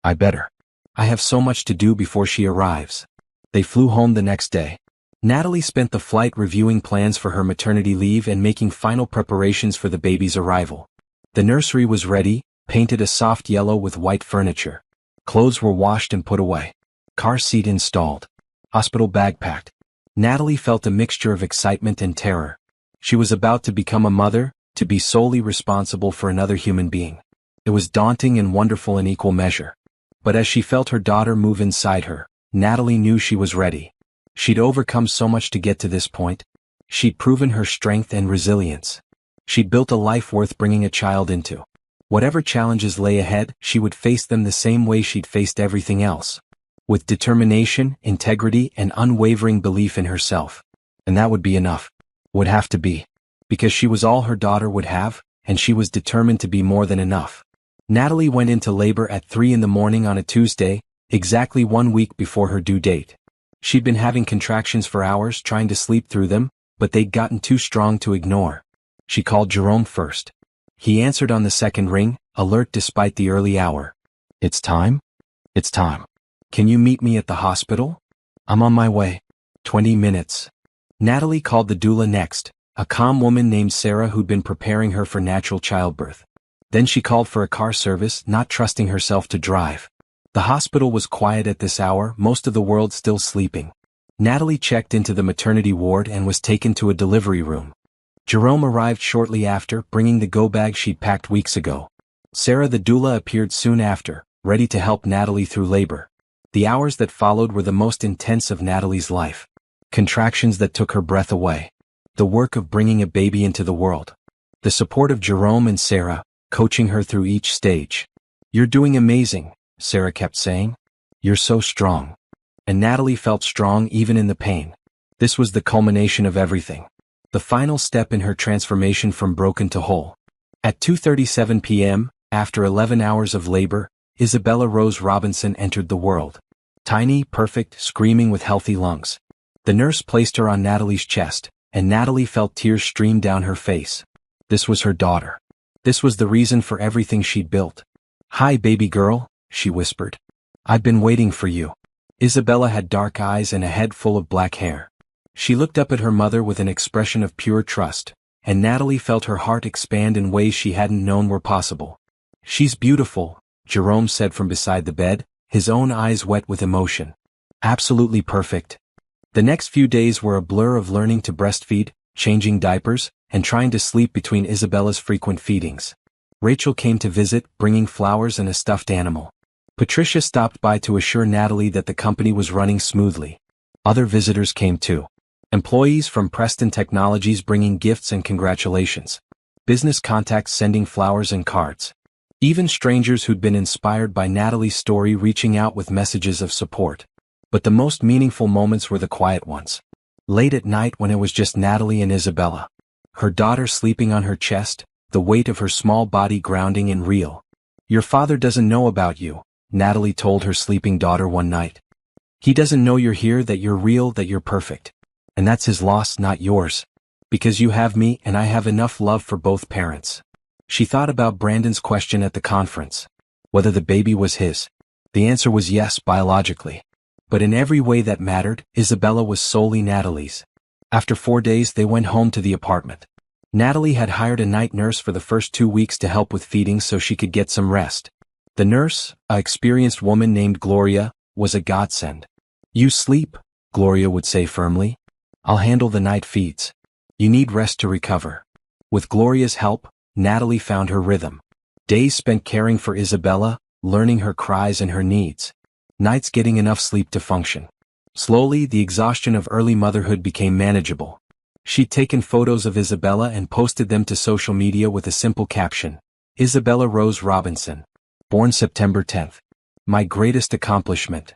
I better. I have so much to do before she arrives. They flew home the next day. Natalie spent the flight reviewing plans for her maternity leave and making final preparations for the baby's arrival. The nursery was ready, painted a soft yellow with white furniture. Clothes were washed and put away. Car seat installed. Hospital bag packed. Natalie felt a mixture of excitement and terror. She was about to become a mother, to be solely responsible for another human being. It was daunting and wonderful in equal measure. But as she felt her daughter move inside her, Natalie knew she was ready. She'd overcome so much to get to this point. She'd proven her strength and resilience. She'd built a life worth bringing a child into. Whatever challenges lay ahead, she would face them the same way she'd faced everything else. With determination, integrity, and unwavering belief in herself. And that would be enough. Would have to be. Because she was all her daughter would have, and she was determined to be more than enough. Natalie went into labor at 3 in the morning on a Tuesday, exactly 1 week before her due date. She'd been having contractions for hours trying to sleep through them, but they'd gotten too strong to ignore. She called Jerome first. He answered on the second ring, alert despite the early hour. "It's time? It's time. Can you meet me at the hospital? I'm on my way." 20 minutes. Natalie called the doula next, a calm woman named Sarah who'd been preparing her for natural childbirth. Then she called for a car service, not trusting herself to drive. The hospital was quiet at this hour, most of the world still sleeping. Natalie checked into the maternity ward and was taken to a delivery room. Jerome arrived shortly after, bringing the go-bag she'd packed weeks ago. Sarah the doula appeared soon after, ready to help Natalie through labor. The hours that followed were the most intense of Natalie's life. Contractions that took her breath away. The work of bringing a baby into the world. The support of Jerome and Sarah, coaching her through each stage. "You're doing amazing," Sarah kept saying. "You're so strong." And Natalie felt strong even in the pain. This was the culmination of everything. The final step in her transformation from broken to whole. At 2:37 p.m., after 11 hours of labor, Isabella Rose Robinson entered the world. Tiny, perfect, screaming with healthy lungs. The nurse placed her on Natalie's chest, and Natalie felt tears stream down her face. This was her daughter. This was the reason for everything she'd built. "Hi, baby girl," she whispered. "I've been waiting for you." Isabella had dark eyes and a head full of black hair. She looked up at her mother with an expression of pure trust, and Natalie felt her heart expand in ways she hadn't known were possible. "She's beautiful," Jerome said from beside the bed, his own eyes wet with emotion. "Absolutely perfect." The next few days were a blur of learning to breastfeed, changing diapers, and trying to sleep between Isabella's frequent feedings. Rachel came to visit, bringing flowers and a stuffed animal. Patricia stopped by to assure Natalie that the company was running smoothly. Other visitors came too. Employees from Preston Technologies bringing gifts and congratulations. Business contacts sending flowers and cards. Even strangers who'd been inspired by Natalie's story reaching out with messages of support. But the most meaningful moments were the quiet ones. Late at night when it was just Natalie and Isabella. Her daughter sleeping on her chest, the weight of her small body grounding and real. "Your father doesn't know about you," Natalie told her sleeping daughter one night. "He doesn't know you're here, that you're real, that you're perfect. And that's his loss, not yours. Because you have me and I have enough love for both parents." She thought about Brandon's question at the conference. Whether the baby was his. The answer was yes, biologically. But in every way that mattered, Isabella was solely Natalie's. After 4 days they went home to the apartment. Natalie had hired a night nurse for the first 2 weeks to help with feeding so she could get some rest. The nurse, an experienced woman named Gloria, was a godsend. "You sleep," Gloria would say firmly. "I'll handle the night feeds. You need rest to recover." With Gloria's help, Natalie found her rhythm. Days spent caring for Isabella, learning her cries and her needs. Nights getting enough sleep to function. Slowly, the exhaustion of early motherhood became manageable. She'd taken photos of Isabella and posted them to social media with a simple caption. "Isabella Rose Robinson. Born September 10th. My greatest accomplishment."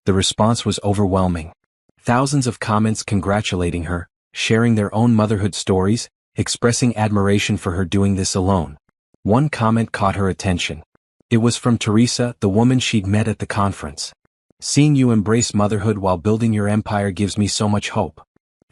The response was overwhelming. Thousands of comments congratulating her, sharing their own motherhood stories, expressing admiration for her doing this alone. One comment caught her attention. It was from Teresa, the woman she'd met at the conference. "Seeing you embrace motherhood while building your empire gives me so much hope.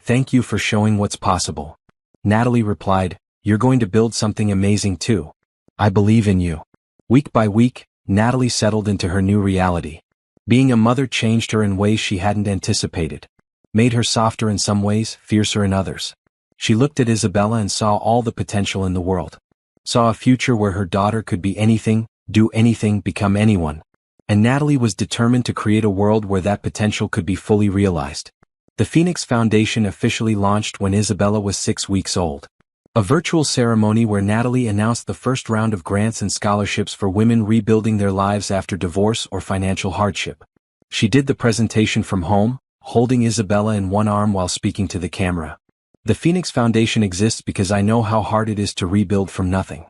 Thank you for showing what's possible." Natalie replied, "You're going to build something amazing too. I believe in you." Week by week, Natalie settled into her new reality. Being a mother changed her in ways she hadn't anticipated. Made her softer in some ways, fiercer in others. She looked at Isabella and saw all the potential in the world. Saw a future where her daughter could be anything, do anything, become anyone. And Natalie was determined to create a world where that potential could be fully realized. The Phoenix Foundation officially launched when Isabella was 6 weeks old. A virtual ceremony where Natalie announced the first round of grants and scholarships for women rebuilding their lives after divorce or financial hardship. She did the presentation from home, holding Isabella in one arm while speaking to the camera. The Phoenix Foundation exists because I know how hard it is to rebuild from nothing.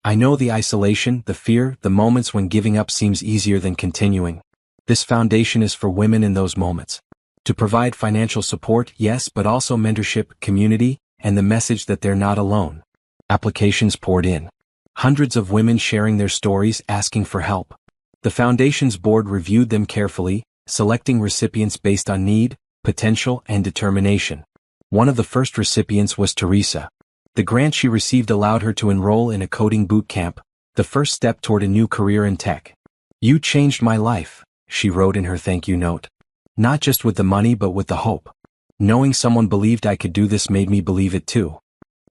I know the isolation, the fear, the moments when giving up seems easier than continuing. This foundation is for women in those moments. To provide financial support, yes, but also mentorship, community, and the message that they're not alone. Applications poured in. Hundreds of women sharing their stories, asking for help. The foundation's board reviewed them carefully, selecting recipients based on need, potential, and determination. One of the first recipients was Teresa. The grant she received allowed her to enroll in a coding boot camp, the first step toward a new career in tech. "You changed my life," she wrote in her thank you note. "Not just with the money but with the hope. Knowing someone believed I could do this made me believe it too."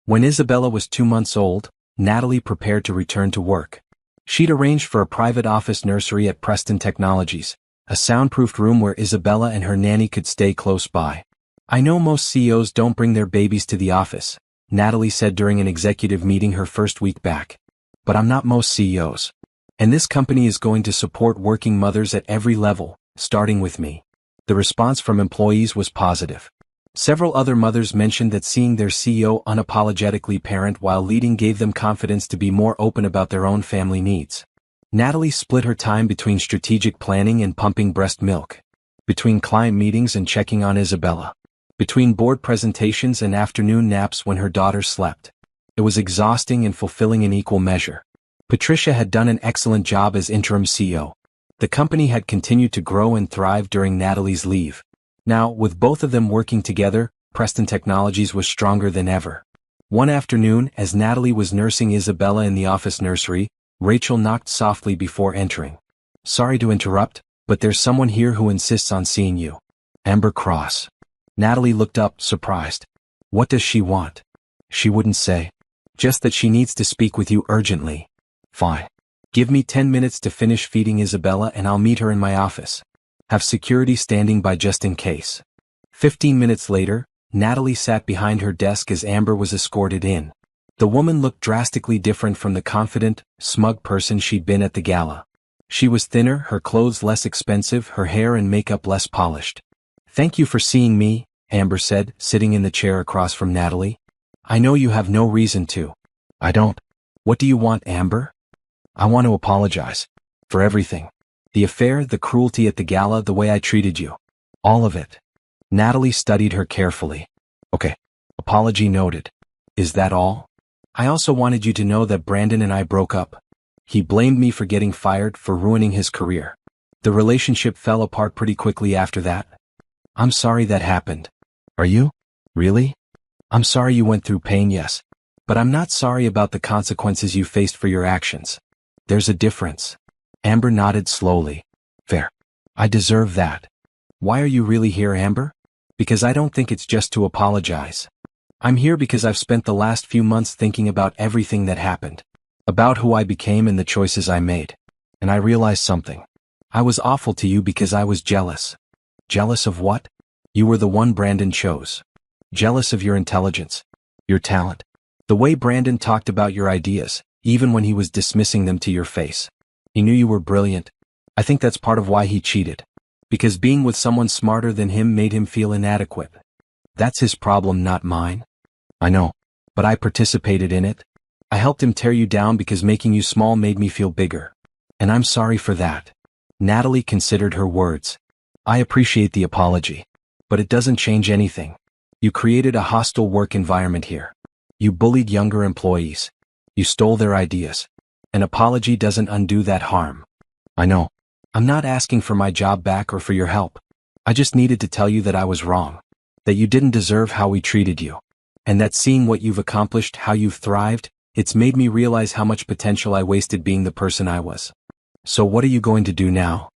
When Isabella was 2 months old, Natalie prepared to return to work. She'd arranged for a private office nursery at Preston Technologies, a soundproofed room where Isabella and her nanny could stay close by. "I know most CEOs don't bring their babies to the office," Natalie said during an executive meeting her first week back. "But I'm not most CEOs. And this company is going to support working mothers at every level, starting with me." The response from employees was positive. Several other mothers mentioned that seeing their CEO unapologetically parent while leading gave them confidence to be more open about their own family needs. Natalie split her time between strategic planning and pumping breast milk, between client meetings and checking on Isabella, between board presentations and afternoon naps when her daughter slept. It was exhausting and fulfilling in equal measure. Patricia had done an excellent job as interim CEO. The company had continued to grow and thrive during Natalie's leave. Now, with both of them working together, Preston Technologies was stronger than ever. One afternoon, as Natalie was nursing Isabella in the office nursery, Rachel knocked softly before entering. "Sorry to interrupt, but there's someone here who insists on seeing you. Amber Cross." Natalie looked up, surprised. "What does she want?" She wouldn't say. "Just that she needs to speak with you urgently." "Fine. Give me 10 minutes to finish feeding Isabella and I'll meet her in my office. Have security standing by just in case." 15 minutes later, Natalie sat behind her desk as Amber was escorted in. The woman looked drastically different from the confident, smug person she'd been at the gala. She was thinner, her clothes less expensive, her hair and makeup less polished. "Thank you for seeing me," Amber said, sitting in the chair across from Natalie. "I know you have no reason to." "I don't." "What do you want, Amber?" "I want to apologize. For everything. The affair, the cruelty at the gala, the way I treated you. All of it." Natalie studied her carefully. "Okay. Apology noted. Is that all?" "I also wanted you to know that Brandon and I broke up. He blamed me for getting fired, for ruining his career. The relationship fell apart pretty quickly after that. I'm sorry that happened." "Are you? Really?" "I'm sorry you went through pain, yes. But I'm not sorry about the consequences you faced for your actions. There's a difference." Amber nodded slowly. "Fair. I deserve that." "Why are you really here, Amber?" "Because I don't think it's just to apologize. I'm here because I've spent the last few months thinking about everything that happened. About who I became and the choices I made. And I realized something. I was awful to you because I was jealous." "Jealous of what?" "You were the one Brandon chose. Jealous of your intelligence. Your talent. The way Brandon talked about your ideas, even when he was dismissing them to your face. He knew you were brilliant. I think that's part of why he cheated. Because being with someone smarter than him made him feel inadequate. That's his problem, not mine." "I know. But I participated in it. I helped him tear you down because making you small made me feel bigger. And I'm sorry for that." Natalie considered her words. "I appreciate the apology. But it doesn't change anything. You created a hostile work environment here. You bullied younger employees. You stole their ideas. An apology doesn't undo that harm." "I know. I'm not asking for my job back or for your help. I just needed to tell you that I was wrong. That you didn't deserve how we treated you. And that seeing what you've accomplished, how you've thrived, it's made me realize how much potential I wasted being the person I was." "So what are you going to do now?"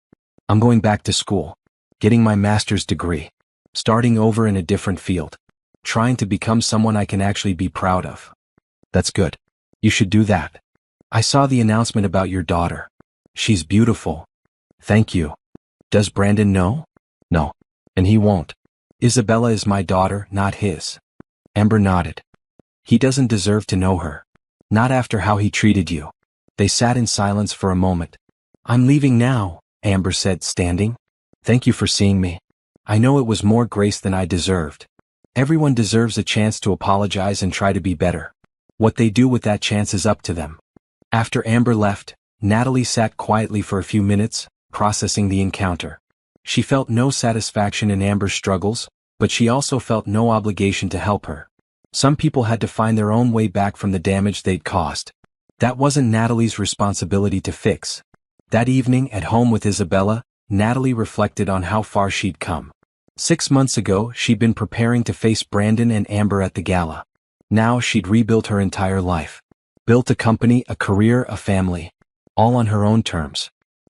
"I'm going back to school. Getting my master's degree. Starting over in a different field. Trying to become someone I can actually be proud of." "That's good. You should do that. I saw the announcement about your daughter. She's beautiful." Thank you. Does Brandon know? No. And he won't. Isabella is my daughter, not his. Amber nodded. He doesn't deserve to know her. Not after how he treated you. They sat in silence for a moment. I'm leaving now, Amber said, standing. Thank you for seeing me. I know it was more grace than I deserved. Everyone deserves a chance to apologize and try to be better. What they do with that chance is up to them. After Amber left, Natalie sat quietly for a few minutes, processing the encounter. She felt no satisfaction in Amber's struggles, but she also felt no obligation to help her. Some people had to find their own way back from the damage they'd caused. That wasn't Natalie's responsibility to fix. That evening at home with Isabella, Natalie reflected on how far she'd come. 6 months ago, she'd been preparing to face Brandon and Amber at the gala. Now she'd rebuilt her entire life. Built a company, a career, a family. All on her own terms.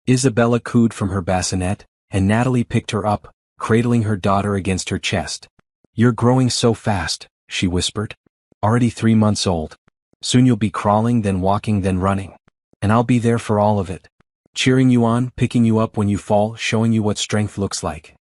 Isabella cooed from her bassinet, and Natalie picked her up, cradling her daughter against her chest. You're growing so fast, she whispered. Already 3 months old. Soon you'll be crawling, then walking, then running. And I'll be there for all of it. Cheering you on, picking you up when you fall, showing you what strength looks like.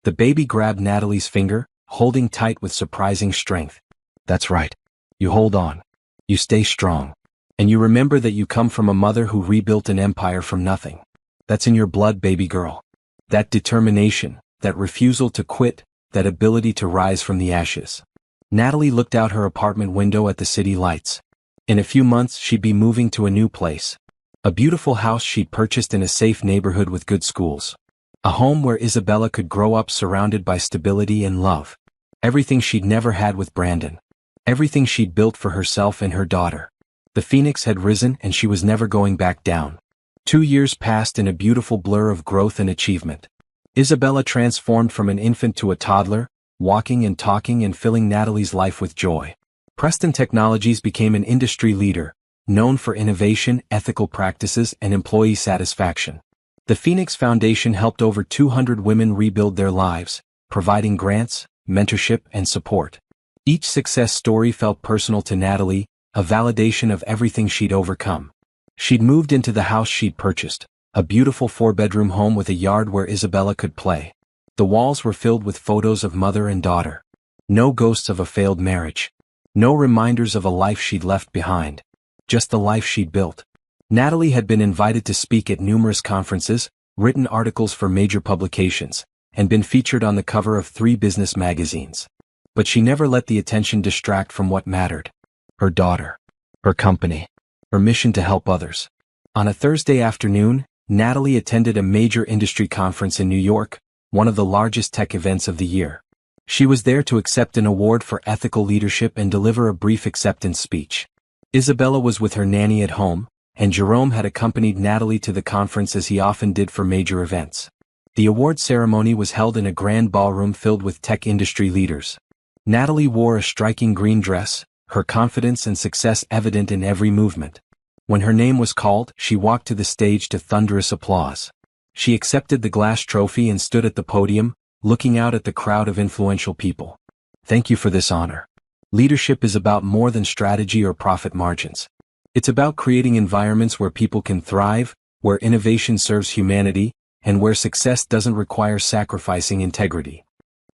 The baby grabbed Natalie's finger, holding tight with surprising strength. That's right. You hold on. You stay strong. And you remember that you come from a mother who rebuilt an empire from nothing. That's in your blood, baby girl. That determination, that refusal to quit, that ability to rise from the ashes. Natalie looked out her apartment window at the city lights. In a few months she'd be moving to a new place. A beautiful house she'd purchased in a safe neighborhood with good schools. A home where Isabella could grow up surrounded by stability and love. Everything she'd never had with Brandon. Everything she'd built for herself and her daughter. The phoenix had risen and she was never going back down. 2 years passed in a beautiful blur of growth and achievement. Isabella transformed from an infant to a toddler, walking and talking and filling Natalie's life with joy. Preston Technologies became an industry leader, known for innovation, ethical practices, and employee satisfaction. The Phoenix Foundation helped over 200 women rebuild their lives, providing grants, mentorship, and support. Each success story felt personal to Natalie, a validation of everything she'd overcome. She'd moved into the house she'd purchased, a beautiful 4-bedroom home with a yard where Isabella could play. The walls were filled with photos of mother and daughter. No ghosts of a failed marriage. No reminders of a life she'd left behind. Just the life she'd built. Natalie had been invited to speak at numerous conferences, written articles for major publications, and been featured on the cover of 3 business magazines. But she never let the attention distract from what mattered. Her daughter. Her company. Her mission to help others. On a Thursday afternoon, Natalie attended a major industry conference in New York, one of the largest tech events of the year. She was there to accept an award for ethical leadership and deliver a brief acceptance speech. Isabella was with her nanny at home, and Jerome had accompanied Natalie to the conference as he often did for major events. The award ceremony was held in a grand ballroom filled with tech industry leaders. Natalie wore a striking green dress, her confidence and success evident in every movement. When her name was called, she walked to the stage to thunderous applause. She accepted the glass trophy and stood at the podium, looking out at the crowd of influential people. Thank you for this honor. Leadership is about more than strategy or profit margins. It's about creating environments where people can thrive, where innovation serves humanity, and where success doesn't require sacrificing integrity.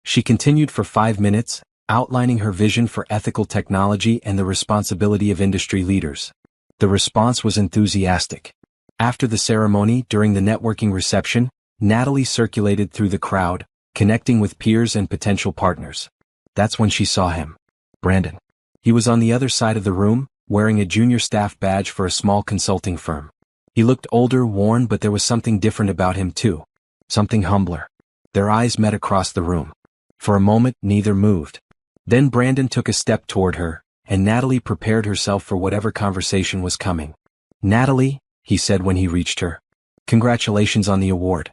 She continued for 5 minutes, outlining her vision for ethical technology and the responsibility of industry leaders. The response was enthusiastic. After the ceremony, during the networking reception, Natalie circulated through the crowd, connecting with peers and potential partners. That's when she saw him. Brandon. He was on the other side of the room, wearing a junior staff badge for a small consulting firm. He looked older, worn, but there was something different about him too. Something humbler. Their eyes met across the room. For a moment, neither moved. Then Brandon took a step toward her, and Natalie prepared herself for whatever conversation was coming. Natalie, he said when he reached her. Congratulations on the award.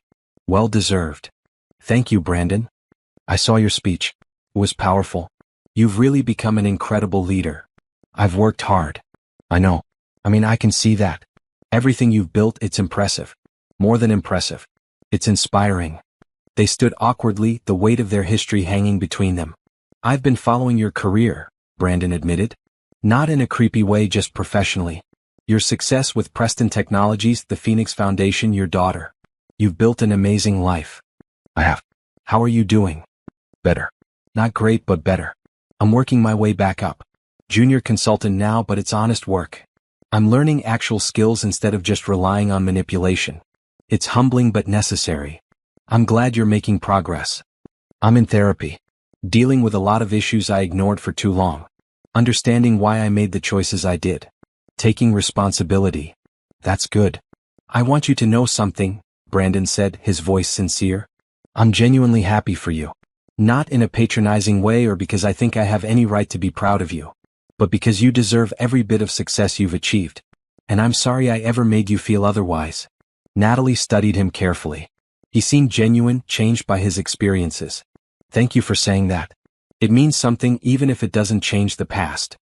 Well deserved. Thank you, Brandon. I saw your speech. It was powerful. You've really become an incredible leader. I've worked hard. I know. I can see that. Everything you've built, it's impressive. More than impressive. It's inspiring. They stood awkwardly, the weight of their history hanging between them. I've been following your career, Brandon admitted. Not in a creepy way, just professionally. Your success with Preston Technologies, the Phoenix Foundation, your daughter. You've built an amazing life. I have. How are you doing? Better. Not great, but better. I'm working my way back up. Junior consultant now, but it's honest work. I'm learning actual skills instead of just relying on manipulation. It's humbling but necessary. I'm glad you're making progress. I'm in therapy. Dealing with a lot of issues I ignored for too long. Understanding why I made the choices I did. Taking responsibility. That's good. I want you to know something, Brandon said, his voice sincere. I'm genuinely happy for you. Not in a patronizing way or because I think I have any right to be proud of you, but because you deserve every bit of success you've achieved. And I'm sorry I ever made you feel otherwise. Natalie studied him carefully. He seemed genuine, changed by his experiences. Thank you for saying that. It means something even if it doesn't change the past.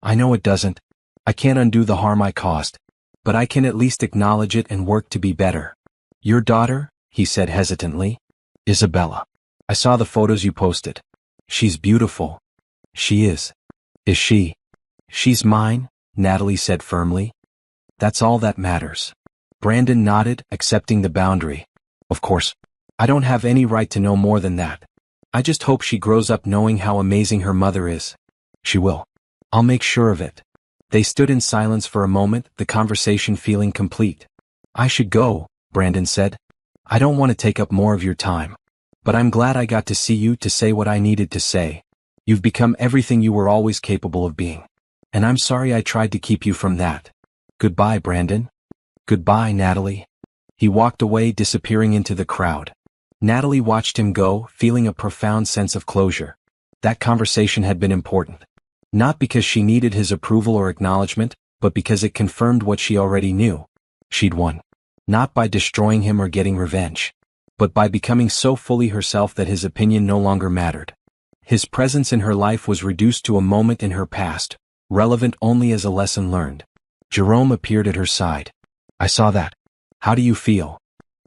I know it doesn't. I can't undo the harm I caused. But I can at least acknowledge it and work to be better. Your daughter, he said hesitantly. Isabella. I saw the photos you posted. She's beautiful. She is. Is she? She's mine, Natalie said firmly. That's all that matters. Brandon nodded, accepting the boundary. Of course. I don't have any right to know more than that. I just hope she grows up knowing how amazing her mother is. She will. I'll make sure of it. They stood in silence for a moment, the conversation feeling complete. I should go, Brandon said. I don't want to take up more of your time. But I'm glad I got to see you to say what I needed to say. You've become everything you were always capable of being. And I'm sorry I tried to keep you from that. Goodbye, Brandon. Goodbye, Natalie. He walked away, disappearing into the crowd. Natalie watched him go, feeling a profound sense of closure. That conversation had been important. Not because she needed his approval or acknowledgement, but because it confirmed what she already knew. She'd won. Not by destroying him or getting revenge, but by becoming so fully herself that his opinion no longer mattered. His presence in her life was reduced to a moment in her past, relevant only as a lesson learned. Jerome appeared at her side. I saw that. How do you feel?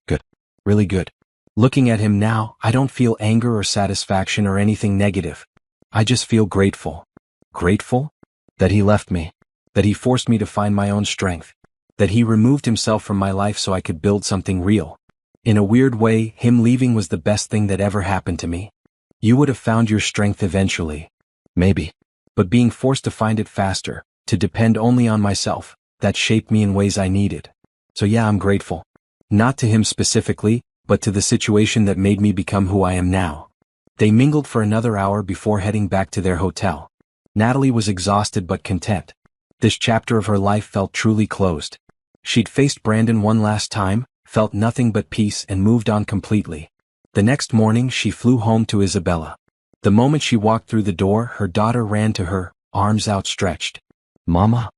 Good. Really good. Looking at him now, I don't feel anger or satisfaction or anything negative. I just feel grateful. Grateful? That he left me. That he forced me to find my own strength. That he removed himself from my life so I could build something real. In a weird way, him leaving was the best thing that ever happened to me. You would have found your strength eventually. Maybe. But being forced to find it faster, to depend only on myself, that shaped me in ways I needed. So yeah, I'm grateful. Not to him specifically, but to the situation that made me become who I am now. They mingled for another hour before heading back to their hotel. Natalie was exhausted but content. This chapter of her life felt truly closed. She'd faced Brandon one last time, felt nothing but peace and moved on completely. The next morning she flew home to Isabella. The moment she walked through the door, her daughter ran to her, arms outstretched. Mama?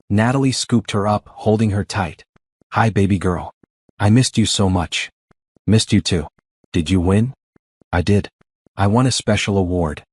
Natalie scooped her up, holding her tight. Hi, baby girl. I missed you so much. Missed you too. Did you win? I did. I won a special award.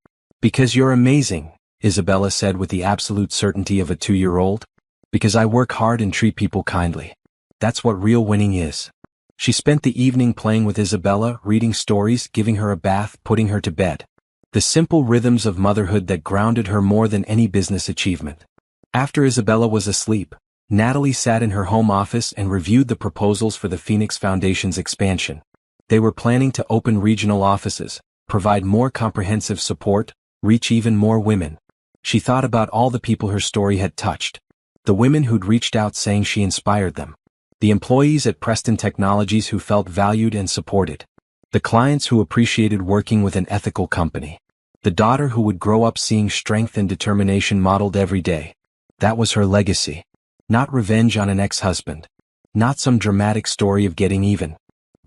Because you're amazing, Isabella said with the absolute certainty of a 2-year-old. Because I work hard and treat people kindly. That's what real winning is. She spent the evening playing with Isabella, reading stories, giving her a bath, putting her to bed. The simple rhythms of motherhood that grounded her more than any business achievement. After Isabella was asleep, Natalie sat in her home office and reviewed the proposals for the Phoenix Foundation's expansion. They were planning to open regional offices, provide more comprehensive support, reach even more women. She thought about all the people her story had touched. The women who'd reached out saying she inspired them. The employees at Preston Technologies who felt valued and supported. The clients who appreciated working with an ethical company. The daughter who would grow up seeing strength and determination modeled every day. That was her legacy. Not revenge on an ex-husband. Not some dramatic story of getting even.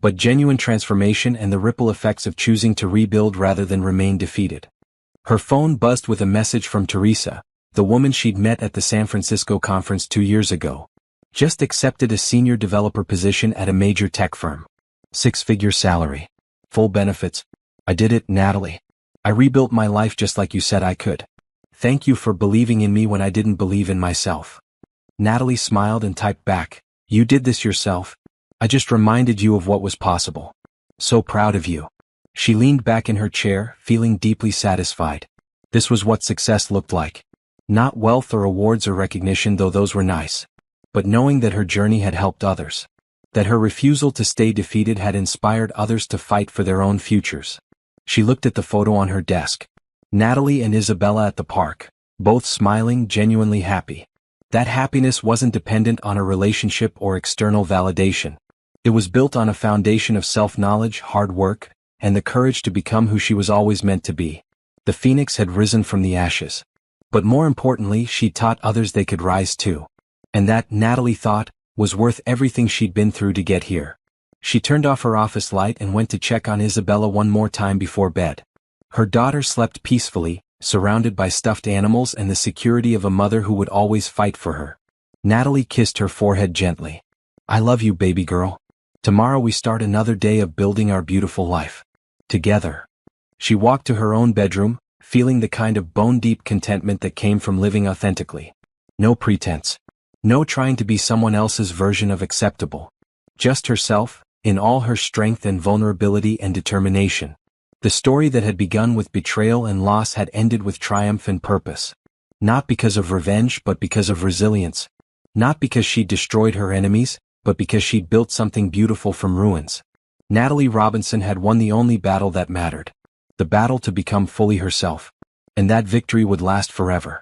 But genuine transformation and the ripple effects of choosing to rebuild rather than remain defeated. Her phone buzzed with a message from Teresa, the woman she'd met at the San Francisco conference 2 years ago. Just accepted a senior developer position at a major tech firm. 6-figure salary. Full benefits. I did it, Natalie. I rebuilt my life just like you said I could. Thank you for believing in me when I didn't believe in myself. Natalie smiled and typed back, you did this yourself. I just reminded you of what was possible. So proud of you. She leaned back in her chair, feeling deeply satisfied. This was what success looked like. Not wealth or awards or recognition, though those were nice. But knowing that her journey had helped others. that her refusal to stay defeated had inspired others to fight for their own futures. She looked at the photo on her desk. Natalie and Isabella at the park, both smiling, genuinely happy. That happiness wasn't dependent on a relationship or external validation. It was built on a foundation of self-knowledge, hard work, and the courage to become who she was always meant to be. The phoenix had risen from the ashes. But more importantly, she taught others they could rise too. And that, Natalie thought, was worth everything she'd been through to get here. She turned off her office light and went to check on Isabella one more time before bed. Her daughter slept peacefully, surrounded by stuffed animals and the security of a mother who would always fight for her. Natalie kissed her forehead gently. "I love you, baby girl. Tomorrow we start another day of building our beautiful life. Together." She walked to her own bedroom, feeling the kind of bone-deep contentment that came from living authentically. No pretense. No trying to be someone else's version of acceptable. Just herself, in all her strength and vulnerability and determination. The story that had begun with betrayal and loss had ended with triumph and purpose. Not because of revenge, but because of resilience. Not because she'd destroyed her enemies, but because she'd built something beautiful from ruins. Natalie Robinson had won the only battle that mattered. The battle to become fully herself. And that victory would last forever.